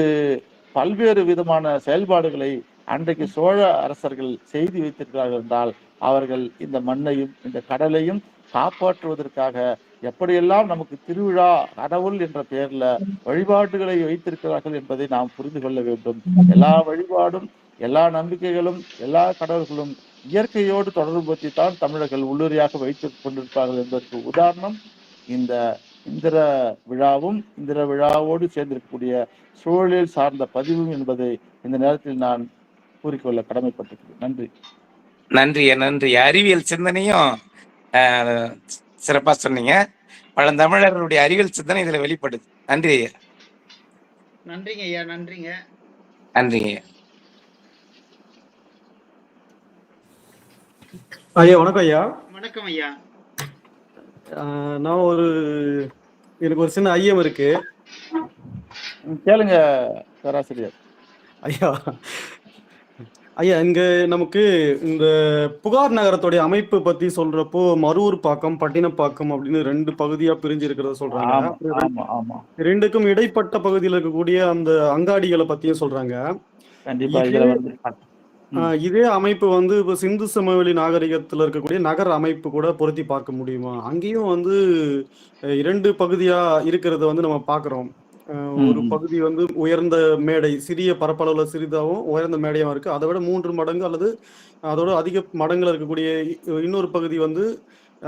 பல்வேறு விதமான செயல்பாடுகளை அன்றைக்கு சோழ அரசர்கள் செய்து வைத்திருக்கிறார்கள் என்றால் அவர்கள் இந்த மண்ணையும் இந்த கடலையும் காப்பாற்றுவதற்காக எப்படியெல்லாம் நமக்கு திருவிழா, கடவுள் என்ற பெயர்ல வழிபாடுகளை வைத்திருக்கிறார்கள் என்பதை நாம் புரிந்து கொள்ள வேண்டும். எல்லா வழிபாடும், எல்லா நம்பிக்கைகளும், எல்லா கடவுள்களும் இயற்கையோடு தொடர்பு பற்றி தான் தமிழர்கள் உள்ளுரையாக வைத்துக் கொண்டிருப்பார்கள் என்பதற்கு உதாரணம் இந்த இந்திர விழாவும் இந்திர விழாவோடு சேர்ந்திருக்கக்கூடிய சூழலில் சார்ந்த பதிவும் என்பதை இந்த நேரத்தில் நான் கூறிக்கொள்ள கடமைப்பட்டிருக்கிறேன். நன்றி. நன்றி நன்றி. அறிவியல் சிந்தனையும் சிறப்பா சொன்னீங்க. பழந்தமிழர்களுடைய அறிவியல் சிந்தனை இதுல வெளிப்படுது. நன்றி ஐயா. நன்றிங்க ஐயா. நன்றிங்க. நன்றிங்க ஐயா. வணக்கம் ஐயா. வணக்கம் ஐயா. நான் எனக்கு ஒரு சின்ன ஐயம் இருக்கு. கேளுங்க பேராசிரியர். ஐயா ஐயா, இங்க நமக்கு இந்த புகார் நகரத்துடைய அமைப்பு பத்தி சொல்றப்போ மரூர் பாக்கம், பட்டினப்பாக்கம் அப்படின்னு 2 பகுதியா பிரிஞ்சு இருக்கிறத சொல்றாங்க. 2க்கும் இடைப்பட்ட பகுதியில் இருக்கக்கூடிய அந்த அங்காடிகளை பத்தியும் சொல்றாங்க. கண்டிப்பா இதே அமைப்பு வந்து இப்போ சிந்து சமவெளி நாகரிகத்துல இருக்கக்கூடிய நகர அமைப்பு கூட பொருத்தி பார்க்க முடியுமா? அங்கேயும் வந்து 2 பகுதியா இருக்கிறத வந்து நம்ம பார்க்குறோம். ஒரு பகுதி வந்து உயர்ந்த மேடை, சிறிய பரப்பளவுல சிறிதாவும், உயர்ந்த மேடையாவும் இருக்கு. அத விட 3 மடங்கு அல்லது அதோட அதிக மடங்குல இருக்கக்கூடிய இன்னொரு பகுதி வந்து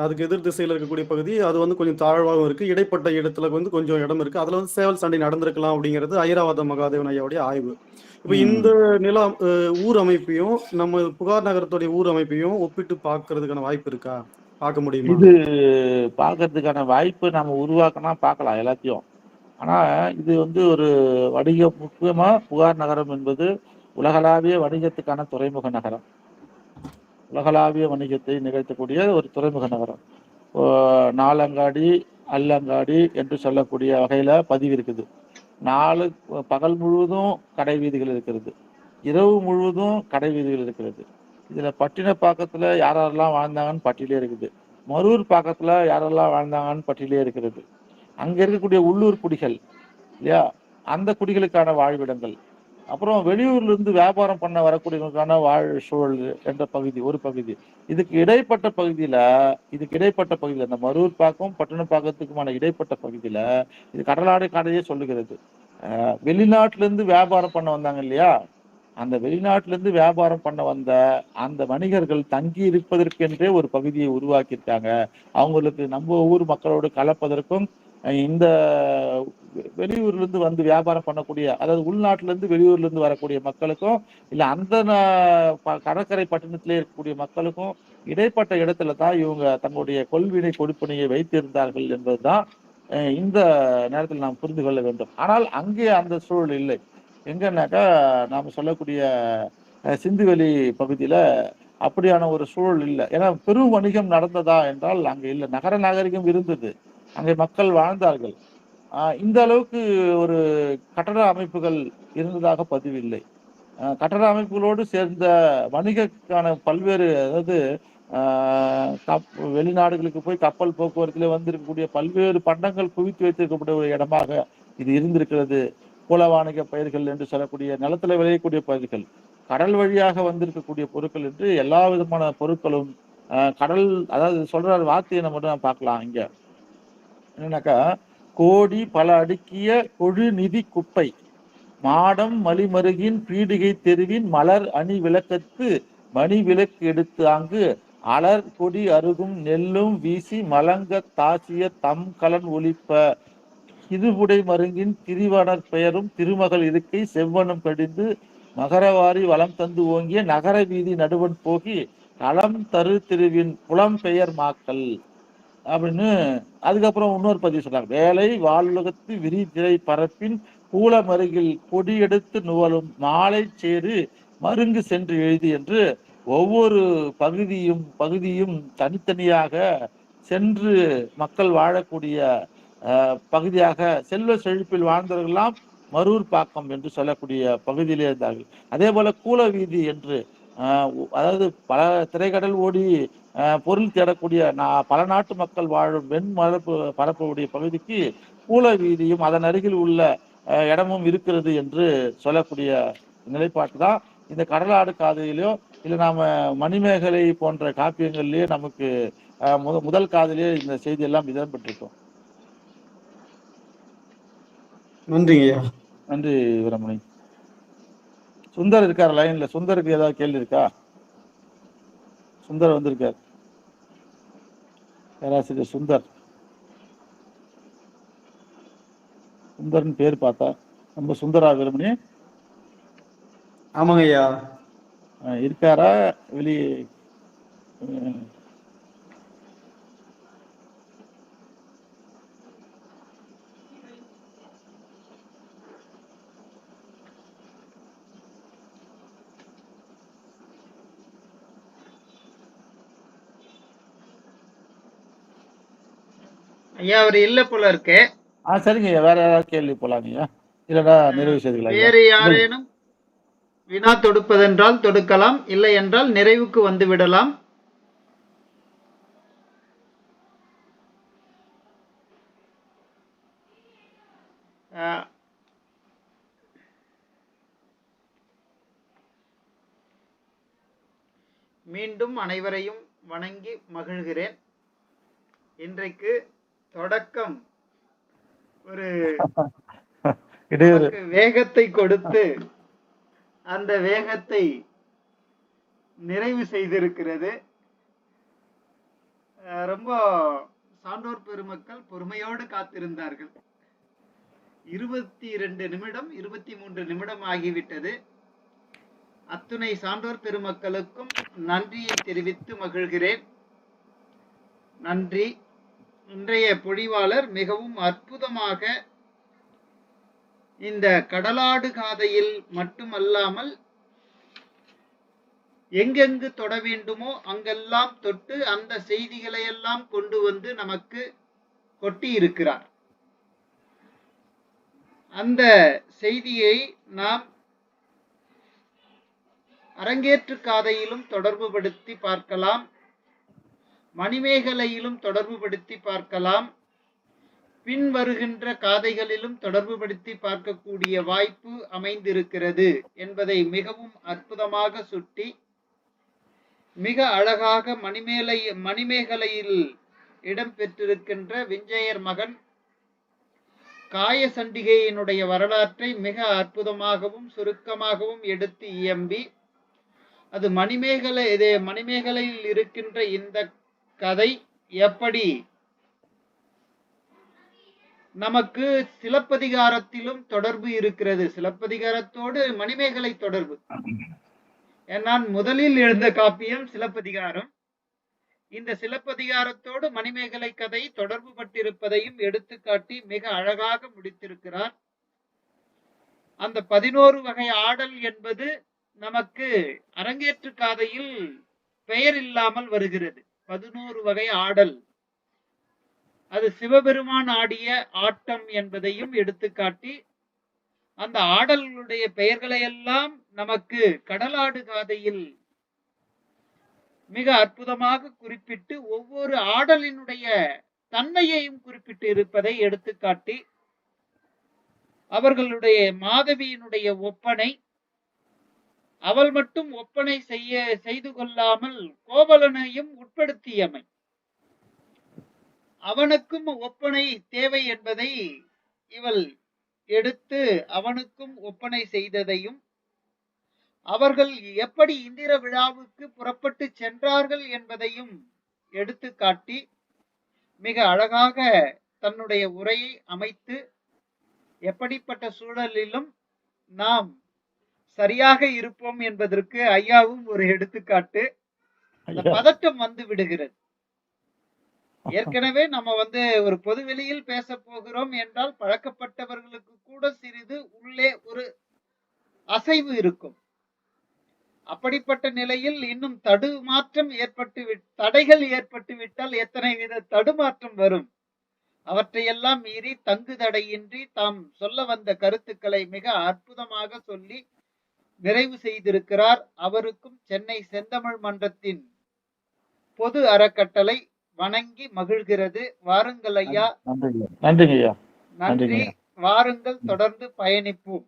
அதுக்கு எதிர் திசையில இருக்கக்கூடிய பகுதி, அது வந்து கொஞ்சம் தாழ்வாவும் இருக்கு. இடைப்பட்ட இடத்துல வந்து கொஞ்சம் இடம் இருக்கு. அதுல வந்து சேவல் சண்டை நடந்திருக்கலாம் அப்படிங்கிறது ஐராவத மகாதேவன் ஐயாவுடைய ஆய்வு. இப்ப இந்த நில ஊர் அமைப்பையும், நம்ம புகார் நகரத்துடைய ஊர் அமைப்பையும் ஒப்பிட்டு பார்க்கறதுக்கான வாய்ப்பு இருக்கா? பார்க்க முடியுமா? இது பார்க்கறதுக்கான வாய்ப்பு நம்ம உருவாக்கினா பார்க்கலாம் எல்லாத்தையும். ஆனா இது வந்து ஒரு முக்கியமா புகார் நகரம் என்பது உலகளாவிய வணிகத்துக்கான துறைமுக நகரம். உலகளாவிய வணிகத்தை நிகழ்த்தக்கூடிய ஒரு துறைமுக நகரம். நாலங்காடி, அல்லங்காடி என்று சொல்லக்கூடிய வகையில பதிவு இருக்குது. பகல் முழுவதும் கடை வீதிகள் இருக்கிறது, இரவு முழுவதும் கடை வீதிகள் இருக்கிறது. இதுல பட்டினப்பாக்கத்துல யாரெல்லாம் வாழ்ந்தாங்கன்னு பட்டியலே இருக்குது. மரூர் பாக்கத்துல யாரெல்லாம் வாழ்ந்தாங்கன்னு பட்டியலே இருக்கிறது. அங்க இருக்கக்கூடிய உள்ளூர் குடிகள் இல்லையா, அந்த குடிகளுக்கான வாழ்விடங்கள், அப்புறம் வெளியூர்ல இருந்து வியாபாரம் பண்ண வரக்கூடியவங்களுக்கான சூழல் என்ற பகுதி ஒரு பகுதி. இதுக்கு இடைப்பட்ட பகுதியில இந்த மரூர் பாக்கம் பட்டினப்பாக்கத்துக்குமான இடைப்பட்ட பகுதியில இது கடலாடை காடையே சொல்லுகிறது. வெளிநாட்டுல இருந்து வியாபாரம் பண்ண வந்தாங்க இல்லையா, அந்த வெளிநாட்டுல இருந்து வியாபாரம் பண்ண வந்த அந்த வணிகர்கள் தங்கி இருப்பதற்கென்றே ஒரு பகுதியை உருவாக்கியிருக்காங்க. அவங்களுக்கு நம்ம ஊர் மக்களோடு கலப்பதற்கும் இந்த வெளியூர்ல இருந்து வந்து வியாபாரம் பண்ணக்கூடிய, அதாவது உள்நாட்டுல இருந்து வெளியூர்ல இருந்து வரக்கூடிய மக்களுக்கும் இல்ல அந்த கடற்கரை பட்டணத்திலே இருக்கக்கூடிய மக்களுக்கும் இடைப்பட்ட இடத்துல தான் இவங்க தங்களுடைய கொள்வினை கொடுப்பனையை வைத்திருந்தார்கள் என்பதுதான் இந்த நேரத்தில் நாம் புரிந்து கொள்ள வேண்டும். ஆனால் அங்கே அந்த சூழல் இல்லை. எங்கன்னாக்கா நாம சொல்லக்கூடிய சிந்துவெளி பகுதியில அப்படியான ஒரு சூழல் இல்லை. ஏன்னா பெரும் வணிகம் நடந்ததா என்றால் அங்க இல்லை. நகர நாகரிகம் இருந்தது, அங்கே மக்கள் வாழ்ந்தார்கள். இந்த அளவுக்கு ஒரு கட்டட அமைப்புகள் இருந்ததாக பதிவில்லை. கட்டட அமைப்புகளோடு சேர்ந்த வணிகக்கான பல்வேறு, அதாவது வெளிநாடுகளுக்கு போய் கப்பல் போக்குவரத்துல வந்திருக்கக்கூடிய பல்வேறு பண்டங்கள் குவித்து வைத்திருக்கக்கூடிய ஒரு இடமாக இது இருந்திருக்கிறது. புல வாணிக பயிர்கள் என்று சொல்லக்கூடிய நிலத்துல விளையக்கூடிய பயிர்கள், கடல் வழியாக வந்திருக்கக்கூடிய பொருட்கள் என்று எல்லா விதமான பொருட்களும் கடல், அதாவது சொல்ற வார்த்தையை நம்ம மட்டும் பார்க்கலாம். இங்க என்னன்னாக்கா, கோடி பல அடுக்கிய கொழு நிதி குப்பை மாடம் மலிமருகின் பீடிகை தெருவின் மலர் அணி விளக்கத்து மணி விளக்கு எடுத்து அங்கு அலர் கொடி அருகும் நெல்லும் வீசி மலங்க தாசிய தம் கலன் ஒலிப்ப இதுபுடை மருங்கின் திரிவனர் பெயரும் திருமகள் இருக்கை செவ்வனம் கடிந்து மகரவாரி வளம் தந்து ஓங்கிய நகர வீதி நடுவன் போகி களம் தரு திருவின் புலம் பெயர் மாக்கள் அப்படின்னு அதுக்கப்புறம் இன்னொரு பதிவு சொல்றாங்க. வேலை வாழ்வுலகத்து விரிதிரை பரப்பின் கூல மருகில் கொடியெடுத்து நுவலும் மாலை சேரு மருங்கு சென்று எழுதி என்று ஒவ்வொரு பகுதியும் தனித்தனியாக சென்று மக்கள் வாழக்கூடிய பகுதியாக செல்வ செழிப்பில் வாழ்ந்தவர்கள்லாம் மரூர் பாக்கம் என்று சொல்லக்கூடிய பகுதியிலே இருந்தார்கள். அதே போல கூல வீதி என்று, அதாவது பல திரைக்கடல் ஓடி பொருள் தேடக்கூடிய பல நாட்டு மக்கள் வாழும் பரப்பக்கூடிய பகுதிக்கு கூல வீதியும் அதன் அருகில் உள்ள இடமும் இருக்கிறது என்று சொல்லக்கூடிய நிலைப்பாட்டு தான் இந்த கடலாடு காதையிலோ இல்லை நாம மணிமேகலை போன்ற காப்பியங்கள்லயே நமக்கு முதல் காதலியே இந்த செய்தி எல்லாம் இடம்பெற்றிருக்கும். நன்றிங்கய்யா. நன்றி வீரமணி. சுந்தர் இருக்கார் லைன்ல. சுந்தருக்கு ஏதாவது கேள்வி இருக்கா? சுந்தர் வந்திருக்கார், பேராசிரியர் சுந்தர். சுந்தர்னு பேர் பார்த்தா நம்ம சுந்தரா வீரமணி? ஆமாங்க ஐயா. இருக்காரா வெளியே? ஐயா அவர் இல்ல போல இருக்கு. சரிங்க ஐயா, வேற ஏதாவது கேள்வி போலாங்க ஐயா, இல்லடா நிறைவு செய்துக்கலாம். வேறு யாரேனும் வினா தொடுப்பதென்றால் தொடுக்கலாம், இல்லை என்றால் நிறைவுக்கு வந்து விடலாம். மீண்டும் அனைவரையும் வணங்கி மகிழ்கிறேன். இன்றைக்கு தொடக்கம் ஒரு நமக்கு வேகத்தை கொடுத்து அந்த வேகத்தை நிறைவு செய்திருக்கிறது. ரொம்ப சான்றோர் பெருமக்கள் பொறுமையோடு காத்திருந்தார்கள். 22 நிமிடம் 23 நிமிடம் ஆகிவிட்டது. அத்துணை சான்றோர் பெருமக்களுக்கும் நன்றியை தெரிவித்து மகிழ்கிறேன். நன்றி. இன்றைய பொழிவாளர் மிகவும் அற்புதமாக இந்த கடலாடு காதையில் மட்டுமல்லாமல் எங்கெங்கு தொட வேண்டுமோ அங்கெல்லாம் தொட்டு அந்த செய்திகளை எல்லாம் கொண்டு வந்து நமக்கு கொட்டி இருக்கிறார். அந்த செய்தியை நாம் அரங்கேற்று காதையிலும் தொடர்பு படுத்தி பார்க்கலாம், மணிமேகலையிலும் தொடர்பு படுத்தி பார்க்கலாம், பின் வருகின்ற காதைகளிலும் தொடர்பு படுத்தி பார்க்கக்கூடிய வாய்ப்பு அமைந்திருக்கிறது என்பதை மிகவும் அற்புதமாக சுட்டி மிக அழகாக மணிமேகலையில் இடம்பெற்றிருக்கின்ற விஞ்சையர் மகன் காயசண்டிகையினுடைய வரலாற்றை மிக அற்புதமாகவும் சுருக்கமாகவும் எடுத்து இயம்பி அது மணிமேகலையில் இருக்கின்ற இந்த கதை எப்படி நமக்கு சிலப்பதிகாரத்திலும் தொடர்பு இருக்கிறது, சிலப்பதிகாரத்தோடு மணிமேகலை தொடர்பு. நான் முதலில் எழுந்த காப்பியம் சிலப்பதிகாரம். இந்த சிலப்பதிகாரத்தோடு மணிமேகலை கதை தொடர்பு பட்டிருப்பதையும் எடுத்துக்காட்டி மிக அழகாக முடித்திருக்கிறார். அந்த 11 வகை ஆடல் என்பது நமக்கு அரங்கேற்று காதையில் பெயர் இல்லாமல் வருகிறது. 11 வகை ஆடல், அது சிவபெருமான் ஆடிய ஆட்டம் என்பதையும் எடுத்துக்காட்டி அந்த ஆடல்களுடைய பெயர்களை எல்லாம் நமக்கு கடலாடு காதையில் மிக அற்புதமாக குறிப்பிட்டு ஒவ்வொரு ஆடலினுடைய தன்மையையும் குறிப்பிட்டு இருப்பதை எடுத்துக்காட்டி அவர்களுடைய மாதவியினுடைய ஒப்பனை, அவள் மட்டும் ஒப்பனை செய்து கொள்ளாமல் கோவலனையும் உட்படுத்தியமை, அவனுக்கும் ஒப்பனை தேவை என்பதை இவள் எடுத்து அவனுக்கும் ஒப்பனை செய்ததையும் அவர்கள் எப்படி இந்திர விழாவுக்கு புறப்பட்டு சென்றார்கள் என்பதையும் எடுத்துக்காட்டி மிக அழகாக தன்னுடைய உரையை அமைத்து எப்படிப்பட்ட சூழலிலும் நாம் சரியாக இருப்போம் என்பதற்கு ஐயாவும் ஒரு எடுத்துக்காட்டு. அந்த பதட்டம் வந்து விடுகிறது. ஏற்கனவே நம்ம ஒரு பொதுவெளியில் பேச போகிறோம் என்றால் பழக்கப்பட்டவர்களுக்கு கூட சிறிது உள்ளே ஒரு அசைவு இருக்கும். அப்படிப்பட்ட நிலையில் இன்னும் தடைகள் ஏற்பட்டு விட்டால் எத்தனை வித தடுமாற்றம் வரும். அவற்றையெல்லாம் மீறி தங்கு தடையின்றி தாம் சொல்ல வந்த கருத்துக்களை மிக அற்புதமாக சொல்லி நிறைவு செய்திருக்கிறார். அவருக்கும் சென்னை செந்தமிழ் மன்றத்தின் பொது அறக்கட்டளை வணங்கி மகிழ்கிறது. வாருங்கள் ஐயா. நன்றி. வாருங்கள், தொடர்ந்து பயணிப்போம்.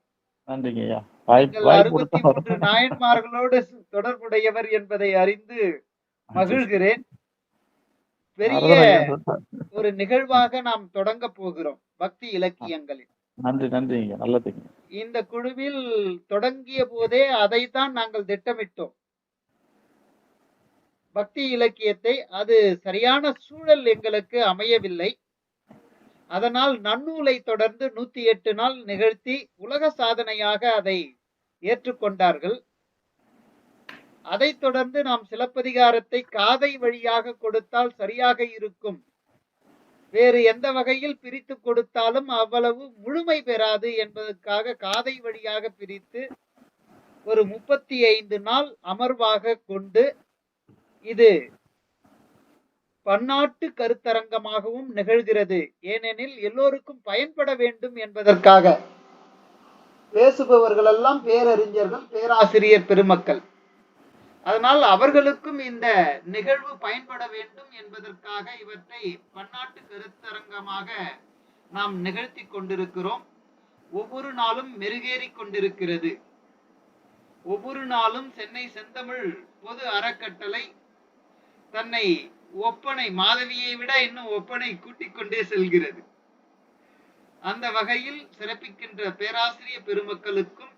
நன்றிங்க ஐயா. 63 நாயன்மார்களோடு தொடர்புடையவர் என்பதை அறிந்து மகிழ்கிறேன். பெரிய ஒரு நிகழ்வாக நாம் தொடங்க போகிறோம் பக்தி இலக்கியங்களில். நன்றி. நல்லது. இந்த குழுவில் தொடங்கிய போதே அதைத்தான் நாங்கள் திட்டமிட்டோம். பக்தி இலக்கியத்தை அது சரியான சூழல் எங்களுக்கு அமையவில்லை. அதனால் நன்னூலை தொடர்ந்து 108 நாள் நிகழ்த்தி உலக சாதனையாக அதை ஏற்றுக்கொண்டார்கள். அதைத் தொடர்ந்து நாம் சிலப்பதிகாரத்தை காதை வழியாக கொடுத்தால் சரியாக இருக்கும், வேறு எந்த வகையில் பிரித்து கொடுத்தாலும் அவ்வளவு முழுமை பெறாது என்பதற்காக காதை வழியாக பிரித்து ஒரு 35 நாள் அமர்வாக கொண்டு இது பன்னாட்டு கருத்தரங்கமாகவும் நிகழ்கிறது. ஏனெனில் எல்லோருக்கும் பயன்பட வேண்டும் என்பதற்காக. பேசுபவர்கள் எல்லாம் பேரறிஞர்கள், பேராசிரியர் பெருமக்கள். அதனால் அவர்களுக்கும் இந்த நிகழ்வு பயன்பட வேண்டும் என்பதற்காக இவற்றை பன்னாட்டு கருத்தரங்கமாக நாம் நிகழ்த்தி கொண்டிருக்கிறோம். ஒவ்வொரு நாளும் மெருகேறி கொண்டிருக்கிறது. ஒவ்வொரு நாளும் சென்னை செந்தமிழ் பொது அறக்கட்டளை தன்னை ஒப்பனை மாதவியை விட இன்னும் ஒப்பனை கூட்டிக் கொண்டே செல்கிறது. அந்த வகையில் சிறப்பிக்கின்ற பேராசிரியர் பெருமக்களுக்கும்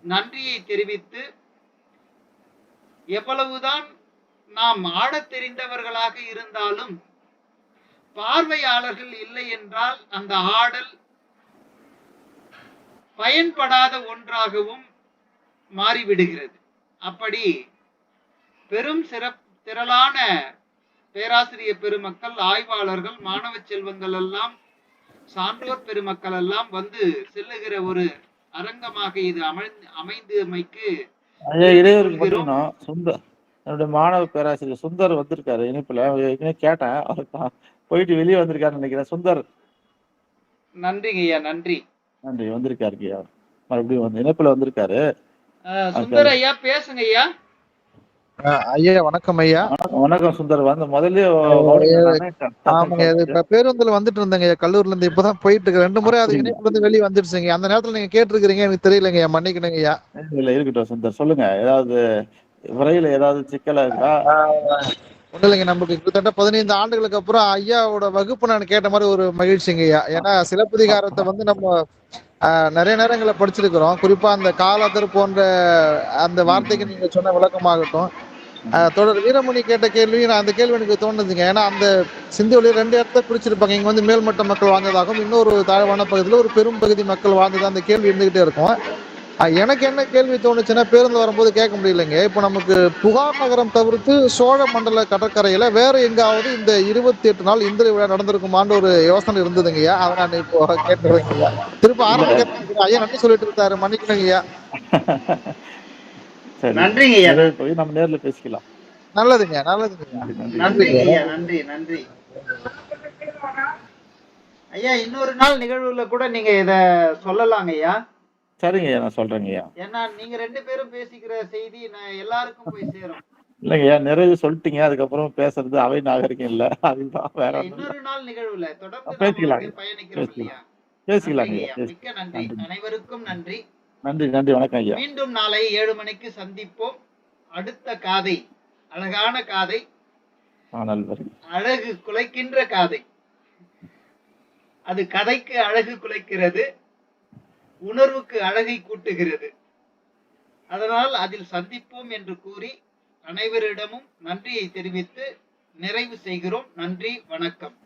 நன்றியை தெரிவித்து, எவ்வளவுதான் நாம் ஆடத் தெரிந்தவர்களாக இருந்தாலும் பார்வையாளர்கள் இல்லை என்றால் அந்த ஆடல் பயன்படாத ஒன்றாகவும் மாறிவிடுகிறது. அப்படி பெரும் திரளான பேராசிரியர் பெருமக்கள், ஆய்வாளர்கள், மாணவ செல்வங்கள் எல்லாம், சான்றோர் பெருமக்கள் எல்லாம் வந்து செல்லுகிற ஒரு அரங்கமாக இது அமைந்தமைக்கு சுந்தர், என்னுடைய மாணவ பேராசிரியர் சுந்தர் வந்திருக்காரு இணைப்புல. கேட்டேன், போயிட்டு வெளியே வந்திருக்காருன்னு நினைக்கிறேன். சுந்தர், நன்றிங்க ஐயா. நன்றி நன்றி. வந்திருக்காரு ஐயா, மறுபடியும் வந்து இணைப்புல வந்திருக்காரு. சுந்தர் ஐயா பேசுங்க ஐயா. ஐயா வணக்கம் ஐயா. வணக்கம் சுந்தர். வந்து முதல்ல இப்ப பேருந்துல வந்துட்டு இருந்தேங்க கல்லூரில இருந்து. இப்பதான் போயிட்டு இருக்கு. 2 முறை அது இணைப்புல இருந்து வெளியே வந்துருச்சுங்க. அந்த நேரத்துல நீங்க கேட்டிருக்கீங்க, எனக்கு தெரியலங்க ஐயா, மன்னிக்கணுங்க ஐயா. இல்ல இருக்கட்டும் சுந்தர், சொல்லுங்க. ஏதாவது உரையில ஏதாவது சிக்கலா இருக்கா? ஒண்ணு இல்லைங்க, நமக்கு கிட்டத்தட்ட 15 ஆண்டுகளுக்கு அப்புறம் ஐயாவோட வகுப்பு நான் கேட்ட மாதிரி ஒரு மகிழ்ச்சிங்க ஐயா. ஏன்னா சிலப்பதிகாரத்தை வந்து நம்ம நிறைய நேரங்களை படிச்சிருக்கிறோம். குறிப்பா அந்த காலாதர் போன்ற அந்த வார்த்தைக்கு நீங்க சொன்ன விளக்கமாகட்டும், தொடர் வீரமணி கேட்ட கேள்வி, நான் அந்த கேள்வி எனக்கு தோணுதுங்க. ஏன்னா அந்த சிந்துவெளி 2 இடத்த பிரிச்சிருப்பாங்க. இங்க வந்து மேல்மட்ட மக்கள் வாழ்ந்ததாகவும் இன்னொரு தாழ்வான பகுதியில் ஒரு பெரும் பகுதி மக்கள் வாழ்ந்ததா அந்த கேள்வி இருந்துகிட்டே இருக்கும். எனக்கு என்ன கேள்வி தோணுச்சுன்னா, பேருந்து வரும்போது கேட்க முடியலைங்க. இப்போ நமக்கு புகார் நகரம் தவிர்த்து சோழ மண்டல கடற்கரையில வேற எங்காவது இந்த 28 நாள் இந்திர விழா நடந்திருக்குமான்னு ஒரு யோசனை இருந்ததுங்கய்யா. அதை நான் இப்போ கேட்டுருவேங்கய்யா. திரும்ப ஆரம்பிக்கிறேன். ஐயா நன்றி சொல்லிட்டு இருந்தாரு, மன்னிக்கணுங்கய்யா. நன்றிங்க ஐயா. போய் நம்ம நேர்ல பேசிக்கலாம். நல்லதுங்க, நல்லதுங்க. நன்றிங்க ஐயா. நன்றி நன்றி ஐயா. இன்னொரு நாள் நிகழ்வுல கூட நீங்க இத சொல்லலாங்க ஐயா. சரிங்க ஐயா, நான் சொல்றேங்க ஐயா. ஏன்னா நீங்க 2 பேரும் பேசிக்கிற செய்தி எல்லாருக்கும் போய் சேரும். இல்லைங்க ஐயா, நிறைய சொல்லிட்டீங்க. அதுக்கப்புறம் பேசுறது அவை நாகரிகம் இல்ல. அதுதான் வேற இன்னொரு நாள் நிகழ்வுல தொடர்ந்து பேசிக்கலாம், பயணிக்கிறோம் இல்லையா? பேசிக்கலாம். மிக்க நன்றி. அனைவருக்கும் நன்றி. நன்றி நன்றி. வணக்கம் ஐயா. மீண்டும் நாளை 7 மணிக்கு சந்திப்போம். அடுத்த காதை அழகான காதை, அழகு குலைக்கின்ற காதை. அது கதைக்கு அழகு குலைக்கிறது, உணர்வுக்கு அழகை கூட்டுகிறது. அதனால் அதில் சந்திப்போம் என்று கூறி அனைவரிடமும் நன்றியை தெரிவித்து நிறைவு செய்கிறோம். நன்றி, வணக்கம்.